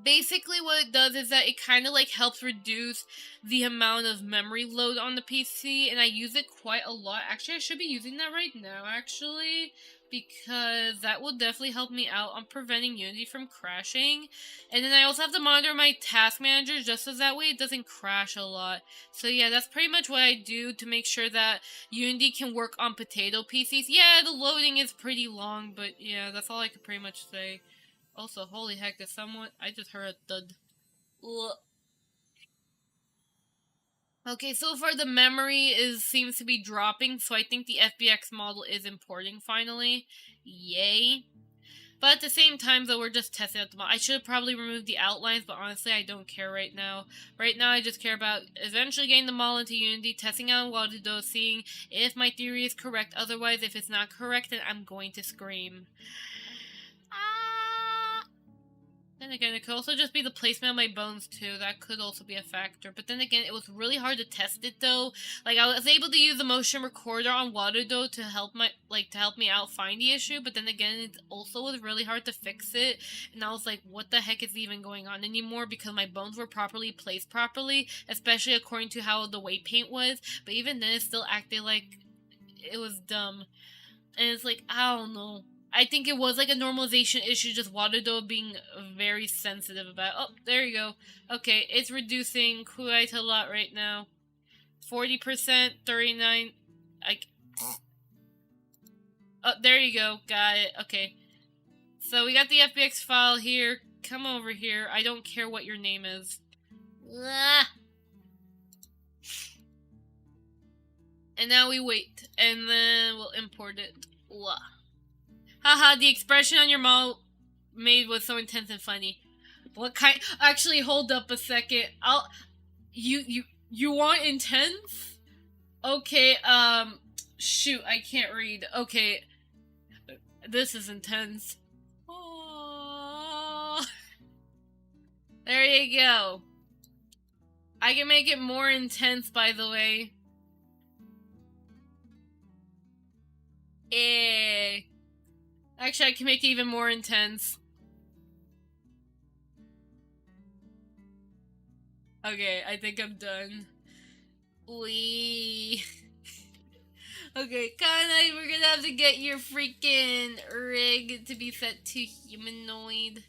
Basically what it does is that it kind of like helps reduce the amount of memory load on the PC, and I use it quite a lot. Actually, I should be using that right now, actually, because that will definitely help me out on preventing Unity from crashing. And then I also have to monitor my task manager just so that way it doesn't crash a lot. So yeah, that's pretty much what I do to make sure that Unity can work on potato PCs. Yeah, the loading is pretty long, but yeah, that's all I could pretty much say. Also, holy heck, there's someone. I just heard a thud. Ugh. Okay, so far the memory seems to be dropping, so I think the FBX model is importing finally. Yay. But at the same time, though, we're just testing out the model. I should have probably removed the outlines, but honestly, I don't care right now. Right now, I just care about eventually getting the model into Unity, testing out Waludo, seeing if my theory is correct. Otherwise, if it's not correct, then I'm going to scream. Then again, it could also just be the placement of my bones too. That could also be a factor. But then again, it was really hard to test it though. Like, I was able to use the motion recorder on Waludo to help me out find the issue. But then again, it also was really hard to fix it. And I was like, what the heck is even going on anymore? Because my bones were properly placed properly, especially according to how the weight paint was. But even then, it still acted like it was dumb. And it's like, I don't know. I think it was like a normalization issue, just Waludo being very sensitive about. Oh, there you go. Okay, it's reducing quite a lot right now. 40%, 39. Oh, there you go. Got it. Okay. So we got the FBX file here. Come over here. I don't care what your name is. Ah. And now we wait. And then we'll import it. Wah. Haha, the expression on your mouth made was so intense and funny. What kind? Actually, hold up a second. You want intense? Okay, shoot, I can't read. Okay, this is intense. Oh, there you go. I can make it more intense, by the way. Eh. Actually, I can make it even more intense. Okay, I think I'm done. Wee. Okay, kinda, we're gonna have to get your freaking rig to be set to humanoid.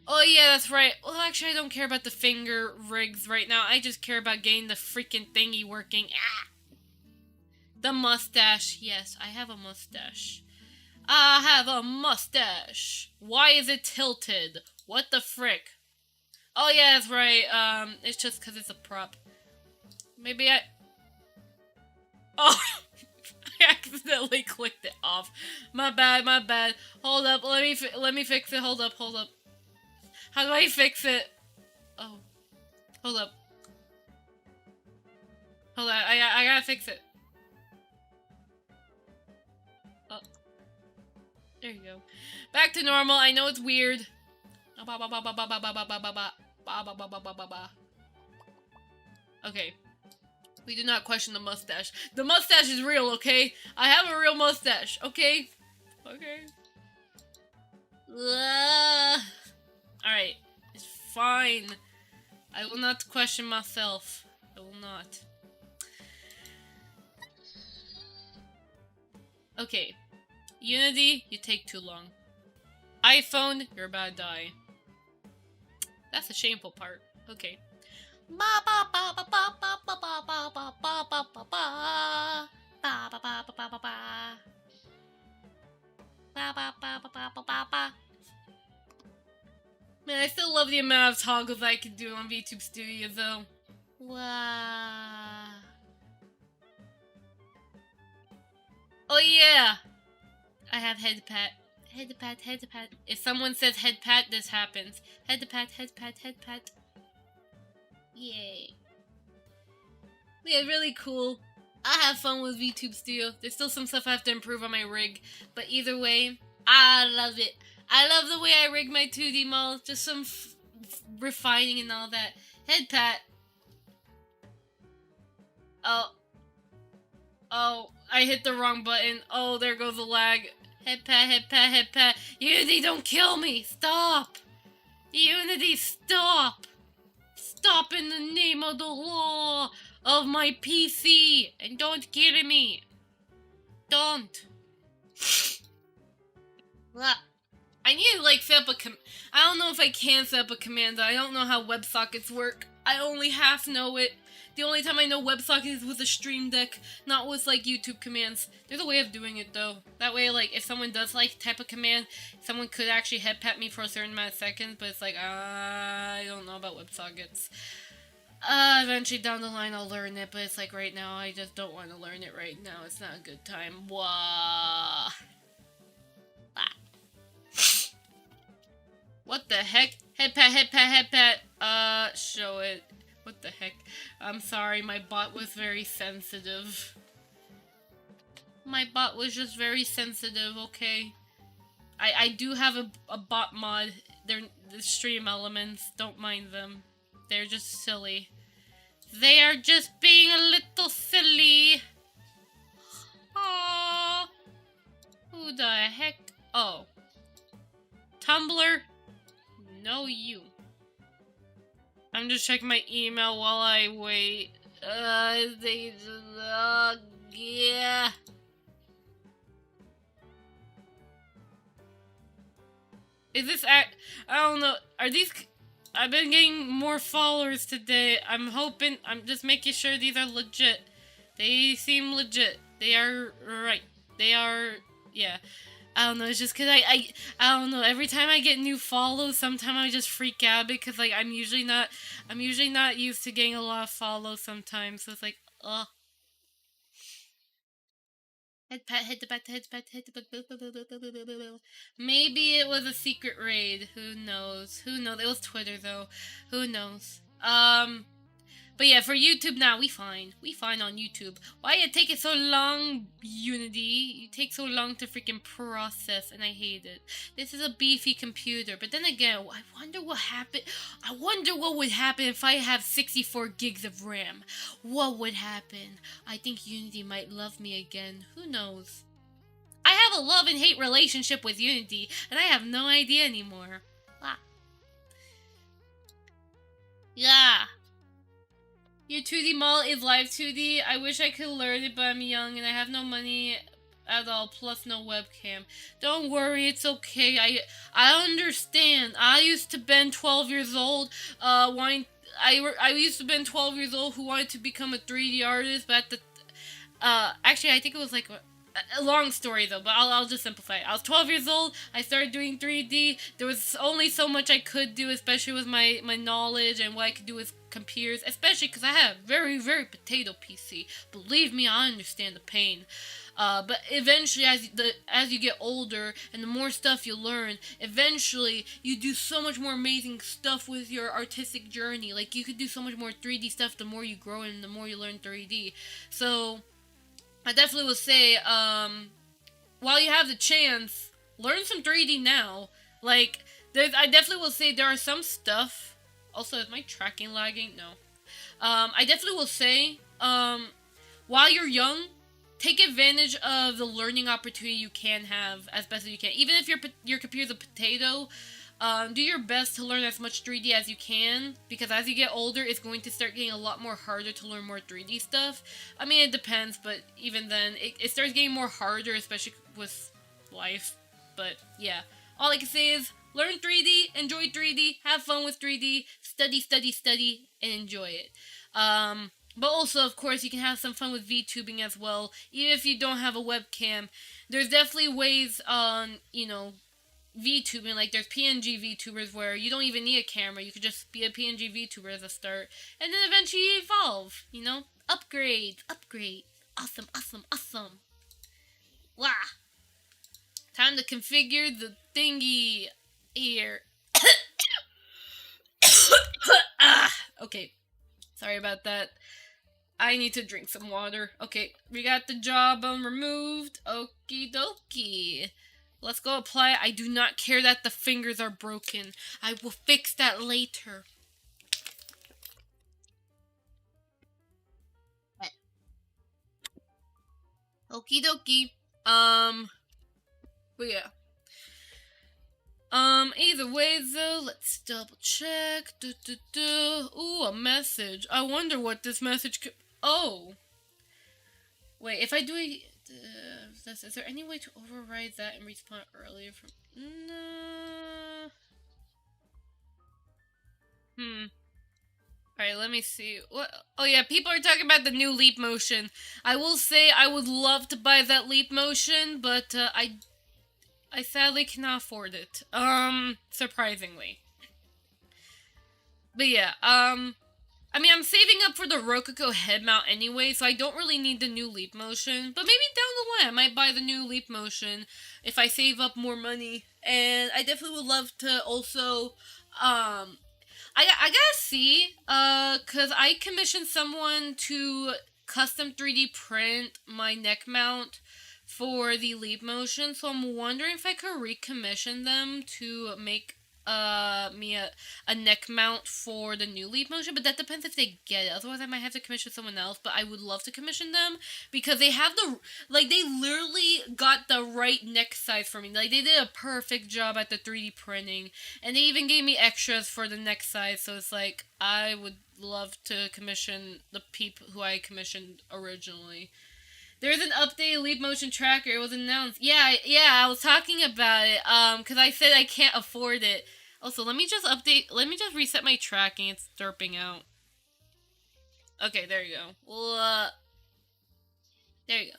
Oh yeah, that's right. Well, actually, I don't care about the finger rigs right now. I just care about getting the freaking thingy working. Ah! The mustache. Yes, I have a mustache. I have a mustache. Why is it tilted? What the frick? Oh yeah, that's right. It's just because it's a prop. Maybe I... Oh! I accidentally clicked it off. My bad, my bad. Hold up, let me fix it. Hold up. How do I fix it? Oh. Hold up. Hold on, I gotta fix it. Oh. There you go. Back to normal. I know it's weird. Okay. We do not question the mustache. The mustache is real, okay? I have a real mustache, okay? Okay. Alright. It's fine. I will not question myself. I will not. Okay. Unity, you take too long. iPhone, you're about to die. That's the shameful part. Okay. Man, I still love the amount of toggles I can do on VTube Studio, though. Wow. Oh yeah! I have head pat. Head pat, head pat. If someone says head pat, this happens. Head pat, head pat, head pat. Yay. Yeah, really cool. I have fun with VTube Studio. There's still some stuff I have to improve on my rig. But either way, I love it. I love the way I rig my 2D models. Just some refining and all that. Head pat. Oh. Oh, I hit the wrong button. Oh, there goes the lag. Head pat, head pat, head pat. Unity, don't kill me. Stop. Unity, stop. Stop in the name of the law of my PC. And don't kill me. Don't. I need to, like, set up a I don't know if I can set up a command. I don't know how WebSockets work. I only half know it. The only time I know WebSockets is with a Stream Deck, not with, like, YouTube commands. There's a way of doing it, though. That way, like, if someone does, like, type a command, someone could actually head pat me for a certain amount of seconds, but it's like, I don't know about WebSockets. Eventually down the line I'll learn it, but it's like right now I just don't want to learn it right now. It's not a good time. Wah. What the heck? Head pat, head pat, head pat. Show it. What the heck? I'm sorry, my bot was very sensitive. My bot was just very sensitive, okay? I do have a bot mod. They're the stream elements. Don't mind them. They're just silly. They are just being a little silly. Aww. Who the heck? Oh. Tumblr? No, you. I'm just checking my email while I wait. Yeah. Is this I don't know. Are these... I've been getting more followers today. I'm hoping... I'm just making sure these are legit. They seem legit. They are right. They are, yeah. I don't know. It's just because I don't know. Every time I get new follows, sometimes I just freak out because like I'm usually not used to getting a lot of follows sometimes. So it's like, ugh. Head pat, head to back, head to back, head to back. Maybe it was a secret raid. Who knows? Who knows? It was Twitter though. Who knows? But yeah, for YouTube now, we fine. We fine on YouTube. Why you take it so long, Unity? You take so long to freaking process, and I hate it. This is a beefy computer, but then again, I wonder what happened. I wonder what would happen if I have 64 gigs of RAM. What would happen? I think Unity might love me again. Who knows? I have a love and hate relationship with Unity, and I have no idea anymore. Ah. Yeah. Your 2D model is live 2D. I wish I could learn it, but I'm young and I have no money at all, plus no webcam. Don't worry, it's okay. I understand. I used to been 12 years old, wanting I used to been 12 years old who wanted to become a 3D artist, but at the actually I think it was like a long story though, but I'll just simplify it. I was 12 years old. I started doing 3D. There was only so much I could do, especially with my knowledge and what I could do with computers, especially because I had a very, very potato PC. Believe me, I understand the pain. But eventually, as you get older and the more stuff you learn, eventually you do so much more amazing stuff with your artistic journey. Like you could do so much more 3D stuff the more you grow and the more you learn 3D. So I definitely would say, while you have the chance, learn some 3D now. Like, I definitely will say there are some stuff. Also, is my tracking lagging? No. I definitely will say, while you're young, take advantage of the learning opportunity you can have as best as you can. Even if your computer's a potato, do your best to learn as much 3D as you can, because as you get older, it's going to start getting a lot more harder to learn more 3D stuff. I mean, it depends, but even then, it starts getting more harder, especially with life. But yeah, all I can say is learn 3D, enjoy 3D, have fun with 3D, study, study, study, and enjoy it. But also, of course, you can have some fun with VTubing as well. Even if you don't have a webcam, there's definitely ways on, VTubing, like there's PNG VTubers where you don't even need a camera, you could just be a PNG VTuber as a start, and then eventually you evolve, upgrade, awesome, awesome, awesome. Wow. Time to configure the thingy here. Okay, sorry about that. I need to drink some water. Okay, we got the jawbone removed. Okie dokie. Let's go apply. I do not care that the fingers are broken. I will fix that later. Okie dokie. But yeah. Either way though, let's double check. Ooh, a message. I wonder what this message could. Oh. Wait, if I do a. Is there any way to override that and respawn earlier from... No. Alright, let me see. What? Oh yeah, people are talking about the new leap motion. I will say I would love to buy that leap motion, but I sadly cannot afford it. Surprisingly. But yeah, I mean, I'm saving up for the Rococo head mount anyway, so I don't really need the new leap motion. But maybe down the line, I might buy the new leap motion if I save up more money. And I definitely would love to also, I gotta see, cause I commissioned someone to custom 3D print my neck mount for the leap motion, so I'm wondering if I could recommission them to make me a neck mount for the new leap motion, but that depends if they get it. Otherwise I might have to commission someone else, but I would love to commission them because they have they literally got the right neck size for me. Like, they did a perfect job at the 3D printing, and they even gave me extras for the neck size, so it's like, I would love to commission the people who I commissioned originally. There's an updated leap motion tracker. It was announced. Yeah, I was talking about it. Because I said I can't afford it. Also, let me just reset my tracking. It's derping out. Okay, there you go. Well, there you go.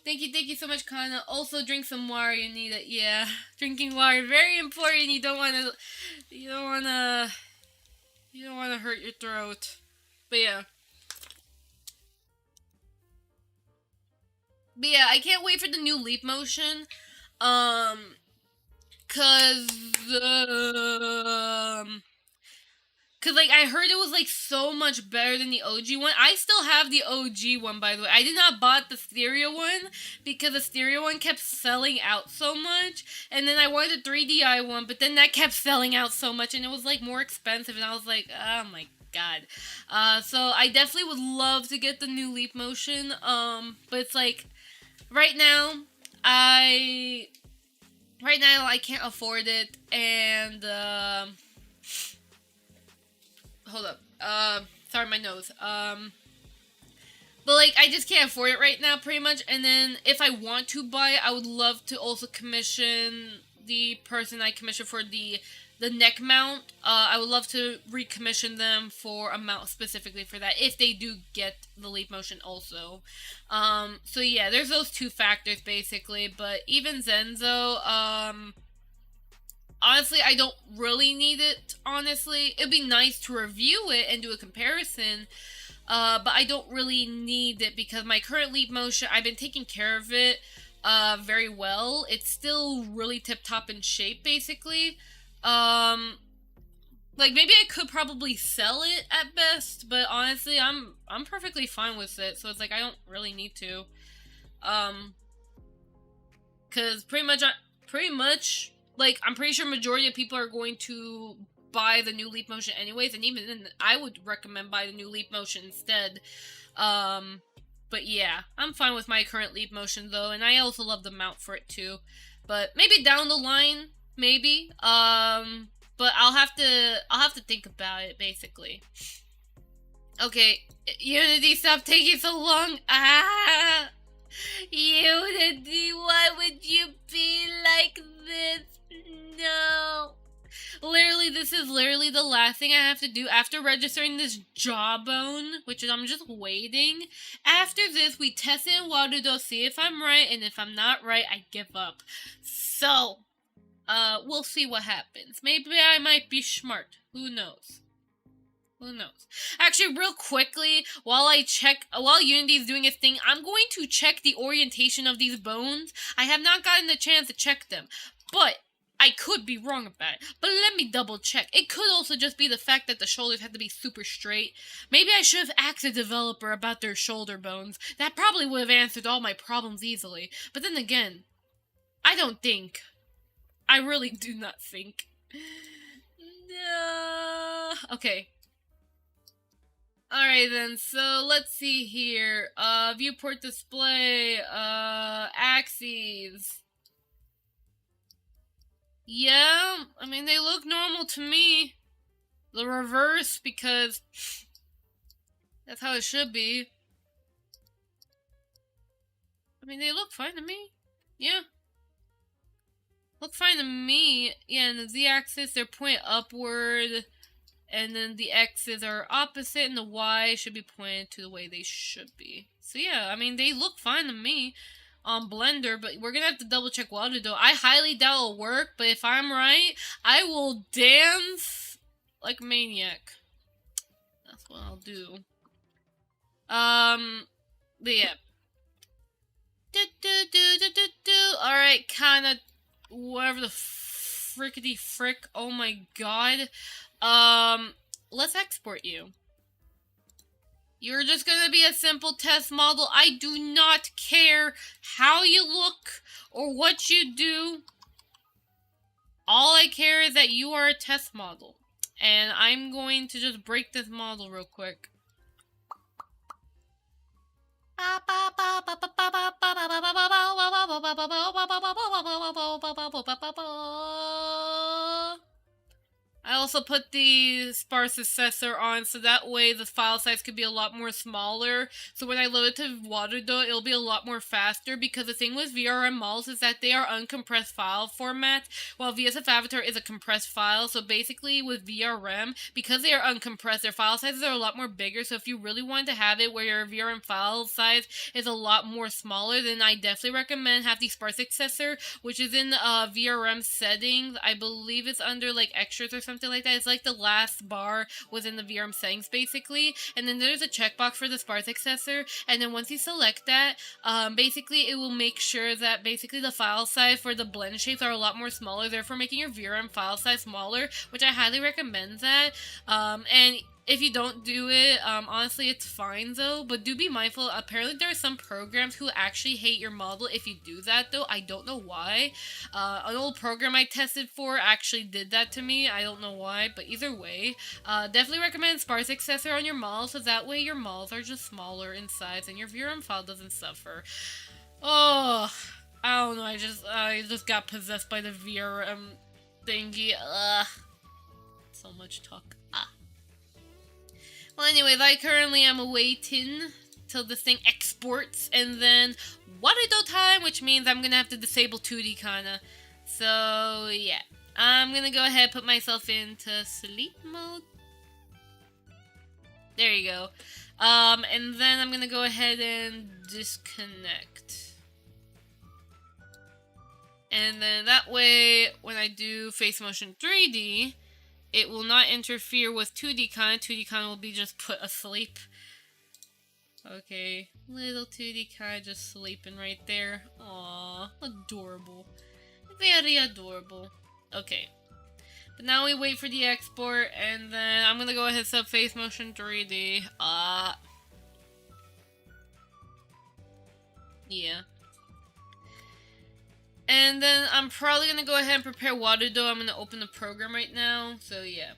Thank you so much, Kana. Also, drink some water. You need it. Yeah, drinking water very important. You don't wanna, you don't wanna hurt your throat. But yeah, I can't wait for the new leap motion. Um, cause um, Cause like I heard it was like so much better than the OG one. I still have the OG one, by the way. I did not bought the stereo one because the stereo one kept selling out so much, and then I wanted the 3DI one, but then that kept selling out so much, and it was like more expensive, and I was like, oh my god. So I definitely would love to get the new Leap Motion. But it's like right now, I I can't afford it, and hold up. Sorry, my nose. But like I just can't afford it right now, pretty much. And then if I want to buy it, I would love to also commission the person I commissioned for the neck mount. I would love to recommission them for a mount specifically for that if they do get the Leap Motion also. So yeah, there's those two factors basically. But even Zenzo, honestly, I don't really need it, honestly. It'd be nice to review it and do a comparison, but I don't really need it because my current Leap Motion, I've been taking care of it very well. It's still really tip-top in shape, basically. Like, maybe I could probably sell it at best, but honestly, I'm perfectly fine with it, so it's like, I don't really need to. Because pretty much, like, I'm pretty sure majority of people are going to buy the new Leap Motion anyways, and even then, I would recommend buy the new Leap Motion instead. But yeah, I'm fine with my current Leap Motion though, and I also love the mount for it too. But maybe down the line, maybe. But I'll have to think about it basically. Okay, Unity, stop taking so long. Ah, Unity, why would you be like this? No. Literally, this is literally the last thing I have to do after registering this jawbone, which is I'm just waiting. After this, we test it in Warudo, see if I'm right, and if I'm not right, I give up. So, we'll see what happens. Maybe I might be smart. Who knows? Who knows? Actually, real quickly, while Unity's doing its thing, I'm going to check the orientation of these bones. I have not gotten the chance to check them, but I could be wrong about it. But let me double check. It could also just be the fact that the shoulders have to be super straight. Maybe I should have asked a developer about their shoulder bones. That probably would have answered all my problems easily. But then again, I don't think. I really do not think. No. Okay. Alright then, so let's see here. Viewport display, axes. Yeah, I mean, they look normal to me. The reverse, because that's how it should be. I mean, they look fine to me. Yeah. Look fine to me. Yeah, and the z-axis, they're pointed upward. And then the x's are opposite, and the y should be pointed to the way they should be. So yeah, I mean, they look fine to me on Blender, but we're gonna have to double check Warudo. I highly doubt it'll work, but if I'm right, I will dance like a maniac. That's what I'll do. But yeah. Alright, kinda, whatever the frickety frick, oh my god. Let's export you. You're just gonna be a simple test model. I do not care how you look or what you do. All I care is that you are a test model. And I'm going to just break this model real quick. I also put the sparse assessor on, so that way the file size could be a lot more smaller. So when I load it to Waterdo, it'll be a lot more faster, because the thing with VRM models is that they are uncompressed file formats, while VSF Avatar is a compressed file. So basically with VRM, because they are uncompressed, their file sizes are a lot more bigger. So if you really want to have it where your VRM file size is a lot more smaller, then I definitely recommend have the sparse accessor, which is in VRM settings. I believe it's under like extras or something like that. It's like the last bar within the VRM settings basically. And then there's a checkbox for the sparse accessor, and then once you select that, basically it will make sure that basically the file size for the blend shapes are a lot more smaller, therefore making your VRM file size smaller, which I highly recommend that. And if you don't do it, honestly, it's fine though, but do be mindful. Apparently, there are some programs who actually hate your model if you do that though. I don't know why. An old program I tested for actually did that to me. I don't know why, but either way, definitely recommend sparse accessor on your model, so that way your models are just smaller in size and your VRM file doesn't suffer. Oh, I don't know. I just got possessed by the VRM thingy. So much talk. Well, anyways, I currently am awaiting till this thing exports, and then Waterdo time, which means I'm gonna have to disable 2D kinda. So, yeah. I'm gonna go ahead and put myself into sleep mode. There you go. And then I'm gonna go ahead and disconnect. And then that way, when I do face motion 3D, it will not interfere with 2D kind. 2D kind will be just put asleep. Okay, little 2D kind just sleeping right there. Aww, adorable. Very adorable. Okay. But now we wait for the export, and then I'm gonna go ahead and set face motion 3D. Yeah. And then I'm probably going to go ahead and prepare Waterdo. I'm going to open the program right now. So yeah.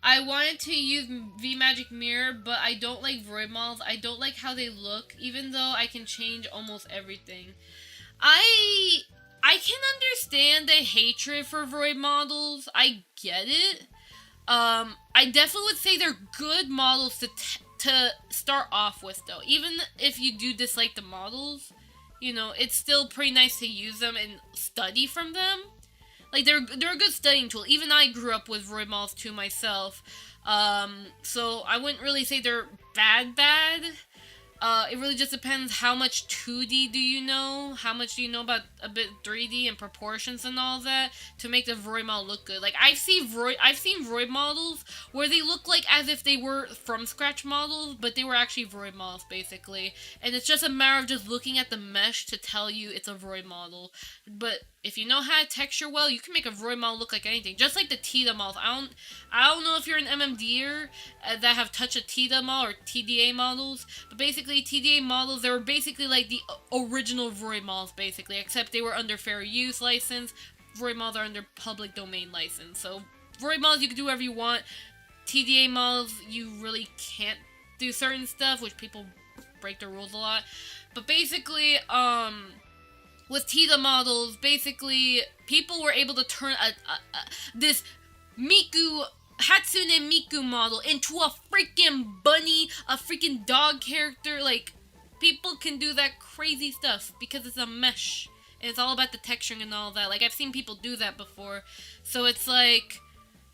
I wanted to use VMagic Mirror, but I don't like Void models. I don't like how they look, even though I can change almost everything. I can understand the hatred for Void models. I get it. I definitely would say they're good models to start off with, though. Even if you do dislike the models, you know, it's still pretty nice to use them and study from them. Like, they're a good studying tool. Even I grew up with Void models too myself. So I wouldn't really say they're bad. It really just depends how much 2D do you know, how much do you know about a bit 3D and proportions and all that to make the Void model look good. Like, I've seen Void models where they look like as if they were from scratch models, but they were actually Void models basically. And it's just a matter of just looking at the mesh to tell you it's a Void model. But if you know how to texture well, you can make a Void model look like anything. Just like the TIDA models. I don't know if you're an MMDer that have touched a TIDA model or TDA models, but basically TDA models, they were basically like the original Void models basically, except they were under fair use license. Void models are under public domain license. So Void models you can do whatever you want. TDA models you really can't do certain stuff, which people break the rules a lot. But basically, with TIDA models, basically, people were able to turn this Hatsune Miku model into a freaking bunny, a freaking dog character. Like, people can do that crazy stuff because it's a mesh. And it's all about the texturing and all that. Like, I've seen people do that before. So it's like,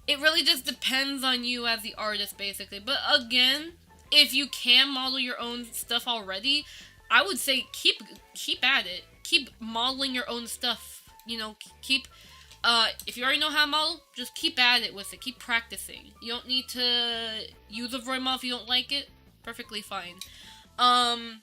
it really just depends on you as the artist, basically. But again, if you can model your own stuff already, I would say keep at it. Keep modeling your own stuff. You know, if you already know how to model, just keep at it with it. Keep practicing. You don't need to use a Void model if you don't like it. Perfectly fine. But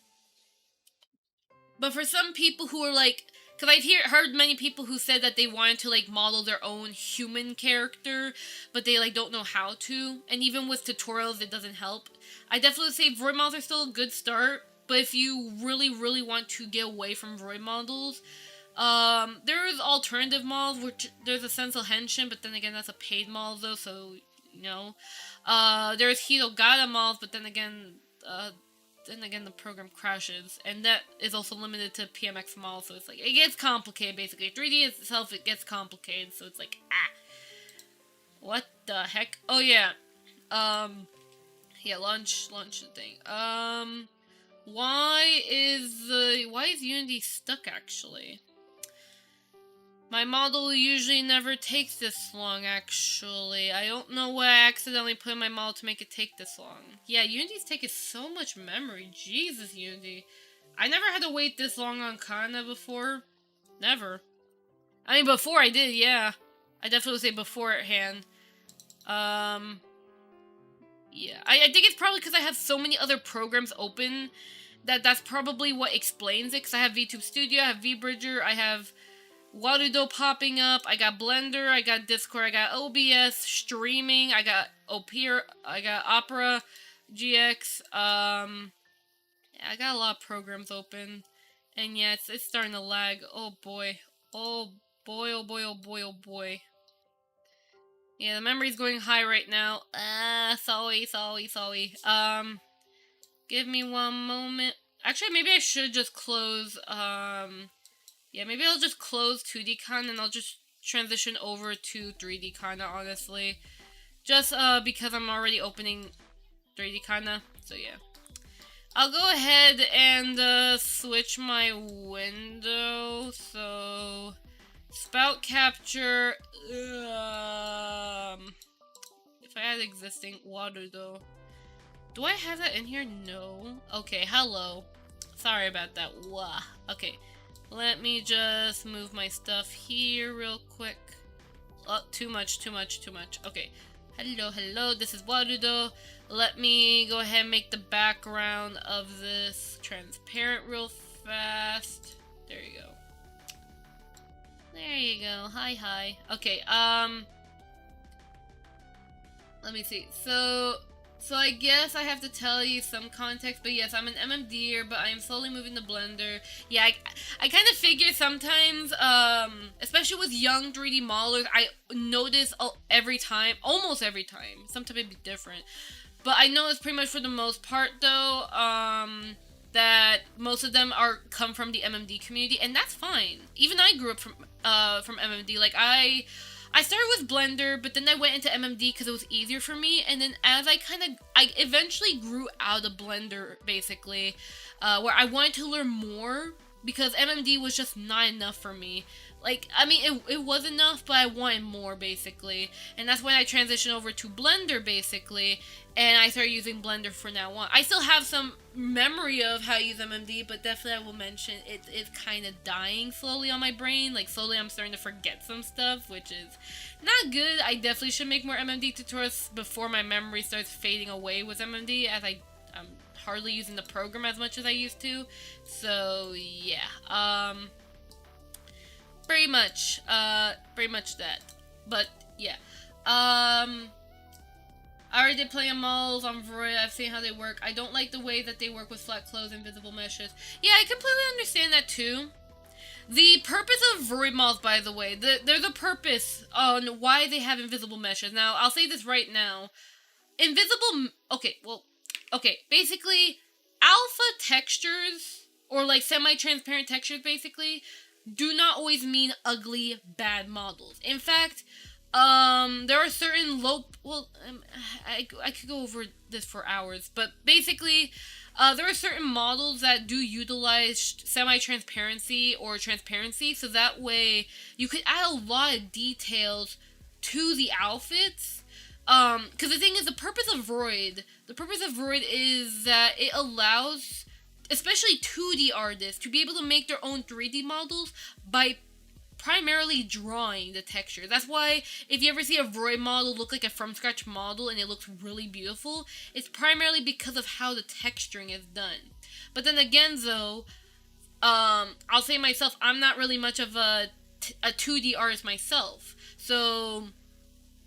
for some people who are like, because I've heard many people who said that they wanted to like model their own human character, but they like don't know how to. And even with tutorials, it doesn't help. I definitely say Void models are still a good start. But if you really, really want to get away from Void models, there's alternative models, which there's a Sensal Henshin, but then again, that's a paid model though, so, you know. There's Hirogata models, but then again, the program crashes, and that is also limited to PMX models, so it's like, it gets complicated, basically. 3D itself, it gets complicated, so it's like, What the heck? Oh yeah. Yeah, launch the thing. Why is Unity stuck actually? My model usually never takes this long, actually. I don't know why I accidentally put in my model to make it take this long. Yeah, Unity's taking so much memory. Jesus, Unity. I never had to wait this long on Kana before. Never. I mean, before I did, yeah. I definitely would say beforehand. Yeah. I think it's probably because I have so many other programs open that's probably what explains it. Because I have VTube Studio, I have VBridger, I have Warudo popping up, I got Blender, I got Discord, I got OBS, streaming, I got Opera, I got Opera, GX, yeah, I got a lot of programs open, and yeah, it's starting to lag. Oh boy, oh boy, oh boy, oh boy, oh boy. Yeah, the memory's going high right now. Sorry. Give me one moment. Actually, maybe I should just close, yeah, maybe I'll just close 2D Con and I'll just transition over to 3D Kana, honestly. Just, because I'm already opening 3D Kana, so yeah. I'll go ahead and, switch my window, so... Spout capture, if I had existing water, though. Do I have that in here? No. Okay, hello. Sorry about that. Wah. Okay. Let me just move my stuff here real quick. Oh, too much. Okay. Hello, this is Warudo. Let me go ahead and make the background of this transparent real fast. There you go. There you go. Hi. Okay, let me see. So I guess I have to tell you some context, but yes, I'm an MMDer, but I am slowly moving to Blender. Yeah, I kind of figure sometimes, especially with young 3D modelers, I notice almost every time, sometimes it'd be different, but I know it's pretty much for the most part, though, that most of them come from the MMD community, and that's fine. Even I grew up from MMD. Like, I started with Blender, but then I went into MMD because it was easier for me, and then as I eventually grew out of Blender, basically, where I wanted to learn more, because MMD was just not enough for me. Like, I mean, it was enough, but I wanted more, basically. And that's when I transitioned over to Blender, basically, and I started using Blender from now on. I still have some memory of how to use MMD, but definitely I will mention it's kind of dying slowly on my brain. Like, slowly I'm starting to forget some stuff, which is not good. I definitely should make more MMD tutorials before my memory starts fading away with MMD, as I'm hardly using the program as much as I used to. So, yeah. Pretty much that. But, yeah. I already did play on models on Vroid. I've seen how they work. I don't like the way that they work with flat clothes and visible meshes. Yeah, I completely understand that too. The purpose of Vroid models, by the way, there's a purpose on why they have invisible meshes. Now, I'll say this right now. Basically, alpha textures, or like semi-transparent textures, basically, do not always mean ugly, bad models. In fact, there are certain I could go over this for hours, but basically, there are certain models that do utilize semi-transparency or transparency, so that way you could add a lot of details to the outfits. Because the thing is, the purpose of Vroid is that it allows, especially 2D artists, to be able to make their own 3D models by primarily drawing the texture. That's why if you ever see a Vroid model look like a from scratch model and it looks really beautiful, it's primarily because of how the texturing is done. But then again, though, I'll say myself, I'm not really much of a 2D artist myself, so,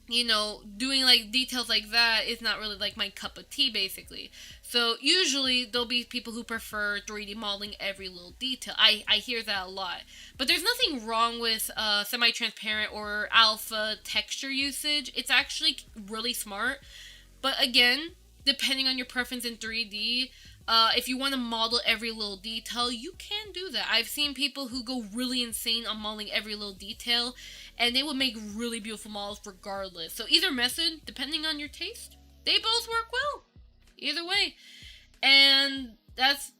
you know, doing like details like that is not really like my cup of tea, basically. So usually there'll be people who prefer 3D modeling every little detail. I hear that a lot. But there's nothing wrong with semi-transparent or alpha texture usage. It's actually really smart. But again, depending on your preference in 3D, if you want to model every little detail, you can do that. I've seen people who go really insane on modeling every little detail, and they will make really beautiful models regardless. So either method, depending on your taste, they both work well. Either way. And that's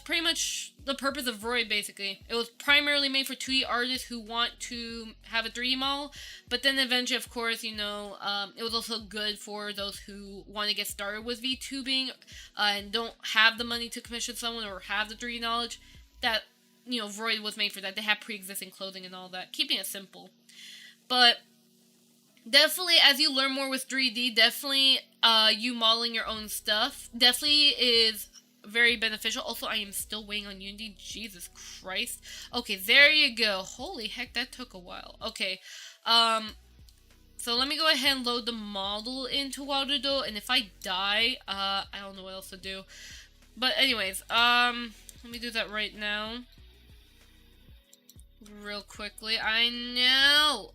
pretty much the purpose of Void, basically. It was primarily made for 2D artists who want to have a 3D model, but then eventually, of course, it was also good for those who want to get started with VTubing and don't have the money to commission someone or have the 3D knowledge. That, Void was made for that. They have pre-existing clothing and all that, keeping it simple. But definitely, as you learn more with 3D, definitely you modeling your own stuff definitely is very beneficial. Also, I am still waiting on Unity. Jesus Christ. Okay, there you go. Holy heck, that took a while. Okay, so let me go ahead and load the model into Warudo, and if I die, I don't know what else to do. But anyways, let me do that right now. Real quickly. I know.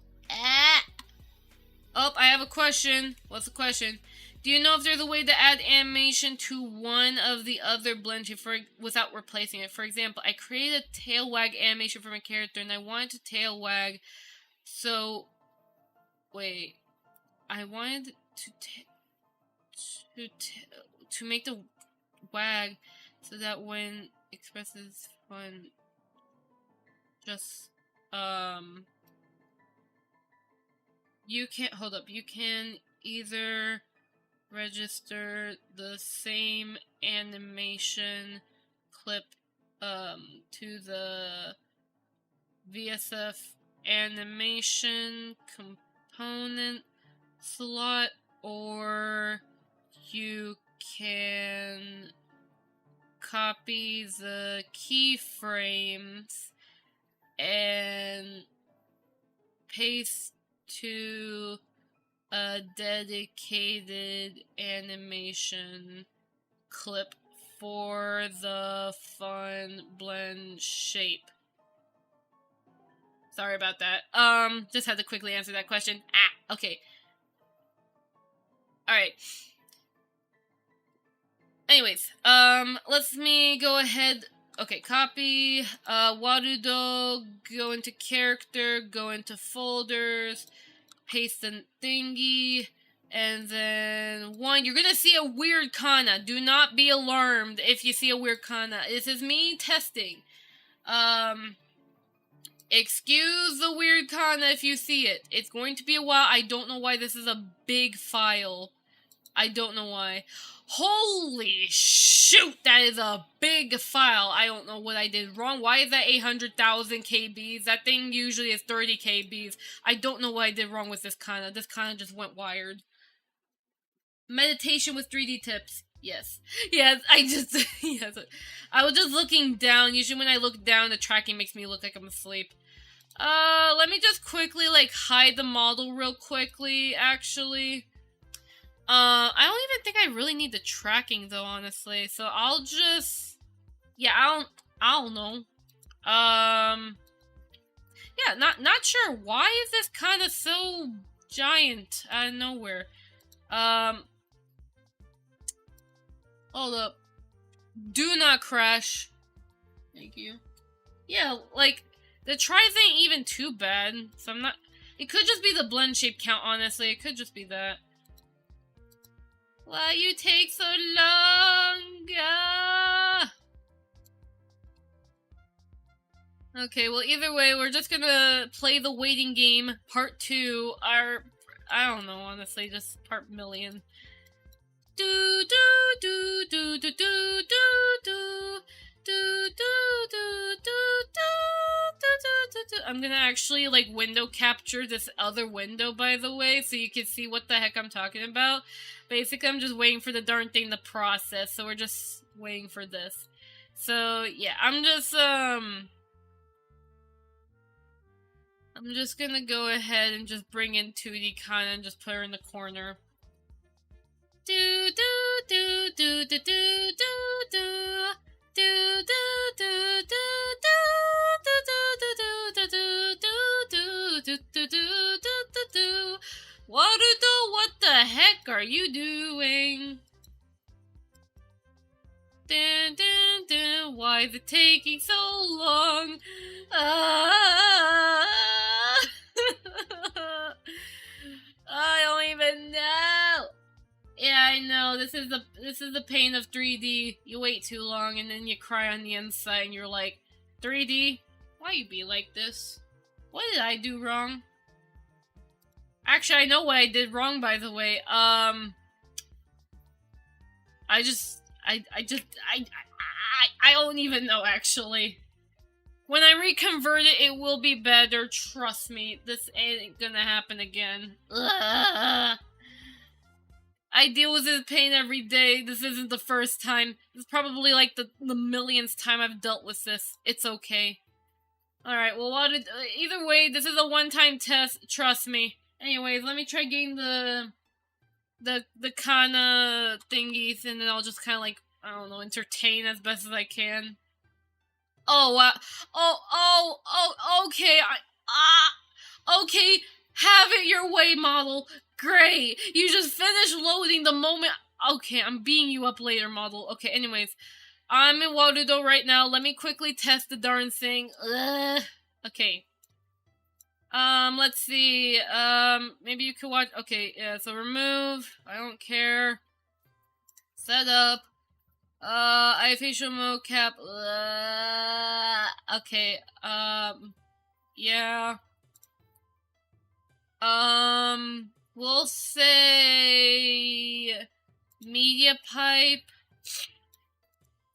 Oh, I have a question. What's the question? Do you know if there's a way to add animation to one of the other blend shapes without replacing it? For example, I created a tail wag animation for my character, and I wanted to tail wag. So, wait, I wanted to make the wag so that when expresses fun, just you can't hold up. You can either register the same animation clip to the VSF animation component slot, or you can copy the keyframes and paste to a dedicated animation clip for the fun blend shape. Sorry about that. Just had to quickly answer that question. Okay. Alright. Anyways, let me go ahead. Okay, copy, Warudo, go into character, go into folders, paste the thingy, and then you're gonna see a weird kana. Do not be alarmed if you see a weird kana. This is me testing. Excuse the weird kana if you see it. It's going to be a while. I don't know why this is a big file. I don't know why. Holy shoot, that is a big file. I don't know what I did wrong. Why is that 800,000 KBs? That thing usually is 30 KBs. I don't know what I did wrong with this kana. This kana just went wired. Meditation with 3D tips. Yes. Yes, yes. I was just looking down. Usually when I look down, the tracking makes me look like I'm asleep. Let me just quickly, hide the model real quickly, actually. I don't even think I really need the tracking, though, honestly. So I'll just... Yeah, I don't know. Yeah, not sure. Why is this kind of so giant out of nowhere? Hold up. Do not crash. Thank you. Yeah, the tries ain't even too bad. So I'm not... It could just be the blend shape count, honestly. It could just be that. Why you take so long? Okay, well, either way, we're just gonna play the waiting game, part 2, I don't know, honestly, just part million. Do do do do do do do do do do do. I'm gonna actually window capture this other window, by the way, so you can see what the heck I'm talking about. Basically, I'm just waiting for the darn thing to process, so we're just waiting for this. So yeah, I'm just gonna go ahead and just bring in 2D kinda and just put her in the corner. Do do do do do do do do do do do do Warudo, what the heck are you doing? Why is it taking so long? I don't even know. Yeah, I know. This is the pain of 3D. You wait too long and then you cry on the inside and you're like, 3D, why you be like this? What did I do wrong? Actually, I know what I did wrong, by the way. I don't even know, actually. When I reconvert it, it will be better. Trust me. This ain't gonna happen again. Ugh. I deal with this pain every day. This isn't the first time. It's probably like the millionth time I've dealt with this. It's okay. Alright, well, either way, this is a one-time test. Trust me. Anyways, let me try getting the kana thingies, and then I'll just kind of like, I don't know, entertain as best as I can. Oh, wow. Okay. Okay. Have it your way, model. Great. You just finished loading the moment. Okay, I'm beating you up later, model. Okay, anyways. I'm in Warudo right now. Let me quickly test the darn thing. Ugh. Okay. Let's see. Maybe you could watch. Okay, yeah, so remove. I don't care. Set up. I facial mocap. Okay, yeah. We'll say media pipe.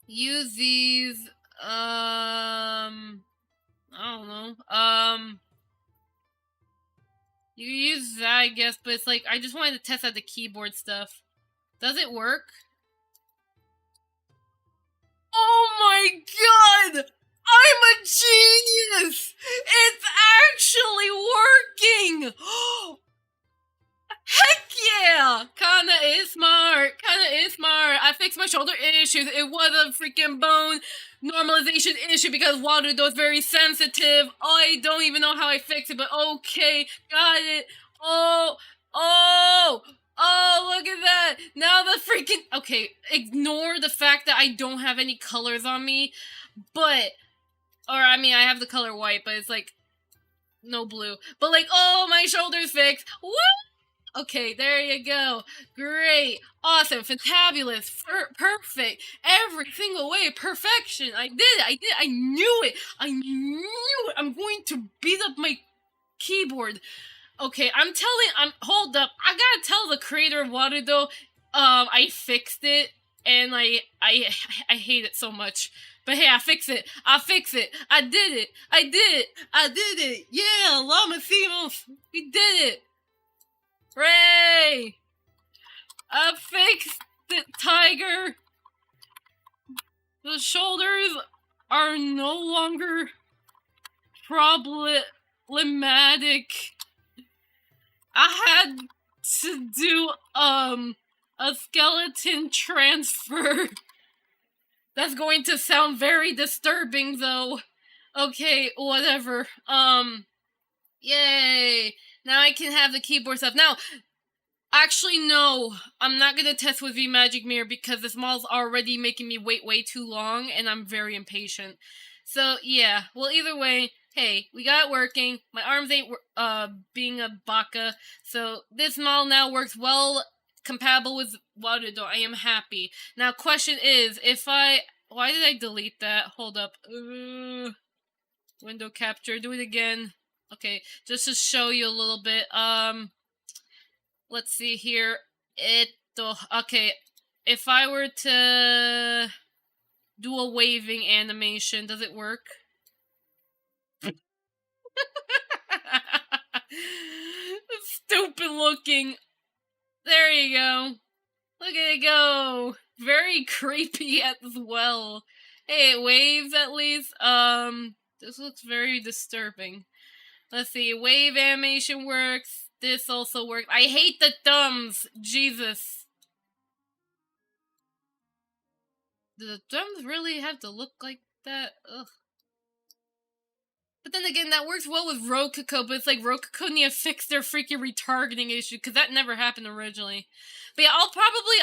Use these. I don't know. You use that, I guess, but it's like, I just wanted to test out the keyboard stuff. Does it work? Oh my god! I'm a genius! It's actually working! Heck yeah! Kana is smart! I fixed my shoulder issues. It was a freaking bone normalization issue because Warudo is very sensitive. I don't even know how I fixed it, but okay. Got it. Oh, look at that! Now the freaking... Okay, ignore the fact that I don't have any colors on me, but... Or, I mean, I have the color white, but it's like... No blue. But like, oh, my shoulder's fixed! Woo! Okay, there you go. Great. Awesome. Fantabulous. Perfect. Every single way. Perfection. I did it. I knew it. I'm going to beat up my keyboard. Okay, hold up. I gotta tell the creator of Warudo, I fixed it, and I hate it so much. But hey, I fixed it. I did it. Yeah, Lamacimos. We did it. Hooray! I fixed it, Tiger! The shoulders are no longer problematic. I had to do, a skeleton transfer. That's going to sound very disturbing, though. Okay, whatever. Yay! Now I can have the keyboard stuff. Now, actually, no. I'm not gonna test with V-Magic Mirror because this model's already making me wait way too long, and I'm very impatient. So, yeah. Well, either way, hey, we got it working. My arms ain't, being a baka. So, this model now works well, compatible with Warudo. I am happy. Now, question is, why did I delete that? Hold up. Window capture. Do it again. Okay, just to show you a little bit, let's see here. Okay, if I were to do a waving animation, does it work? Stupid looking. There you go. Look at it go. Very creepy as well. Hey, it waves at least. This looks very disturbing. Let's see, wave animation works. This also works. I hate the thumbs! Jesus. Do the thumbs really have to look like that? Ugh. But then again, that works well with Rococo, but it's like Rococo need to fix their freaking retargeting issue, because that never happened originally. But yeah, I'll probably,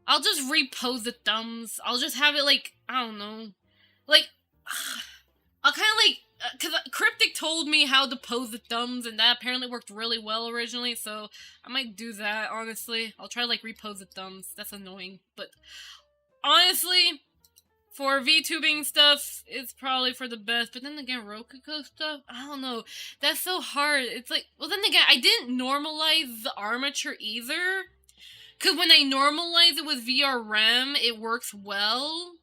I'll just repose the thumbs. I'll just have it like, I don't know. Like, I'll kind of like, because Cryptic told me how to pose the thumbs, and that apparently worked really well originally, so I might do that, honestly. I'll try to like repose the thumbs. That's annoying, but honestly, for VTubing stuff, it's probably for the best. But then again, Rokuko stuff, I don't know. That's so hard. It's like, well, then again, I didn't normalize the armature either. Because when I normalize it with VRM, it works well.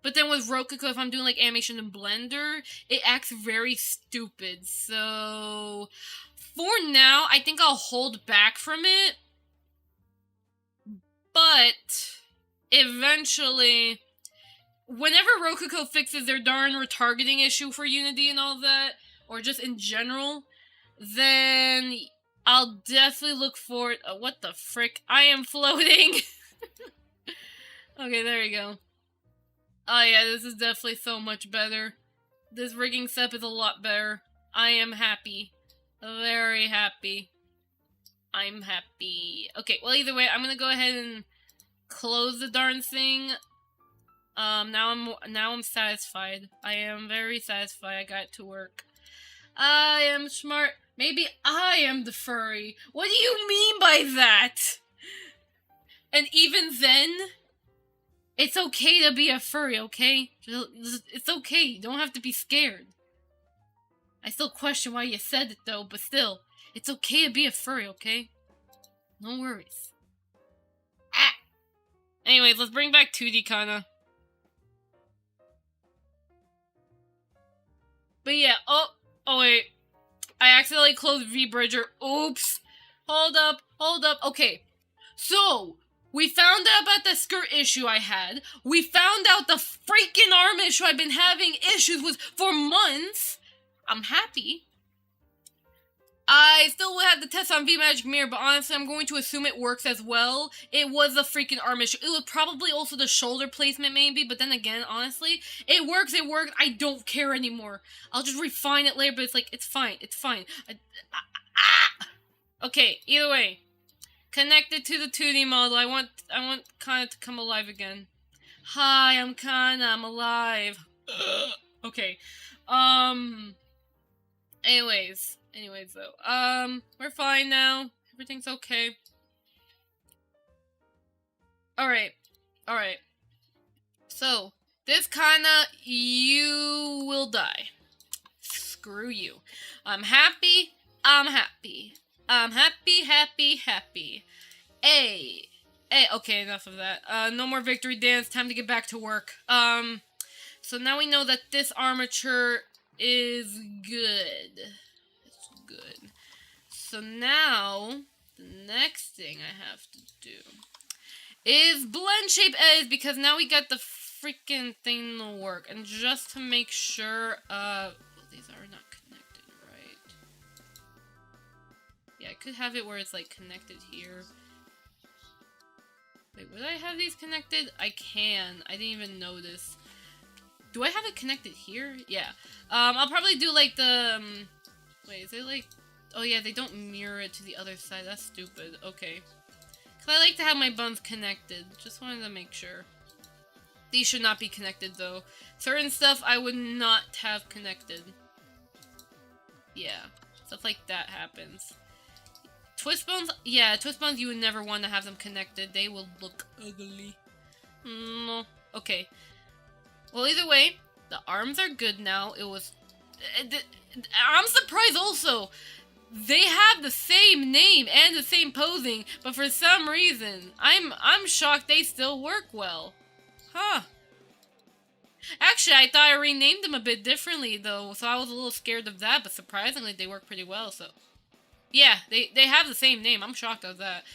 But then with Rokuko, if I'm doing like animation in Blender, it acts very stupid. So for now, I think I'll hold back from it. But eventually, whenever Rokuko fixes their darn retargeting issue for Unity and all that, or just in general, then I'll definitely look forward. What the frick? I am floating! Okay, there you go. Oh yeah, this is definitely so much better. This rigging step is a lot better. I am happy. Very happy. I'm happy. Okay, well either way, I'm gonna go ahead and close the darn thing. Now I'm satisfied. I am very satisfied I got it to work. I am smart. Maybe I am the furry. What do you mean by that? And even then, it's okay to be a furry, okay? It's okay. You don't have to be scared. I still question why you said it though, but still, it's okay to be a furry, okay? No worries. Ah! Anyways, let's bring back 2D kinda. But yeah, oh wait. I accidentally closed VBridger. Oops. Hold up. Okay. So, we found out about the skirt issue I had. We found out the freaking arm issue I've been having issues with for months. I'm happy. I still will have to test on VMagic Mirror, but honestly, I'm going to assume it works as well. It was a freaking arm issue. It was probably also the shoulder placement, maybe, but then again, honestly, it works, I don't care anymore. I'll just refine it later, but it's like, it's fine. Okay, either way. Connected to the 2D model, I want Kana to come alive again. Hi, I'm Kana, I'm alive. Okay, Anyways, though, we're fine now. Everything's okay. Alright. So, this kinda, you will die. Screw you. I'm happy. Happy. Hey, okay, enough of that. No more victory dance, time to get back to work. So now we know that this armature is good. Good. So now, the next thing I have to do is blend shape edge, because now we got the freaking thing to work. And just to make sure, well, these are not connected, right? Yeah, I could have it where it's like connected here. Wait, would I have these connected? I can. I didn't even notice. Do I have it connected here? Yeah. I'll probably do like the, wait, is it like... Oh yeah, they don't mirror it to the other side. That's stupid. Okay. Because I like to have my buns connected. Just wanted to make sure. These should not be connected, though. Certain stuff I would not have connected. Yeah. Stuff like that happens. Twist bones? Yeah, twist bones, you would never want to have them connected. They will look ugly. No. Okay. Well, either way, the arms are good now. It was... I'm surprised also. They have the same name and the same posing, but for some reason, I'm shocked they still work well. Huh. Actually, I thought I renamed them a bit differently though, so I was a little scared of that, but surprisingly they work pretty well, so... Yeah, they have the same name. I'm shocked at that.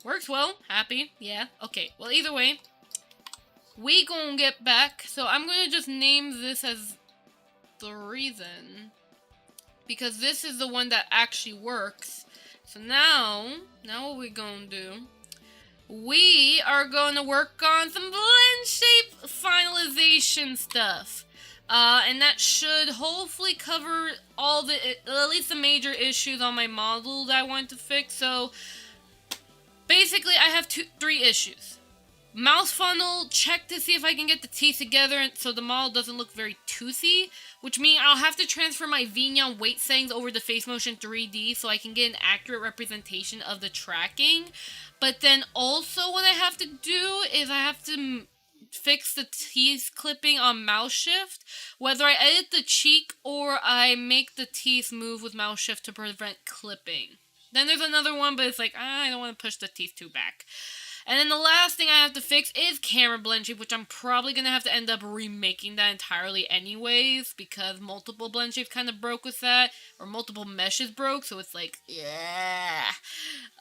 Works well. Happy. Yeah. Okay. Well, either way, we gonna get back. So I'm gonna just name this as the reason, because this is the one that actually works. So now what we gonna do? We are gonna work on some blend shape finalization stuff. And that should hopefully cover all the, at least the major issues on my model that I want to fix. So, basically, I have three issues. Mouse funnel, check to see if I can get the teeth together so the model doesn't look very toothy, which means I'll have to transfer my Vignon weight settings over to Face Motion 3D so I can get an accurate representation of the tracking. But then also what I have to do is I have to fix the teeth clipping on mouse shift, whether I edit the cheek or I make the teeth move with mouse shift to prevent clipping. Then there's another one, but it's like, I don't want to push the teeth too back. And then the last thing I have to fix is camera blend shape, which I'm probably going to have to end up remaking that entirely anyways, because multiple blend shapes kind of broke with that, or multiple meshes broke, so it's like, yeah.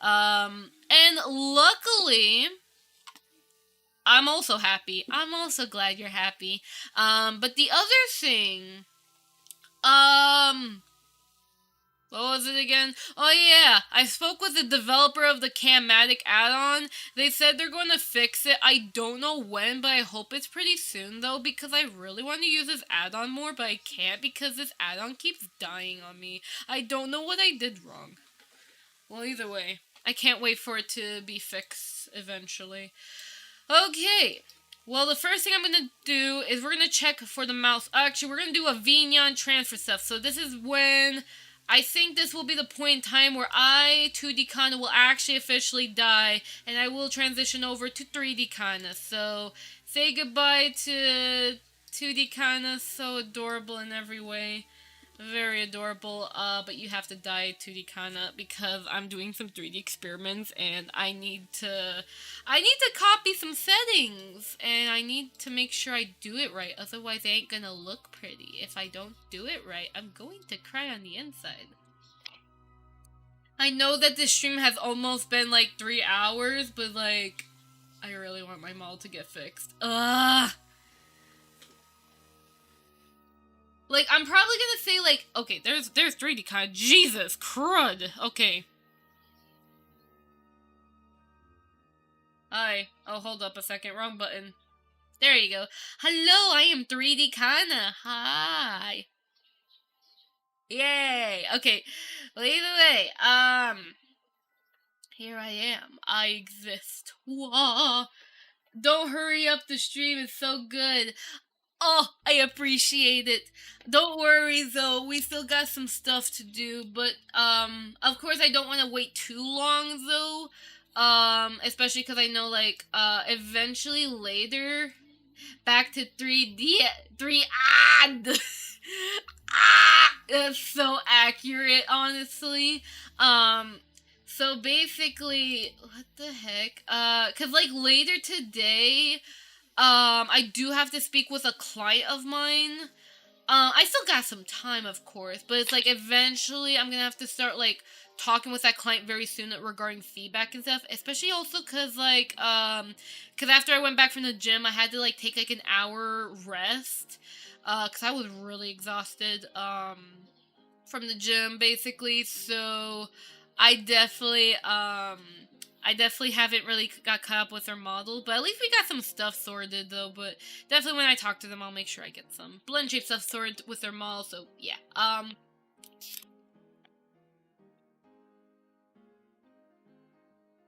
And luckily, I'm also happy. I'm also glad you're happy. But the other thing, what was it again? Oh yeah, I spoke with the developer of the Cammatic add-on. They said they're going to fix it. I don't know when, but I hope it's pretty soon though, because I really want to use this add-on more, but I can't because this add-on keeps dying on me. I don't know what I did wrong. Well, either way, I can't wait for it to be fixed eventually. Okay. Well, the first thing I'm going to do is we're going to check for the mouse. Actually, we're going to do a Vignon transfer stuff. So this is when I think this will be the point in time where 2D Kana will actually officially die, and I will transition over to 3D Kana. So, say goodbye to 2D Kana, so adorable in every way. Very adorable, but you have to die 2D Kana because I'm doing some 3D experiments, and I need to copy some settings, and I need to make sure I do it right, otherwise it ain't gonna look pretty. If I don't do it right, I'm going to cry on the inside. I know that this stream has almost been like 3 hours, but like, I really want my model to get fixed. Ugh! Like, I'm probably gonna say, like, okay, there's 3D Kana. Jesus, crud. Okay. Hi. Oh, hold up a second. Wrong button. There you go. Hello, I am 3D Kana. Hi. Yay. Okay. Well, either way, here I am. I exist. Whoa. Don't hurry up the stream. It's so good. Oh, I appreciate it. Don't worry though, we still got some stuff to do, but of course I don't want to wait too long though. Especially because I know like eventually later back to 3D that's so accurate, honestly. So basically, what the heck? Cause like later today, I do have to speak with a client of mine. I still got some time, of course, but it's like eventually I'm gonna have to start like talking with that client very soon regarding feedback and stuff, especially also cause like, cause after I went back from the gym, I had to like take like an hour rest, cause I was really exhausted, from the gym basically, so I definitely haven't really got caught up with their model, but at least we got some stuff sorted, though, but definitely when I talk to them, I'll make sure I get some blend shape stuff sorted with their model, so, yeah.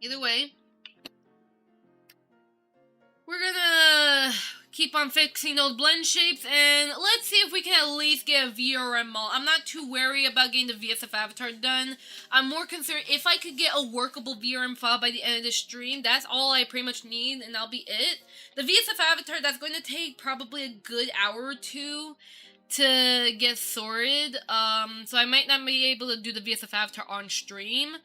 Either way, we're gonna keep on fixing those blend shapes, and let's see if we can at least get a VRM model. I'm not too wary about getting the VSF avatar done. I'm more concerned if I could get a workable VRM file by the end of the stream. That's all I pretty much need, and that'll be it. The VSF avatar, that's going to take probably a good hour or two to get sorted. So I might not be able to do the VSF avatar on stream,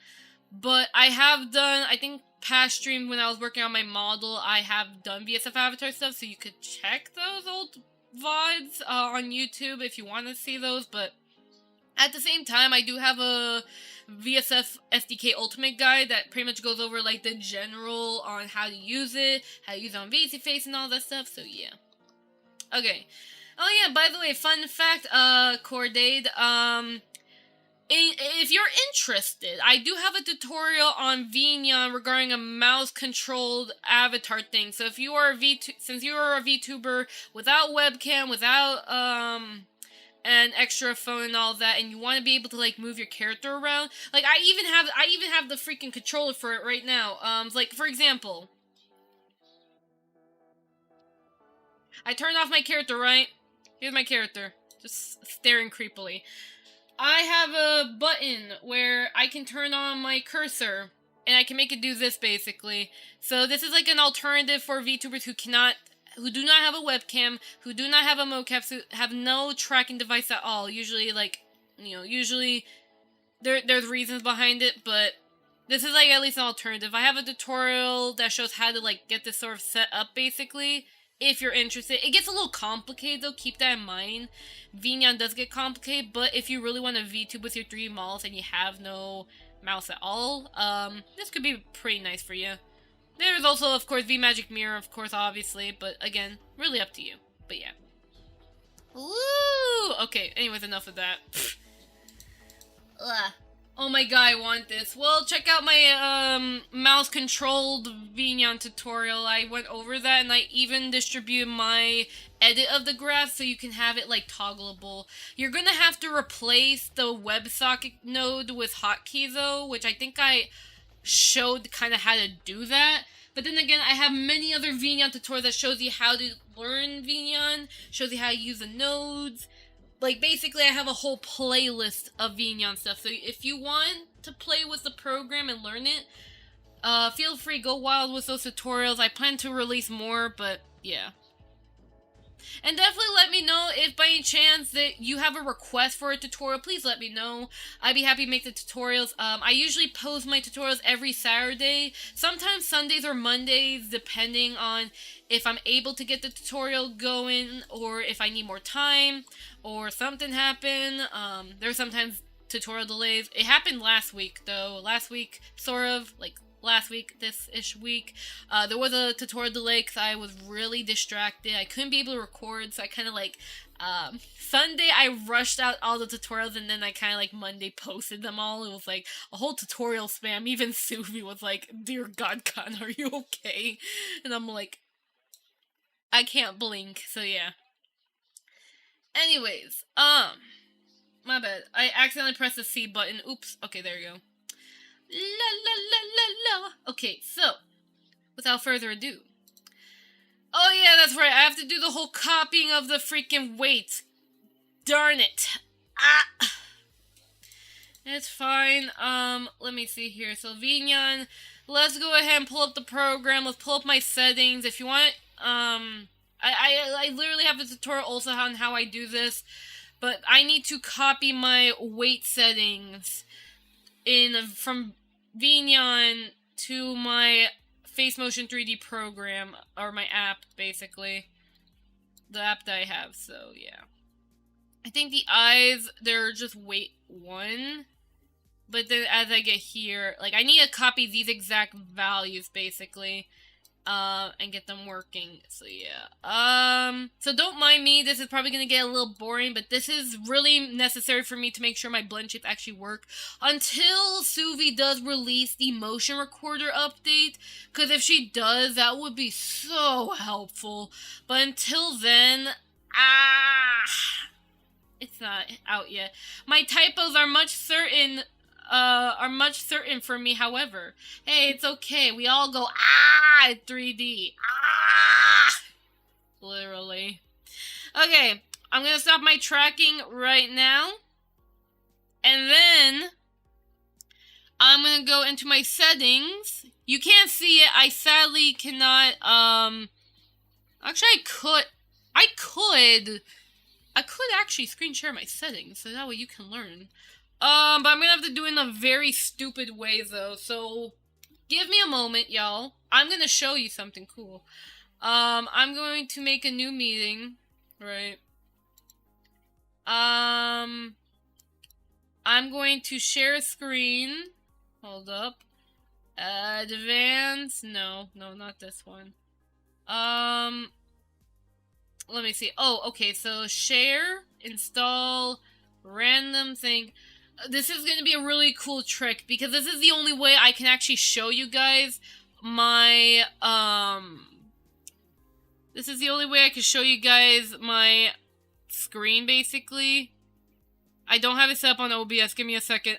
but I have done, I think, past stream when I was working on my model, I have done VSF avatar stuff, so you could check those old VODs on YouTube if you want to see those, but at the same time, I do have a VSF SDK Ultimate Guide that pretty much goes over, like, the general on how to use it on VC Face and all that stuff, so yeah. Okay. Oh yeah, by the way, fun fact, Cordade, if you're interested, I do have a tutorial on Vignon regarding a mouse-controlled avatar thing. So if you are since you are a VTuber without webcam, without and extra phone and all that, and you want to be able to like move your character around. Like I even have the freaking controller for it right now. Like for example, I turned off my character, right? Here's my character, just staring creepily. I have a button where I can turn on my cursor, and I can make it do this, basically. So this is like an alternative for VTubers who do not have a webcam, who do not have a mocap, who have no tracking device at all. Usually, like, you know, there's reasons behind it, but this is like at least an alternative. I have a tutorial that shows how to like get this sort of set up, basically. If you're interested. It gets a little complicated though, keep that in mind. VNyan does get complicated, but if you really want to VTube with your 3D models and you have no mouse at all, this could be pretty nice for you. There's also, of course, VMagic Mirror, of course, obviously, but again, really up to you. But yeah. Woo! Okay, anyways, enough of that. Ugh. Oh my god, I want this. Well, check out my mouse-controlled VNyan tutorial. I went over that, and I even distributed my edit of the graph so you can have it, like, toggleable. You're gonna have to replace the WebSocket node with hotkeys, though, which I think I showed kind of how to do that. But then again, I have many other VNyan tutorials that shows you how to learn VNyan, shows you how to use the nodes. Like, basically, I have a whole playlist of VNyan stuff, so if you want to play with the program and learn it, feel free, go wild with those tutorials. I plan to release more, but yeah. And definitely let me know if by any chance that you have a request for a tutorial. Please let me know. I'd be happy to make the tutorials. I usually post my tutorials every Saturday, sometimes Sundays or Mondays, depending on if I'm able to get the tutorial going or if I need more time or something happened. There's sometimes tutorial delays. It happened last week, though. Last week, sort of, like, last week, this-ish week, there was a tutorial delay because I was really distracted. I couldn't be able to record, so I kind of like, Sunday I rushed out all the tutorials, and then I kind of like Monday posted them all. It was like a whole tutorial spam. Even Suvi was like, "Dear God, Khan, are you okay?" And I'm like, I can't blink, so yeah. Anyways, my bad. I accidentally pressed the C button. Oops. Okay, there you go. La la la la la. Okay, so, without further ado. Oh yeah, that's right, I have to do the whole copying of the freaking weights. Darn it. Ah. It's fine. Let me see here. So, VNyan, let's go ahead and pull up the program. Let's pull up my settings. If you want, I literally have a tutorial also on how I do this, but I need to copy my weight settings from VNyan to my Face Motion 3D program, or my app, basically. The app that I have, so yeah. I think the eyes, they're just weight 1. But then as I get here, like, I need to copy these exact values, basically. And get them working, so yeah. So don't mind me, this is probably gonna get a little boring, but this is really necessary for me to make sure my blend shapes actually work until Suvi does release the motion recorder update, because if she does, that would be so helpful. But until then, it's not out yet. My typos are much certain for me, however. Hey, it's okay. We all go, at 3D. Literally. Okay, I'm gonna stop my tracking right now. And then, I'm gonna go into my settings. You can't see it. I sadly cannot, actually I could actually screen share my settings, so that way you can learn. But I'm gonna have to do it in a very stupid way, though, so give me a moment, y'all. I'm gonna show you something cool. I'm going to make a new meeting, right? I'm going to share a screen. Hold up. Advance. No, not this one. Let me see. Oh, okay, so share, install, random thing. This is going to be a really cool trick, because this is the only way I can actually show you guys my, this is the only way I can show you guys my screen, basically. I don't have it set up on OBS. Give me a second.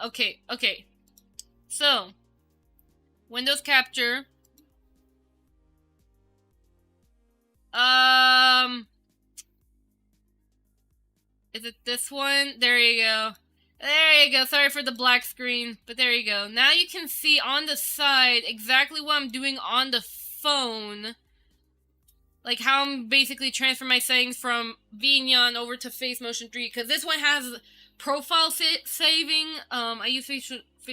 Okay, okay. So, Windows capture. Is it this one? There you go. There you go. Sorry for the black screen, but there you go. Now you can see on the side exactly what I'm doing on the phone. Like how I'm basically transferring my settings from VNyan over to Face Motion 3, because this one has profile saving. I use Face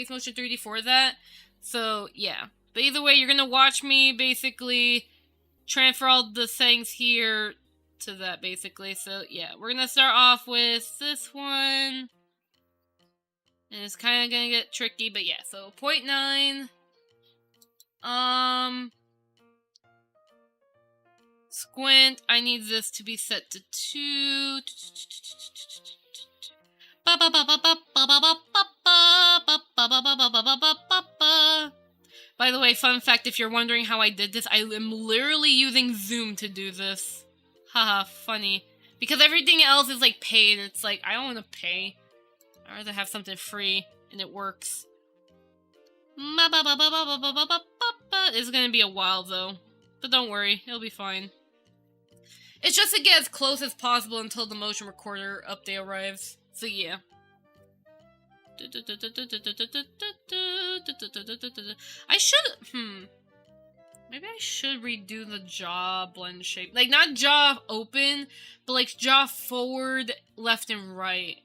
Motion 3D for that. So, yeah. But either way, you're going to watch me basically transfer all the settings here to that, basically. So, yeah. We're going to start off with this one. And it's kind of going to get tricky, but yeah. So, 0.9. Squint, I need this to be set to 2. By the way, fun fact, if you're wondering how I did this, I am literally using Zoom to do this. Haha, funny. Because everything else is like paid, and it's like, I don't want to pay. I'd rather have something free, and it works. It's gonna be a while, though. But don't worry, it'll be fine. It's just to get as close as possible until the motion recorder update arrives. So yeah. I should, maybe I should redo the jaw blend shape. Like, not jaw open, but like jaw forward, left, and right.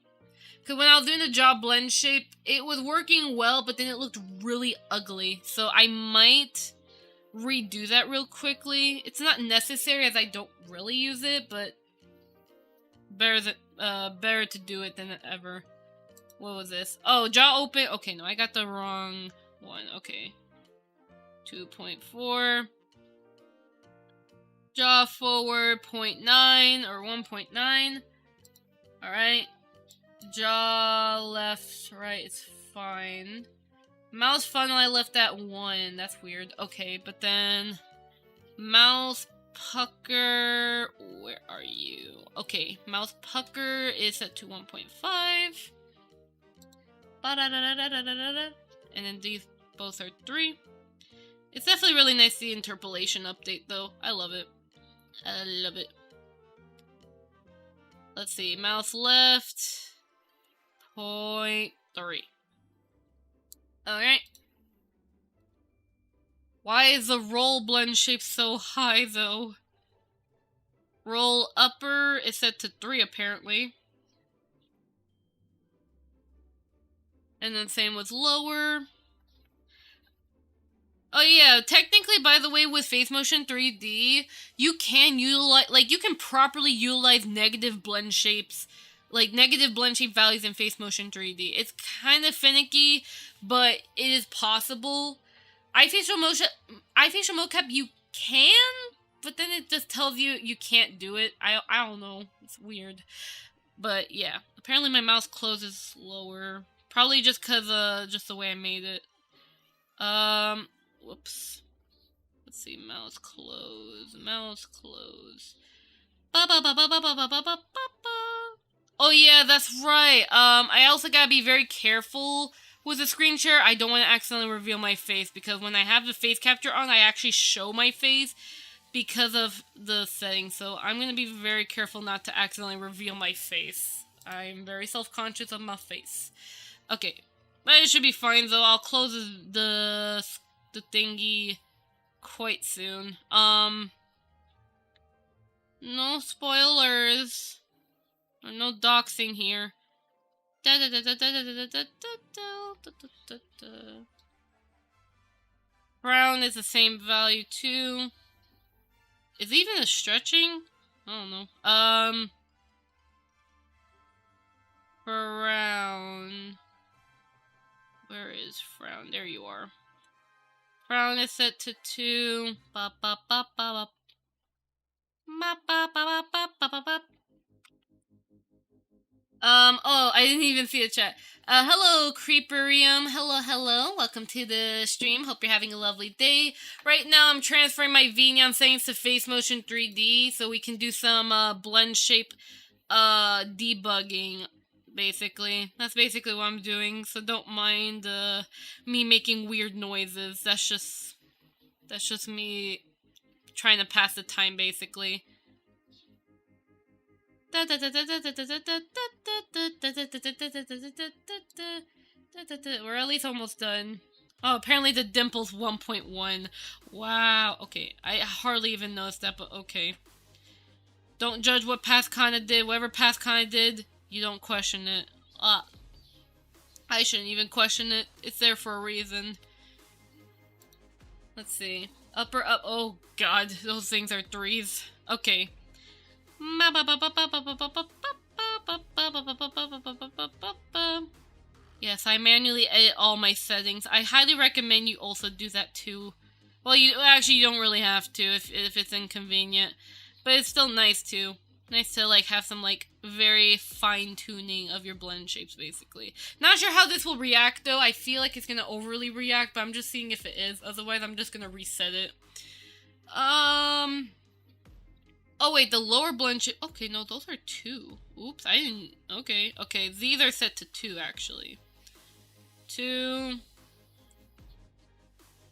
Because when I was doing the jaw blend shape, it was working well, but then it looked really ugly. So I might redo that real quickly. It's not necessary as I don't really use it, but better to do it than ever. What was this? Oh, jaw open. Okay, no, I got the wrong one. Okay. 2.4. Jaw forward 0.9 or 1.9. Alright. Jaw left, right, it's fine. Mouth funnel, I left at 1. That's weird. Okay, but then mouth pucker, where are you? Okay, mouth pucker is set to 1.5. And then these both are 3. It's definitely really nice, the interpolation update, though. I love it. I love it. Let's see, mouth left, 0.3. Alright. Why is the roll blend shape so high, though? Roll upper is set to 3, apparently. And then same with lower. Oh yeah, technically, by the way, with Face Motion 3D, you can utilize, like, you can properly utilize negative blend shapes, like negative blend shape values in Face Motion 3D. It's kind of finicky, but it is possible. iFacial mocap you can, but then it just tells you you can't do it. I don't know. It's weird. But yeah, apparently my mouse closes slower. Probably just because just the way I made it. Whoops. Let's see, mouse close. Mouse close. Oh yeah, that's right. I also gotta be very careful with the screen share. I don't want to accidentally reveal my face, because when I have the face capture on, I actually show my face because of the settings. So I'm gonna be very careful not to accidentally reveal my face. I'm very self-conscious of my face. Okay, but it should be fine though. I'll close the thingy quite soon. No spoilers. Or no doxing here. Brown is the same value too. Is it even a stretching? I don't know. Brown. Where is frown? There you are. Frown is set to 2. Oh, I didn't even see a chat. Hello, Creeperium. Hello. Welcome to the stream. Hope you're having a lovely day. Right now, I'm transferring my Vignon settings to Face Motion 3D so we can do some, blend shape, debugging, basically. That's basically what I'm doing, so don't mind, me making weird noises. That's just me trying to pass the time, basically. We're at least almost done. Oh, apparently the dimple's 1.1. Wow. Okay, I hardly even noticed that, but okay. Don't judge what Past Kana did. Whatever Past Kana did, you don't question it. I shouldn't even question it. It's there for a reason. Let's see. Upper up. Oh god, those things are threes. Okay. Yes, I manually edit all my settings. I highly recommend you also do that too. Well, you don't really have to if it's inconvenient, but it's still nice too. Nice to like have some like very fine tuning of your blend shapes, basically. Not sure how this will react though. I feel like it's gonna overly react, but I'm just seeing if it is. Otherwise, I'm just gonna reset it. Oh wait, the lower blend shape. Okay, no, those are 2. Oops, I didn't. Okay, these are set to 2 actually. 2.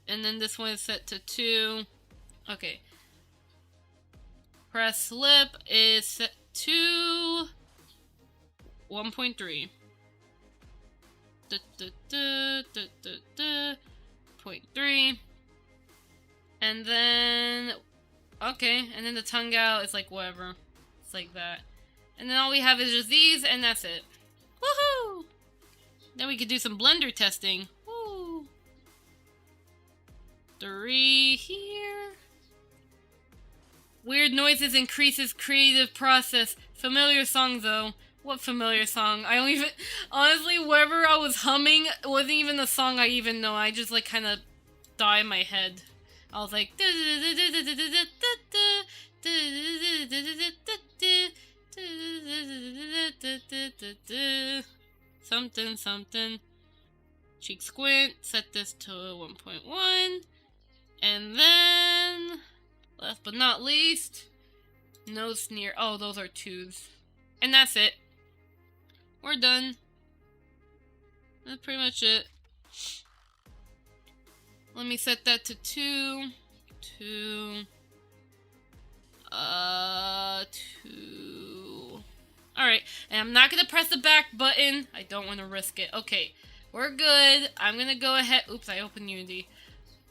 And then this one is set to 2. Okay. Press slip is set to 1.3. 0.3. And then okay, and then the tongue out is like whatever. It's like that. And then all we have is just these, and that's it. Woohoo! Then we could do some blender testing. Woo! 3 here. Weird noises increases creative process. Familiar song though. What familiar song? I don't even... Honestly, whatever I was humming wasn't even the song I even know. I just like kind of die in my head. I was like... Something. Cheek squint. Set this to 1.1. And then... Last but not least... Nose sneer. Oh, those are 2s. And that's it. We're done. That's pretty much it. Let me set that to 2. 2. 2. Alright, and I'm not gonna press the back button. I don't want to risk it. Okay, we're good. I'm gonna go ahead. Oops, I opened Unity.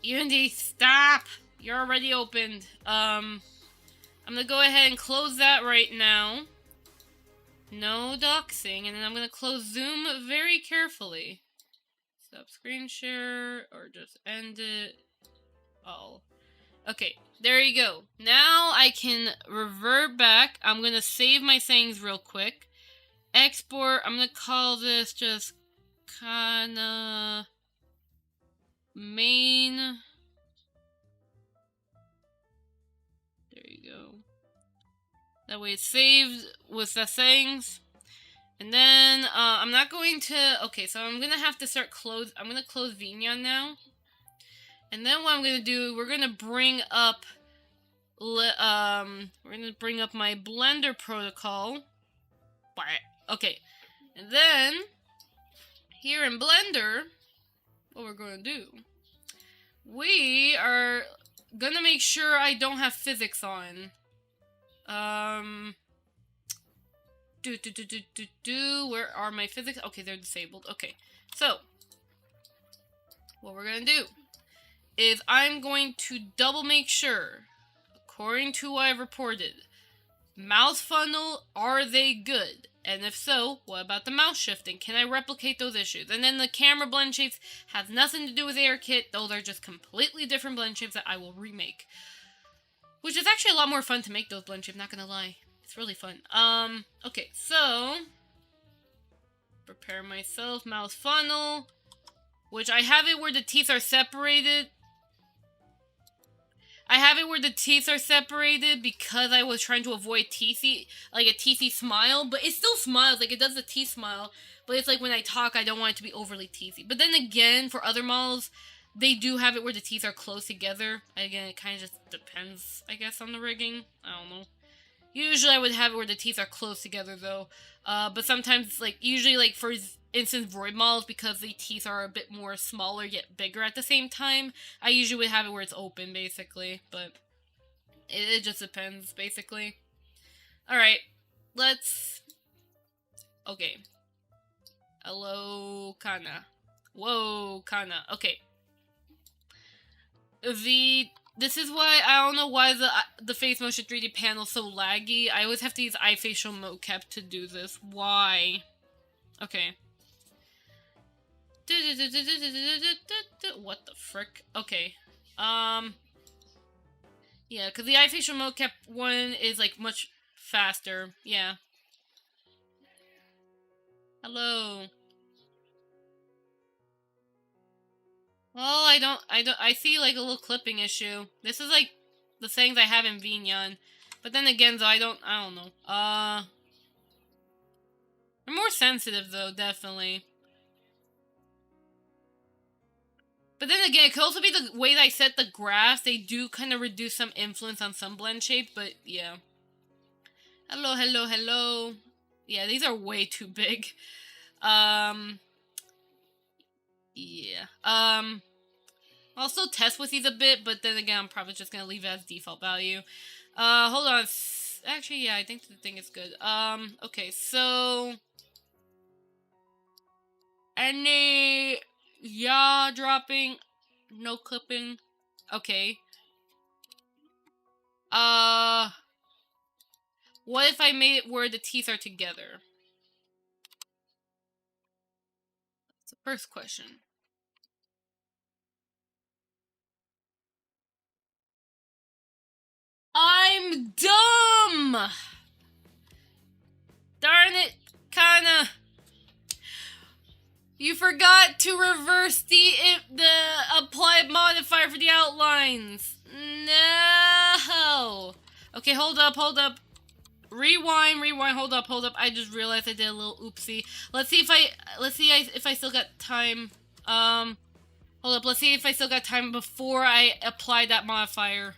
Unity, stop! You're already opened. I'm gonna go ahead and close that right now. No doxing, and then I'm gonna close Zoom very carefully. Stop screen share, or just end it. All. Okay, there you go. Now I can revert back. I'm gonna save my settings real quick. Export, I'm gonna call this just kinda main. There you go. That way it's saved with the settings. And then, I'm not going to... Okay, so I'm gonna have to start close... I'm gonna close Vignon now. And then what I'm gonna do, we're gonna bring up... we're gonna bring up my Blender protocol. Okay. And then, here in Blender, what we're gonna do... We are gonna make sure I don't have physics on. Where are my physics? Okay, they're disabled. Okay, so what we're gonna do is I'm going to double make sure, according to what I've reported, mouse funnel, are they good? And if so, what about the mouse shifting? Can I replicate those issues? And then the camera blend shapes has nothing to do with AirKit. Those are just completely different blend shapes that I will remake. Which is actually a lot more fun to make those blend shapes, not gonna lie. It's really fun. Okay, so... Prepare myself, mouse funnel. Which I have it where the teeth are separated. I have it where the teeth are separated because I was trying to avoid teethy, like a teethy smile, but it still smiles, like it does the teeth smile, but it's like when I talk, I don't want it to be overly teethy. But then again, for other models, they do have it where the teeth are close together. Again, it kind of just depends, I guess, on the rigging. I don't know. Usually I would have it where the teeth are close together, though. But sometimes, like, usually, like, for instance, void models, because the teeth are a bit more smaller yet bigger at the same time, I usually would have it where it's open, basically. But it just depends, basically. Alright, let's... Okay. Hello, Kana. Whoa, Kana. Okay. This is why, I don't know why the face motion 3D panel is so laggy. I always have to use eye facial mocap to do this. Why? Okay. What the frick? Okay. Yeah, because the eye facial mocap one is, like, much faster. Yeah. Hello. Well, I see, like, a little clipping issue. This is, like, the settings I have in Vignon. But then again, though, I don't know. They're more sensitive, though, definitely. But then again, it could also be the way that I set the graphs. They do kind of reduce some influence on some blend shape, but yeah. Hello, hello, hello. Yeah, these are way too big. Yeah. I'll still test with these a bit, but then again, I'm probably just gonna leave it as default value. Hold on. Actually, yeah, I think the thing is good. Okay, so... Any... yaw dropping? No clipping? Okay. What if I made it where the teeth are together? That's the first question. I'm dumb! Darn it, Kana. You forgot to reverse the applied modifier for the outlines. No. Okay, hold up. Rewind, hold up. I just realized I did a little oopsie. Let's see if I still got time. Hold up, let's see if I still got time before I apply that modifier.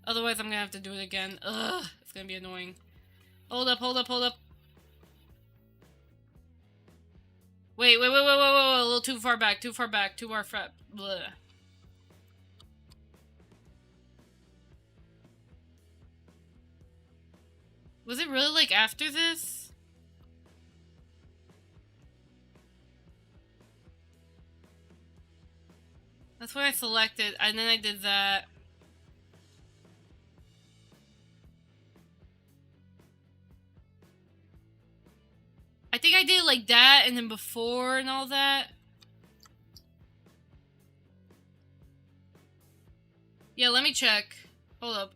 Otherwise, I'm gonna have to do it again. Ugh, it's gonna be annoying. Hold up. Wait, a little too far back. Bleh. Was it really, like, after this? That's what I selected, and then I did that. I think I did it like that, and then before and all that. Yeah, let me check. Hold up.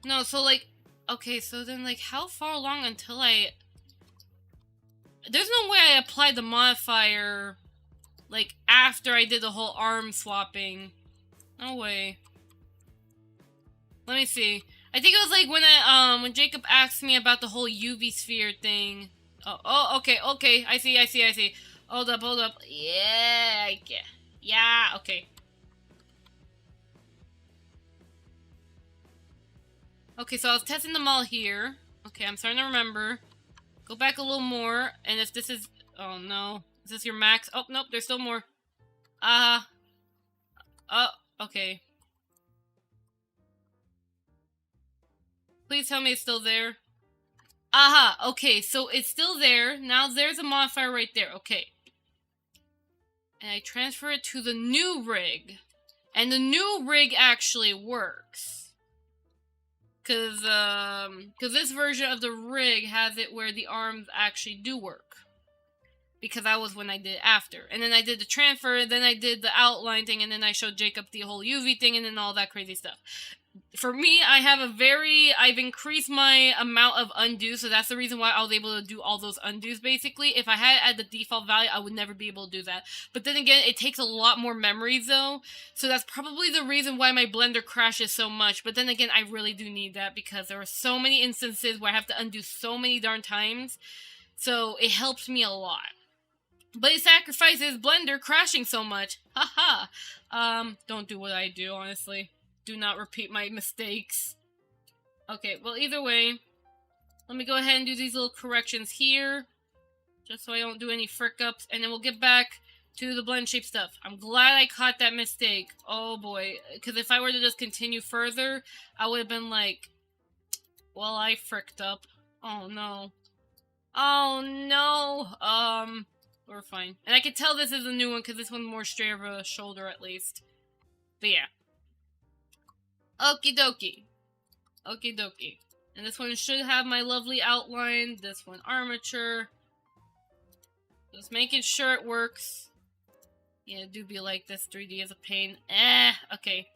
No, so, like... Okay, so then, like, how far along until I... There's no way I applied the modifier, like, after I did the whole arm swapping. No way. Let me see. I think it was, like, when Jacob asked me about the whole UV sphere thing. Oh, okay. I see. Hold up. Yeah, okay. Okay, so I was testing them all here. Okay, I'm starting to remember. Go back a little more, and if this is... Oh, no. Is this your max? Oh, nope, there's still more. Oh, okay. Please tell me it's still there. Aha, okay, so it's still there. Now there's a modifier right there, okay. And I transfer it to the new rig. And the new rig actually works. Cause this version of the rig has it where the arms actually do work. Because that was when I did it after. And then I did the transfer, then I did the outline thing, and then I showed Jacob the whole UV thing, and then all that crazy stuff. for me, I've increased my amount of undo, so that's the reason why I was able to do all those undos, basically. If I had it at the default value, I would never be able to do that. But then again, it takes a lot more memory, though, so that's probably the reason why my blender crashes so much. But then again, I really do need that, because there are so many instances where I have to undo so many darn times, so it helps me a lot. But it sacrifices blender crashing so much. Haha. Don't do what I do, honestly. Do not repeat my mistakes. Okay, well, either way, let me go ahead and do these little corrections here, just so I don't do any frick-ups, and then we'll get back to the blend shape stuff. I'm glad I caught that mistake. Oh boy, because if I were to just continue further, I would have been like, well, I fricked up. Oh no. Oh no. We're fine. And I can tell this is a new one, because this one's more straight over the shoulder, at least. But yeah. Okie dokie. Okie dokie. And this one should have my lovely outline. This one, armature. Just making sure it works. Yeah, it do be like this. 3D is a pain. Okay.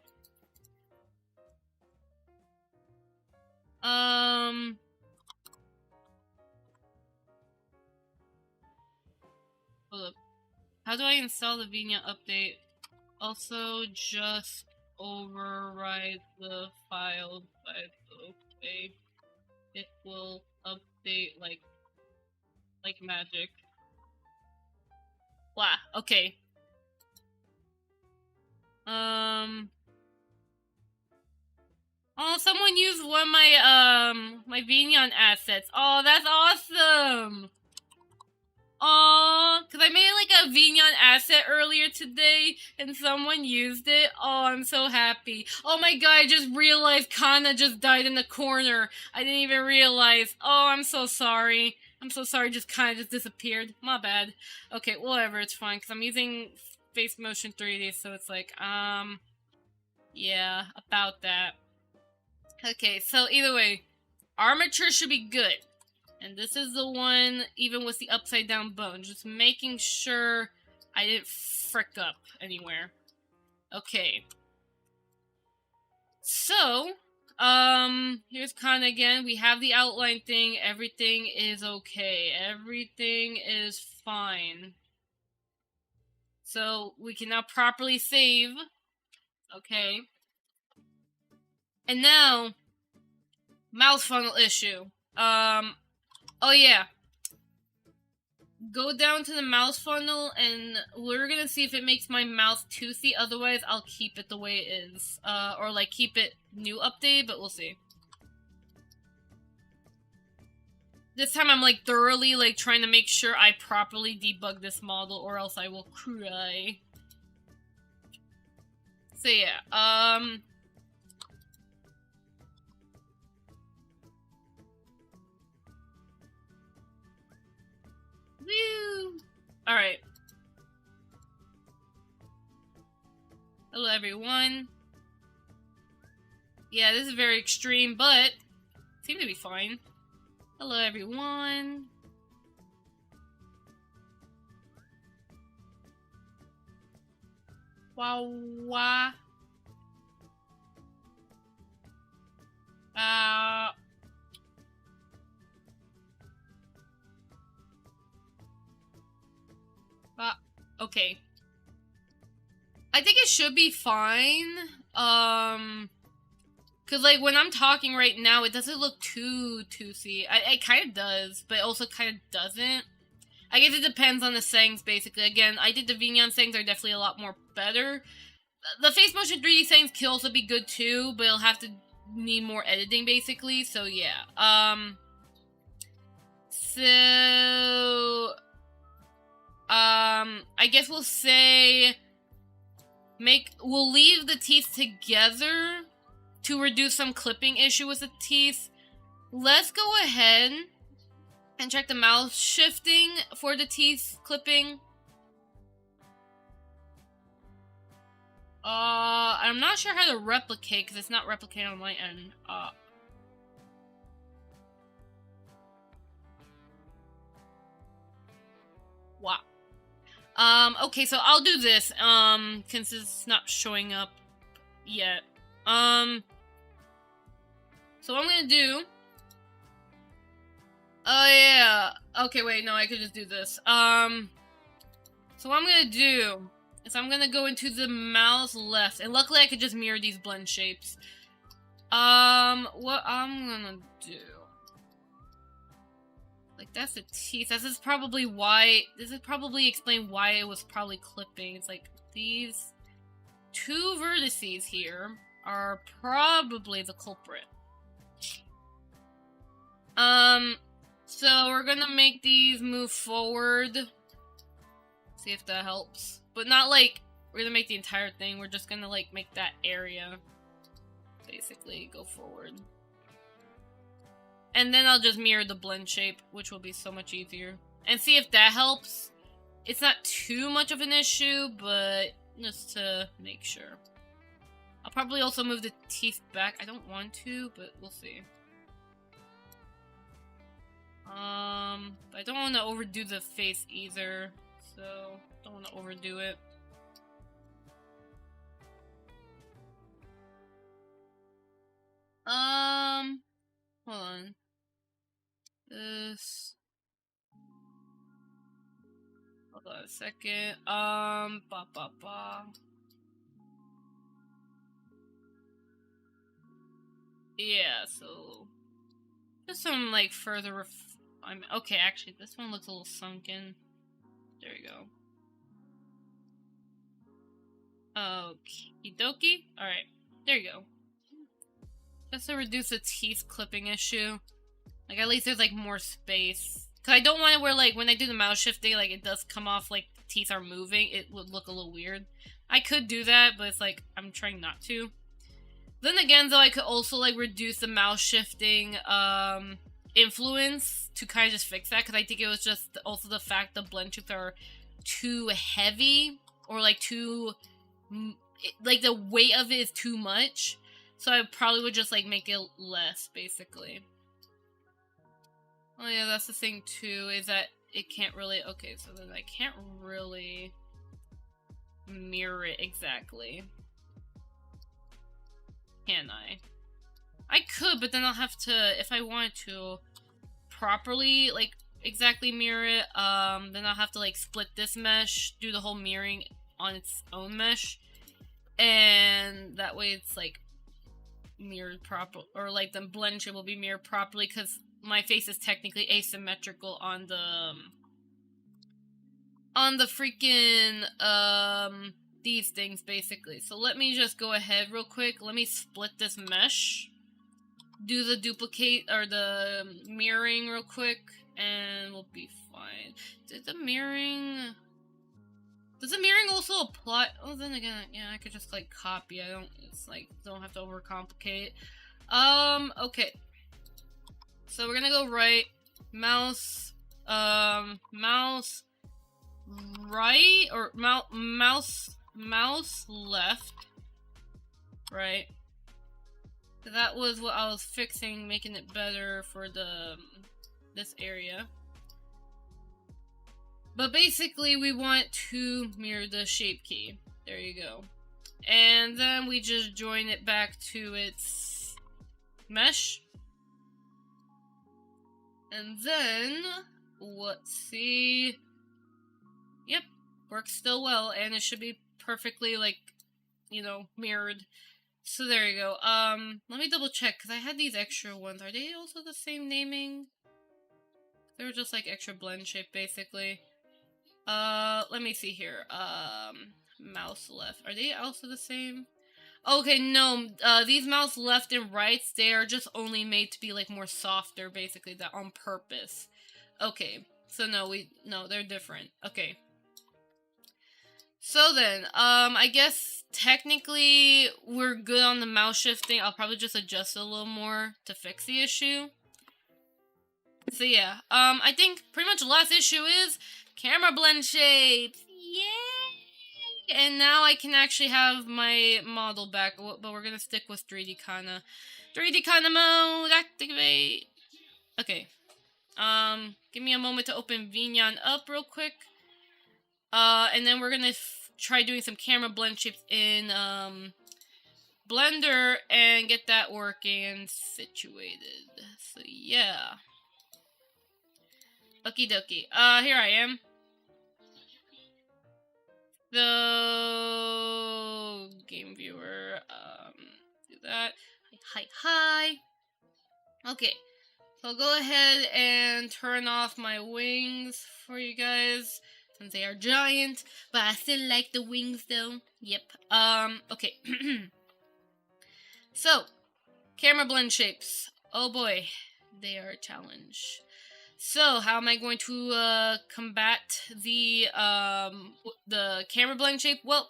Hold up. How do I install the Vignette update? Also, just override the file, but okay. It will update like magic. Wow, okay. Oh, someone used one of my Vignon assets. Oh, that's awesome! Aww, because I made like a Vignon asset earlier today, and someone used it. Oh, I'm so happy. Oh my god, I just realized Kana just died in the corner. I didn't even realize. Oh, I'm so sorry. I'm so sorry, just kind of just disappeared. My bad. Okay, whatever, it's fine, because I'm using Face Motion 3D, so it's like, yeah, about that. Okay, so either way, armature should be good. And this is the one, even with the upside down bone. Just making sure I didn't frick up anywhere. Okay. So, here's Kana again. We have the outline thing. Everything is okay. Everything is fine. So, we can now properly save. Okay. And now, mouse funnel issue. Oh yeah. Go down to the mouse funnel, and we're gonna see if it makes my mouse toothy. Otherwise, I'll keep it the way it is. Or like keep it new update, but we'll see. This time I'm like thoroughly like trying to make sure I properly debug this model, or else I will cry. So yeah, woo! Alright. Hello everyone. Yeah, this is very extreme, but seems to be fine. Hello everyone. Wow, wow. Okay. I think it should be fine. Cause like when I'm talking right now, it doesn't look too toothy. It kind of does, but it also kind of doesn't. I guess it depends on the settings, basically. Again, I did the Vignon settings are definitely a lot more better. The Face Motion 3D settings can also be good too, but it'll have to need more editing, basically. So yeah. So I guess we'll say we'll leave the teeth together to reduce some clipping issue with the teeth. Let's go ahead and check the mouse shifting for the teeth clipping. I'm not sure how to replicate because it's not replicating on my end. Wow. Okay, so I'll do this, since it's not showing up yet. So what I'm gonna do... Oh, yeah. Okay, wait, no, I could just do this. So what I'm gonna do is I'm gonna go into the mouse left, and luckily I could just mirror these blend shapes. What I'm gonna do... Like, that's the teeth. This is probably explain why it was probably clipping. It's like, these two vertices here are probably the culprit. So we're gonna make these move forward. See if that helps. But not like, we're gonna make the entire thing. We're just gonna, like, make that area basically go forward. And then I'll just mirror the blend shape, which will be so much easier. And see if that helps. It's not too much of an issue, but just to make sure. I'll probably also move the teeth back. I don't want to, but we'll see. I don't want to overdo the face either, so don't want to overdo it. Hold on. This. Hold on a second. Yeah, so just some like further okay, actually this one looks a little sunken. There you go. Okie dokie. Alright, there you go. Just to reduce the teeth clipping issue. Like, at least there's like more space. Cause I don't want it where like when I do the mouse shifting, like it does come off like the teeth are moving. It would look a little weird. I could do that, but it's like I'm trying not to. Then again, though, I could also like reduce the mouse shifting influence to kind of just fix that, because I think it was just also the fact the blend shapes are too heavy, or like too like the weight of it is too much. So I probably would just like make it less, basically. Oh yeah, that's the thing too, is that it can't really... Okay, so then I can't really mirror it exactly. Can I? I could, but then I'll have to, if I wanted to properly, like, exactly mirror it, then I'll have to, like, split this mesh, do the whole mirroring on its own mesh, and that way it's, like, mirrored proper, or, like, the blend shape will be mirrored properly, because my face is technically asymmetrical on the freaking, these things, basically. So let me just go ahead real quick. Let me split this mesh, do the duplicate, or the mirroring real quick, and we'll be fine. Does the mirroring also apply? Oh, then again, yeah, I could just, like, copy. Don't have to overcomplicate. Okay. So we're gonna go right, mouse right, or mouse left, right. So that was what I was fixing, making it better for this area. But basically, we want to mirror the shape key. There you go. And then we just join it back to its mesh. And then, let's see. Yep, works still well, and it should be perfectly, like, you know, mirrored. So there you go. Let me double check, because I had these extra ones. Are they also the same naming? They were just, like, extra blend shape, basically. Let me see here. Mouse left. Are they also the same? Okay, no, these mouse left and rights, they are just only made to be, like, more softer, basically, that on purpose. Okay, so no, they're different. Okay. So then, I guess, technically, we're good on the mouse shifting. I'll probably just adjust it a little more to fix the issue. So yeah, I think pretty much the last issue is camera blend shapes. Yay! And now I can actually have my model back, but we're gonna stick with 3D kinda mode, activate. Okay. Give me a moment to open Vinyan up real quick. And then we're gonna try doing some camera blend shapes in, blender and get that working and situated. So yeah. Okie dokie. Here I am. So game viewer, do that. Hi. Okay. So I'll go ahead and turn off my wings for you guys, since they are giant, but I still like the wings though. Yep. Okay. So, camera blend shapes. Oh boy, they are a challenge. So, how am I going to combat the camera blend shape? Well,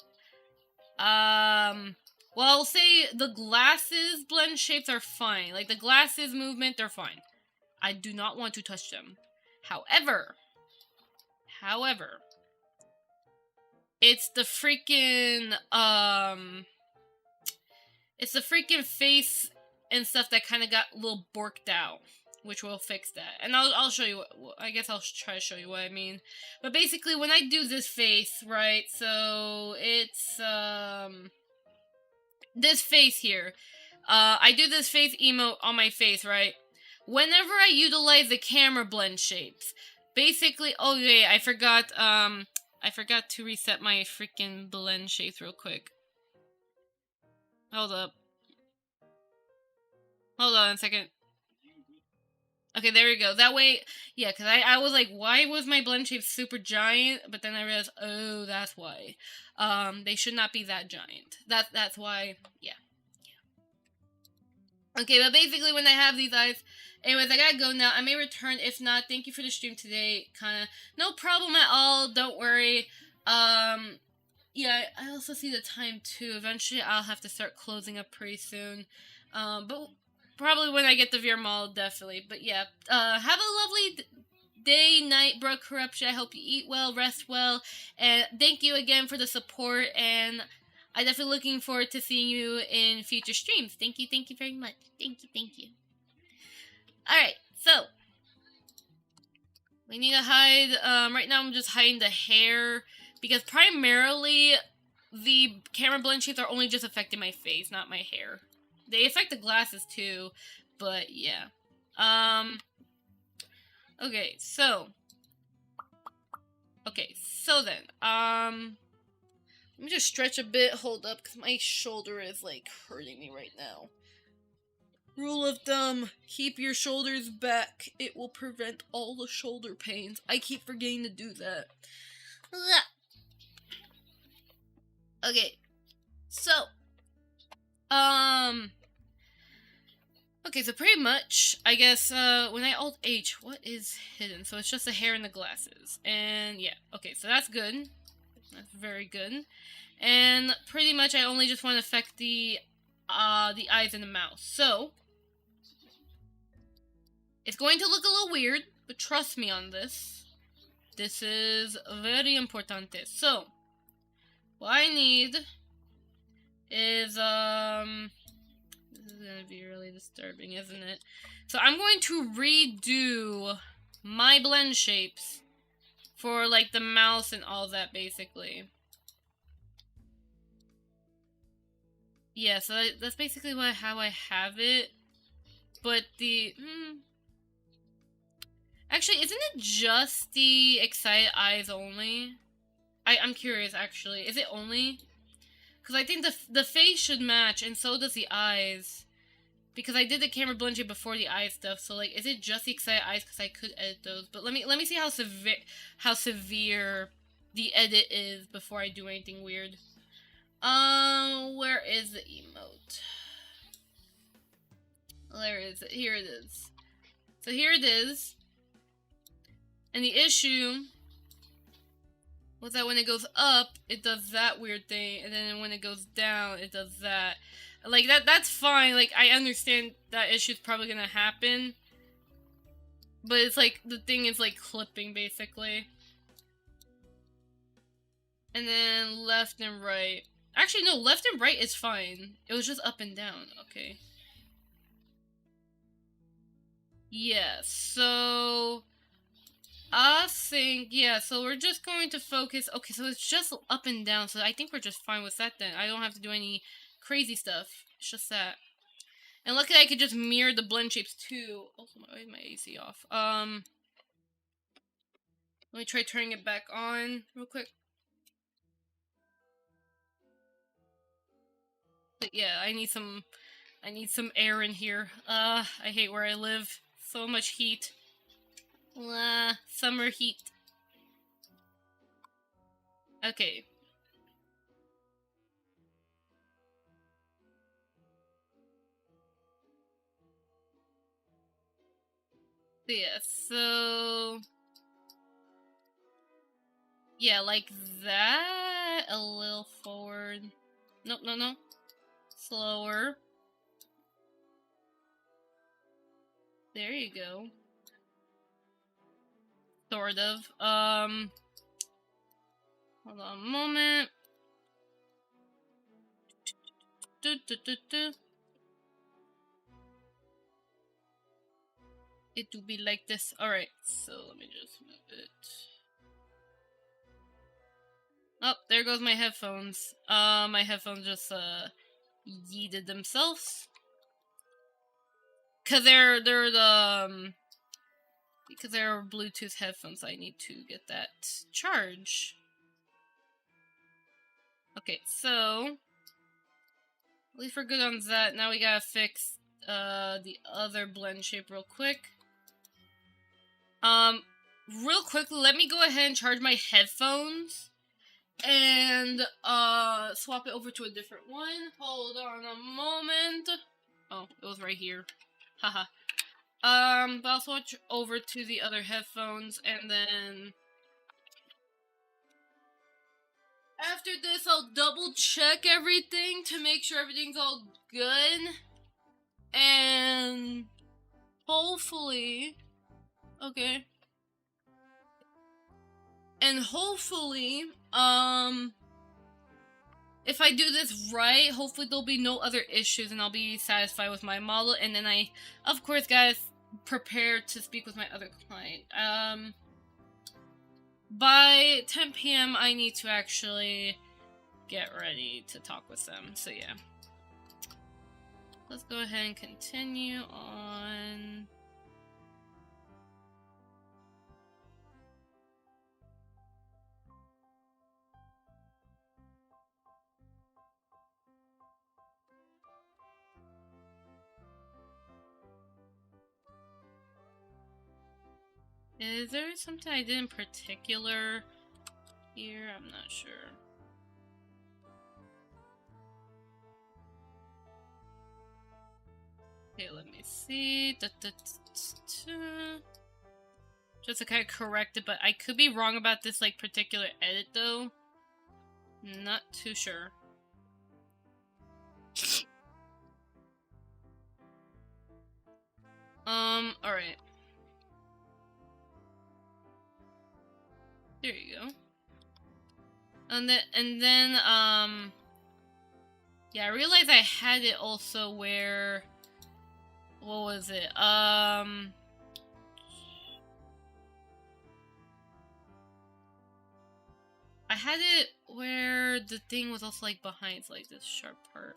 I'll say the glasses blend shapes are fine. Like the glasses movement, they're fine. I do not want to touch them. However, it's the freaking face and stuff that kind of got a little borked out, which will fix that. And I'll show you. I guess I'll try to show you what I mean. But basically, when I do this face, right? So it's this face here. I do this face emote on my face, right? Whenever I utilize the camera blend shapes, basically, oh yeah, I forgot to reset my freaking blend shapes real quick. Hold on a second. Okay, there we go. That way, yeah, because I was like, why was my blend shape super giant? But then I realized, oh, that's why. They should not be that giant. That's why, yeah. Okay, but basically when I have these eyes, anyways, I gotta go now. I may return. If not, thank you for the stream today. Kinda, no problem at all. Don't worry. Yeah, I also see the time too. Eventually, I'll have to start closing up pretty soon. But probably when I get the VR mall, definitely. But yeah, have a lovely day, night, bro, corruption. I hope you eat well, rest well, and thank you again for the support. And I'm definitely looking forward to seeing you in future streams. Thank you very much. Thank you. Alright, so we need to hide, right now I'm just hiding the hair, because primarily the camera blend shapes are only just affecting my face, not my hair. They affect the glasses too, but yeah. Okay, so then, let me just stretch a bit, hold up, because my shoulder is, like, hurting me right now. Rule of thumb, keep your shoulders back. It will prevent all the shoulder pains. I keep forgetting to do that. Okay, so, okay, so pretty much, I guess, when I Alt-H, what is hidden? So it's just the hair and the glasses. And, yeah, okay, so that's good. That's very good. And pretty much I only just want to affect the eyes and the mouth. So, it's going to look a little weird, but trust me on this. This is very importante. So, what I need is, this is gonna be really disturbing, isn't it? So I'm going to redo my blend shapes for, like, the mouse and all that, basically. Yeah, so that's basically how I have it. But the... Actually, isn't it just the excited eyes only? I'm curious, actually. Is it only? Because I think the face should match, and so does the eyes. Because I did the camera blend shape before the eye stuff, so, like, is it just the excited eyes? Because I could edit those. But let me see how severe the edit is before I do anything weird. Where is the emote? There is it. Here it is. So here it is. And the issue was that when it goes up, it does that weird thing, and then when it goes down, it does that. Like, that's fine. Like, I understand that issue's probably gonna happen. But it's like, the thing is, like, clipping, basically. And then left and right. Actually, no, left and right is fine. It was just up and down. Okay. Yeah, so... I think, yeah, so we're just going to focus... Okay, so it's just up and down, so I think we're just fine with that then. I don't have to do any crazy stuff. It's just that. And luckily I could just mirror the blend shapes too. Also, why is my AC off? Let me try turning it back on real quick. But yeah, I need some air in here. I hate where I live. So much heat. Summer heat. Okay. So yeah, so yeah, like that. A little forward. Nope, no. Slower. There you go. Sort of. Hold on a moment. It will be like this. Alright, so let me just move it. Oh, there goes my headphones. My headphones just, yeeted themselves. Cause they're because they're Bluetooth headphones, I need to get that charge. Okay, so at least we're good on that. Now we gotta fix the other blend shape real quick. Real quick, let me go ahead and charge my headphones and swap it over to a different one. Hold on a moment. Oh, it was right here. Haha. But I'll switch over to the other headphones, and then after this, I'll double check everything to make sure everything's all good, and hopefully, okay, and hopefully, if I do this right, hopefully there'll be no other issues, and I'll be satisfied with my model, and then I, of course, guys, prepare to speak with my other client. By 10 p.m. I need to actually get ready to talk with them, so yeah. Let's go ahead and continue on. Is there something I did in particular here? I'm not sure. Okay, let me see. Just to kind of correct it, but I could be wrong about this like particular edit though. Not too sure. Alright. There you go. And then, yeah, I realized I had it also where, what was it? I had it where the thing was also like behind, like this sharp part,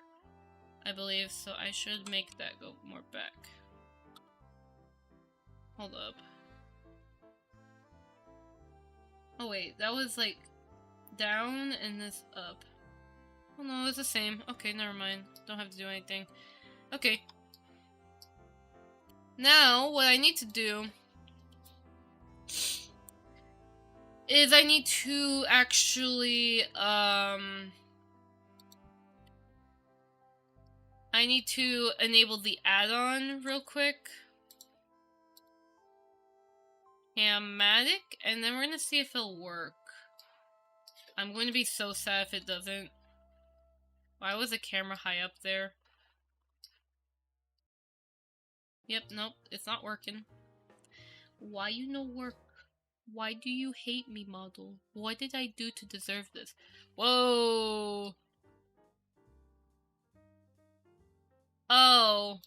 I believe, so I should make that go more back. Hold up. Oh wait, that was like down and this up. Oh no, it's the same. Okay, never mind. Don't have to do anything. Okay. Now, what I need to do is I need to actually, I need to enable the add-on real quick. Cammatic, and then we're gonna see if it'll work. I'm going to be so sad if it doesn't. Why was the camera high up there? Yep, nope, it's not working. Why you no work? Why do you hate me, model? What did I do to deserve this? Whoa! Oh.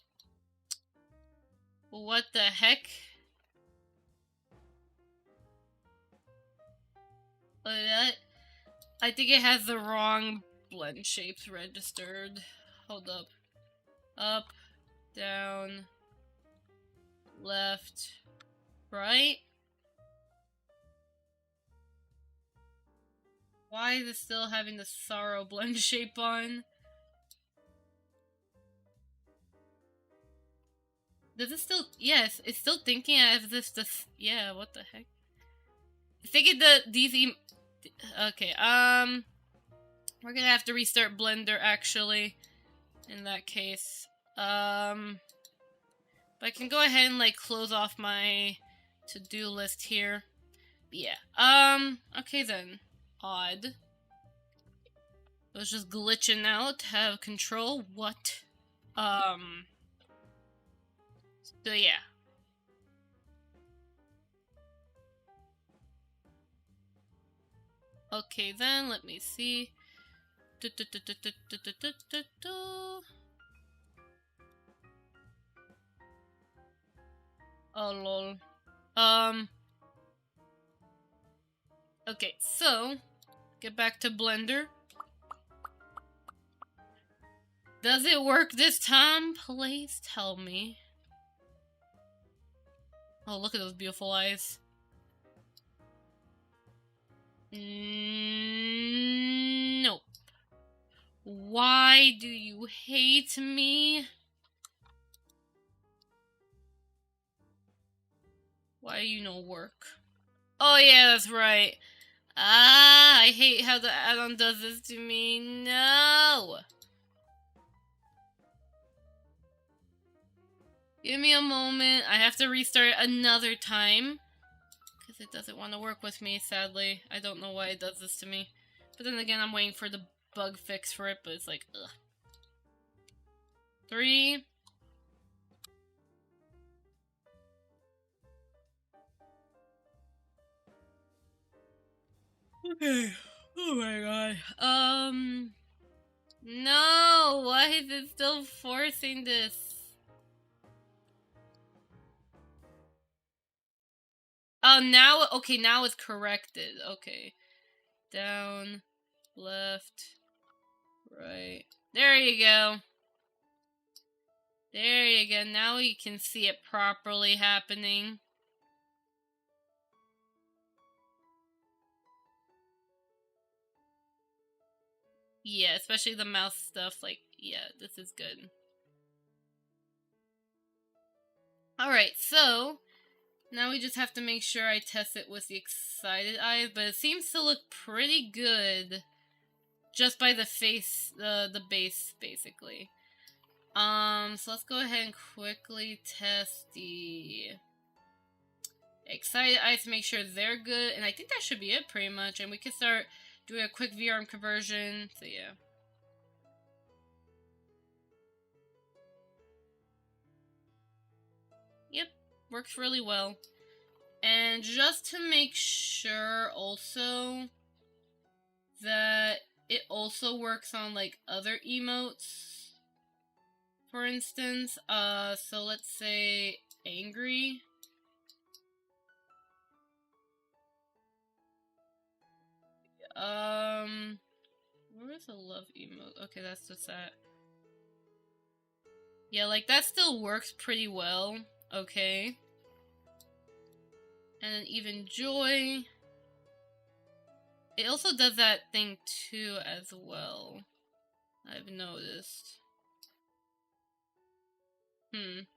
What the heck? I think it has the wrong blend shapes registered. hold up. Up, down, left, right. Why is it still having the sorrow blend shape on? Does it still? Yes, it's still thinking as if this. Yeah, what the heck? It's thinking these. Okay, we're gonna have to restart Blender actually. In that case, but I can go ahead and like close off my to-do list here. But yeah. Okay then. Odd. It was just glitching out. Have control. What? So yeah. Okay then, let me see. Oh lol. Okay, so get back to Blender. Does it work this time? Please tell me. Oh, look at those beautiful eyes. Nope. Why do you hate me? Why you no work? Oh yeah, that's right. Ah, I hate how the add-on does this to me. No! Give me a moment. I have to restart another time. Because it doesn't want to work with me, sadly. I don't know why it does this to me. But then again, I'm waiting for the bug fix for it, but it's like, ugh. 3. Okay. Oh my god. No! Why is it still forcing this? Oh, now, okay, now it's corrected. Okay. Down, left, right. There you go. There you go. Now you can see it properly happening. Yeah, especially the mouse stuff. Like, yeah, this is good. Alright, so now we just have to make sure I test it with the excited eyes, but it seems to look pretty good just by the face, the base, basically. So let's go ahead and quickly test the excited eyes to make sure they're good, and I think that should be it pretty much, and we can start doing a quick VRM conversion, so yeah. Yep, works really well. And just to make sure also that it also works on like other emotes, for instance, so let's say angry. Where is the love emote? Okay, that's just that. Yeah, like that still works pretty well. Okay. And then even joy. It also does that thing too as well. I've noticed. But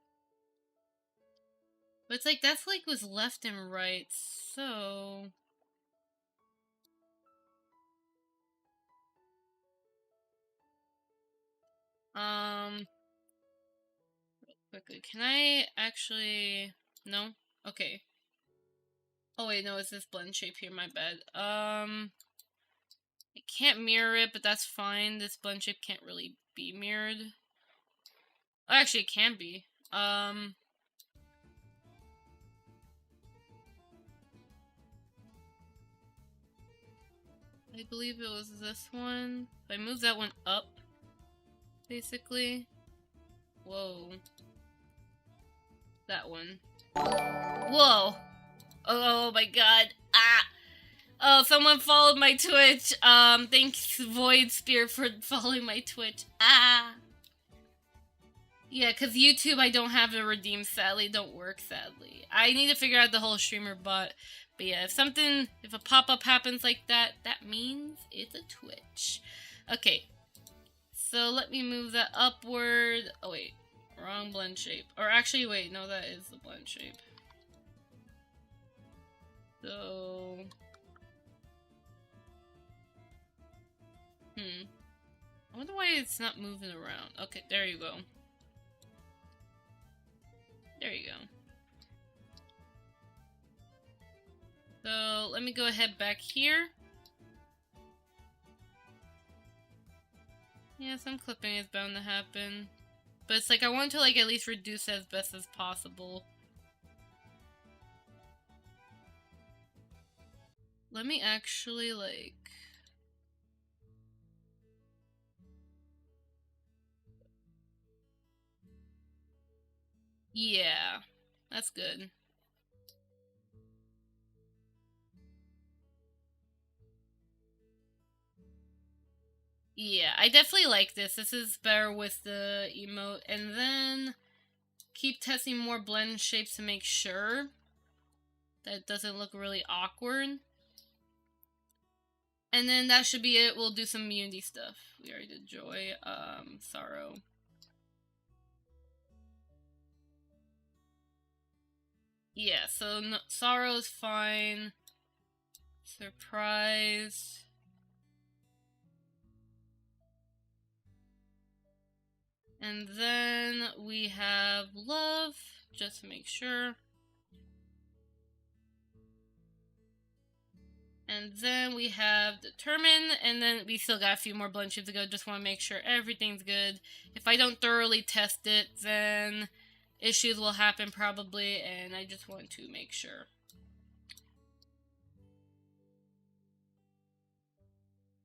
it's like that's like was left and right, so quickly, can I actually no? Okay. Oh wait, no, it's this blend shape here, my bad. I can't mirror it, but that's fine. This blend shape can't really be mirrored. Oh, actually it can be. I believe it was this one. If I move that one up, basically. Whoa. That one. Whoa! Oh my god. Ah! Oh, someone followed my Twitch. Thanks Void Spear for following my Twitch. Ah! Yeah, because YouTube, I don't have to redeem, sadly. It don't work, sadly. I need to figure out the whole streamer bot. But yeah, if a pop-up happens like that, that means it's a Twitch. Okay, so let me move that upward. Oh, wait. Wrong blend shape. Or actually, wait, no, that is the blend shape. So... I wonder why it's not moving around. Okay, there you go. There you go. So, let me go ahead back here. Yeah, some clipping is bound to happen. But it's like, I want to, like, at least reduce it as best as possible. Let me actually, like... Yeah, that's good. Yeah, I definitely like this. This is better with the emote. And then keep testing more blend shapes to make sure that it doesn't look really awkward. And then that should be it. We'll do some Unity stuff. We already did Joy, Sorrow. Yeah, so no, Sorrow is fine. Surprise. And then we have Love, just to make sure. And then we have Determine, and then we still got a few more blend shapes to go. Just want to make sure everything's good. If I don't thoroughly test it, then issues will happen probably, and I just want to make sure.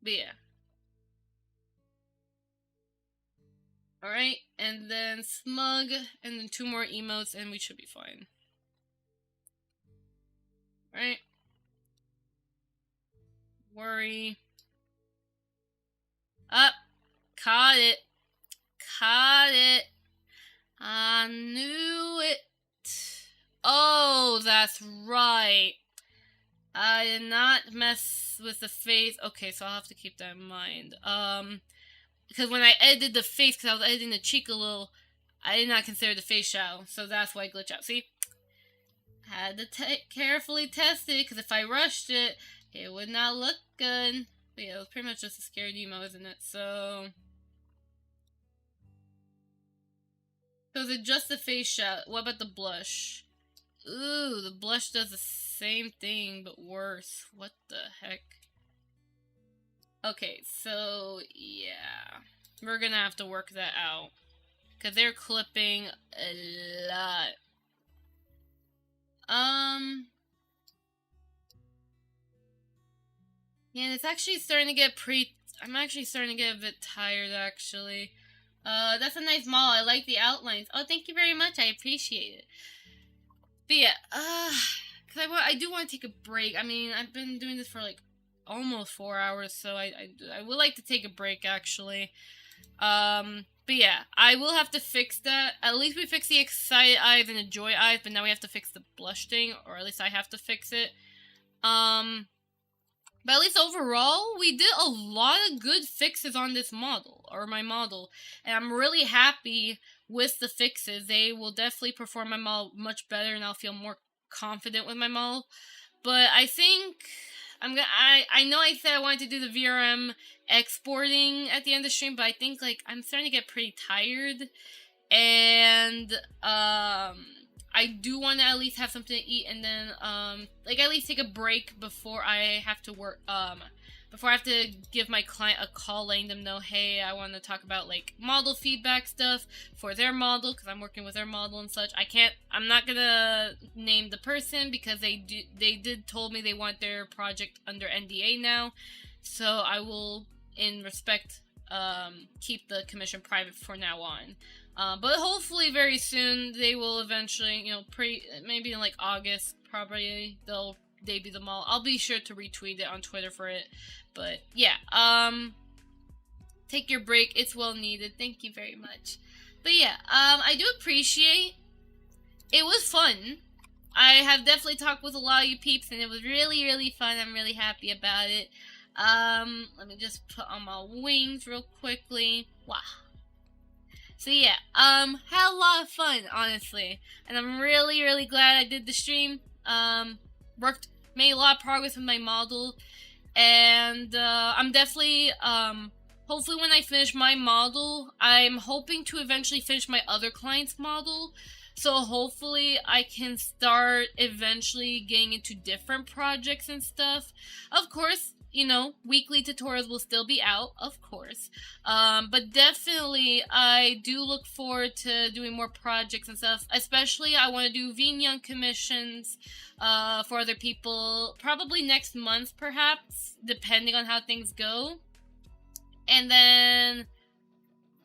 But yeah. Alright, and then Smug, and then 2 more emotes, and we should be fine. Alright. Worry. Up. Caught it. Caught it. I knew it. Oh, that's right. I did not mess with the face. Okay, so I'll have to keep that in mind. Because when I edited the face, because I was editing the cheek a little, I did not consider the face shadow, so that's why I glitch out. See? Had to carefully test it, because if I rushed it, it would not look good. But yeah, it was pretty much just a scared emo, isn't it? So is it just the face shadow? What about the blush? Ooh, the blush does the same thing, but worse. What the heck? Okay, so yeah. We're gonna have to work that out. Because they're clipping a lot. Yeah, it's actually starting to get I'm actually starting to get a bit tired, actually. That's a nice model. I like the outlines. Oh, thank you very much. I appreciate it. But yeah, because I do want to take a break. I mean, I've been doing this for like almost 4 hours, so I would like to take a break, actually. But yeah, I will have to fix that. At least we fixed the excited eyes and the joy eyes, but now we have to fix the blush thing, or at least I have to fix it. But at least overall, we did a lot of good fixes on this model, or my model, and I'm really happy with the fixes. They will definitely perform my model much better, and I'll feel more confident with my model. But I think I know I said I wanted to do the VRM exporting at the end of the stream, but I think like I'm starting to get pretty tired, and I do want to at least have something to eat, and then like at least take a break before I have to work before I have to give my client a call, letting them know, hey, I want to talk about like model feedback stuff for their model, because I'm working with their model and such. I'm not gonna name the person because they did told me they want their project under NDA now, so I will, in respect, keep the commission private for now on. But hopefully very soon they will eventually, maybe in like August, probably they'll debut them all. I'll be sure to retweet it on Twitter for it. But yeah, take your break. It's well needed. Thank you very much. But yeah, I do appreciate. It was fun. I have definitely talked with a lot of you peeps, and it was really, really fun. I'm really happy about it. Let me just put on my wings real quickly. Wow. So yeah, had a lot of fun, honestly, and I'm really, really glad I did the stream. Made a lot of progress with my model, and I'm definitely hopefully when I finish my model, I'm hoping to eventually finish my other client's model. So hopefully I can start eventually getting into different projects and stuff. Of course, you know, weekly tutorials will still be out, of course. But definitely, I do look forward to doing more projects and stuff. Especially, I want to do Vignon commissions for other people, probably next month, perhaps, depending on how things go. And then,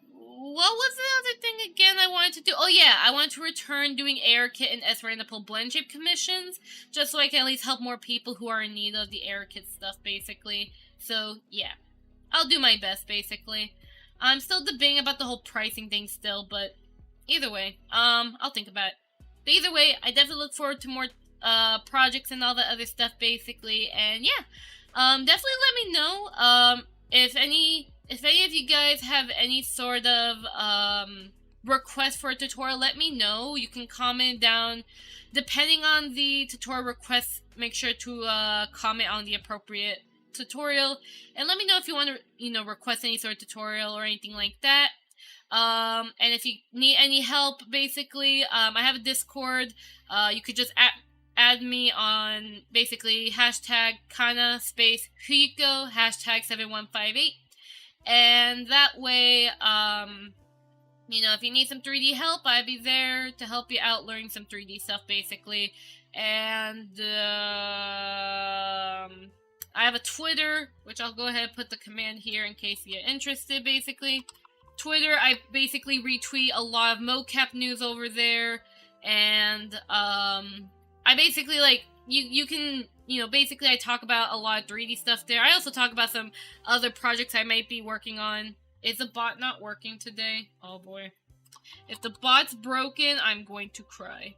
what was the other thing again I wanted to do? Oh yeah, I wanted to return doing air kit and Esperanapole blend shape commissions, just so I can at least help more people who are in need of the air kit stuff, basically. So yeah, I'll do my best, basically. I'm still debating about the whole pricing thing still, but either way, I'll think about it. But either way, I definitely look forward to more projects and all that other stuff, basically. And yeah, definitely let me know if any of you guys have any sort of request for a tutorial. Let me know. You can comment down, depending on the tutorial request. Make sure to comment on the appropriate tutorial, and let me know if you want to, request any sort of tutorial or anything like that. And if you need any help, basically, I have a Discord. You could just add me on basically hashtag Kana space Huiko hashtag 7158. And that way, if you need some 3D help, I'd be there to help you out learning some 3D stuff, basically. And I have a Twitter, which I'll go ahead and put the command here in case you're interested, basically. Twitter, I basically retweet a lot of mocap news over there. And I basically, you can... basically I talk about a lot of 3D stuff there. I also talk about some other projects I might be working on. Is the bot not working today? Oh boy. If the bot's broken, I'm going to cry.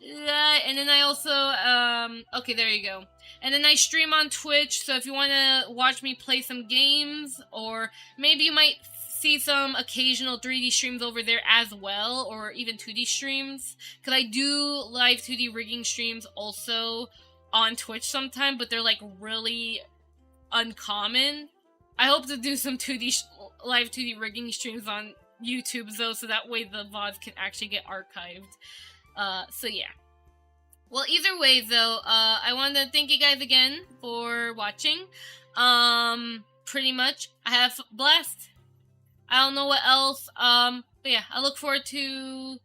And then I also, okay, there you go. And then I stream on Twitch, so if you want to watch me play some games, or maybe you might see some occasional 3D streams over there as well, or even 2D streams. Because I do live 2D rigging streams also on Twitch sometime, but they're really uncommon. I hope to do some live 2D rigging streams on YouTube though, so that way the VODs can actually get archived. So yeah. Well, either way though, I want to thank you guys again for watching. Pretty much, I have a blast. I don't know what else. But yeah, I look forward to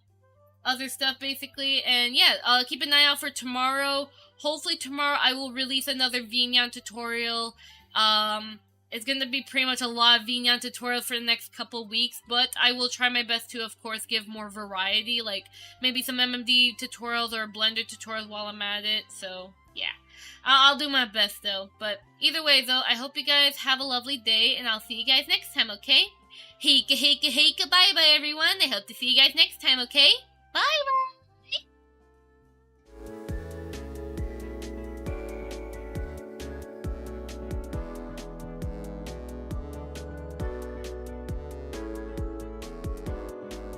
other stuff basically, and yeah, keep an eye out for tomorrow. Hopefully tomorrow I will release another Vignon tutorial. It's going to be pretty much a lot of Vignon tutorials for the next couple weeks, but I will try my best to, of course, give more variety, like maybe some MMD tutorials or Blender tutorials while I'm at it, so yeah. I'll do my best though, but either way though, I hope you guys have a lovely day, and I'll see you guys next time, okay? Heika, heika, heika, bye-bye everyone. I hope to see you guys next time, okay? Bye-bye!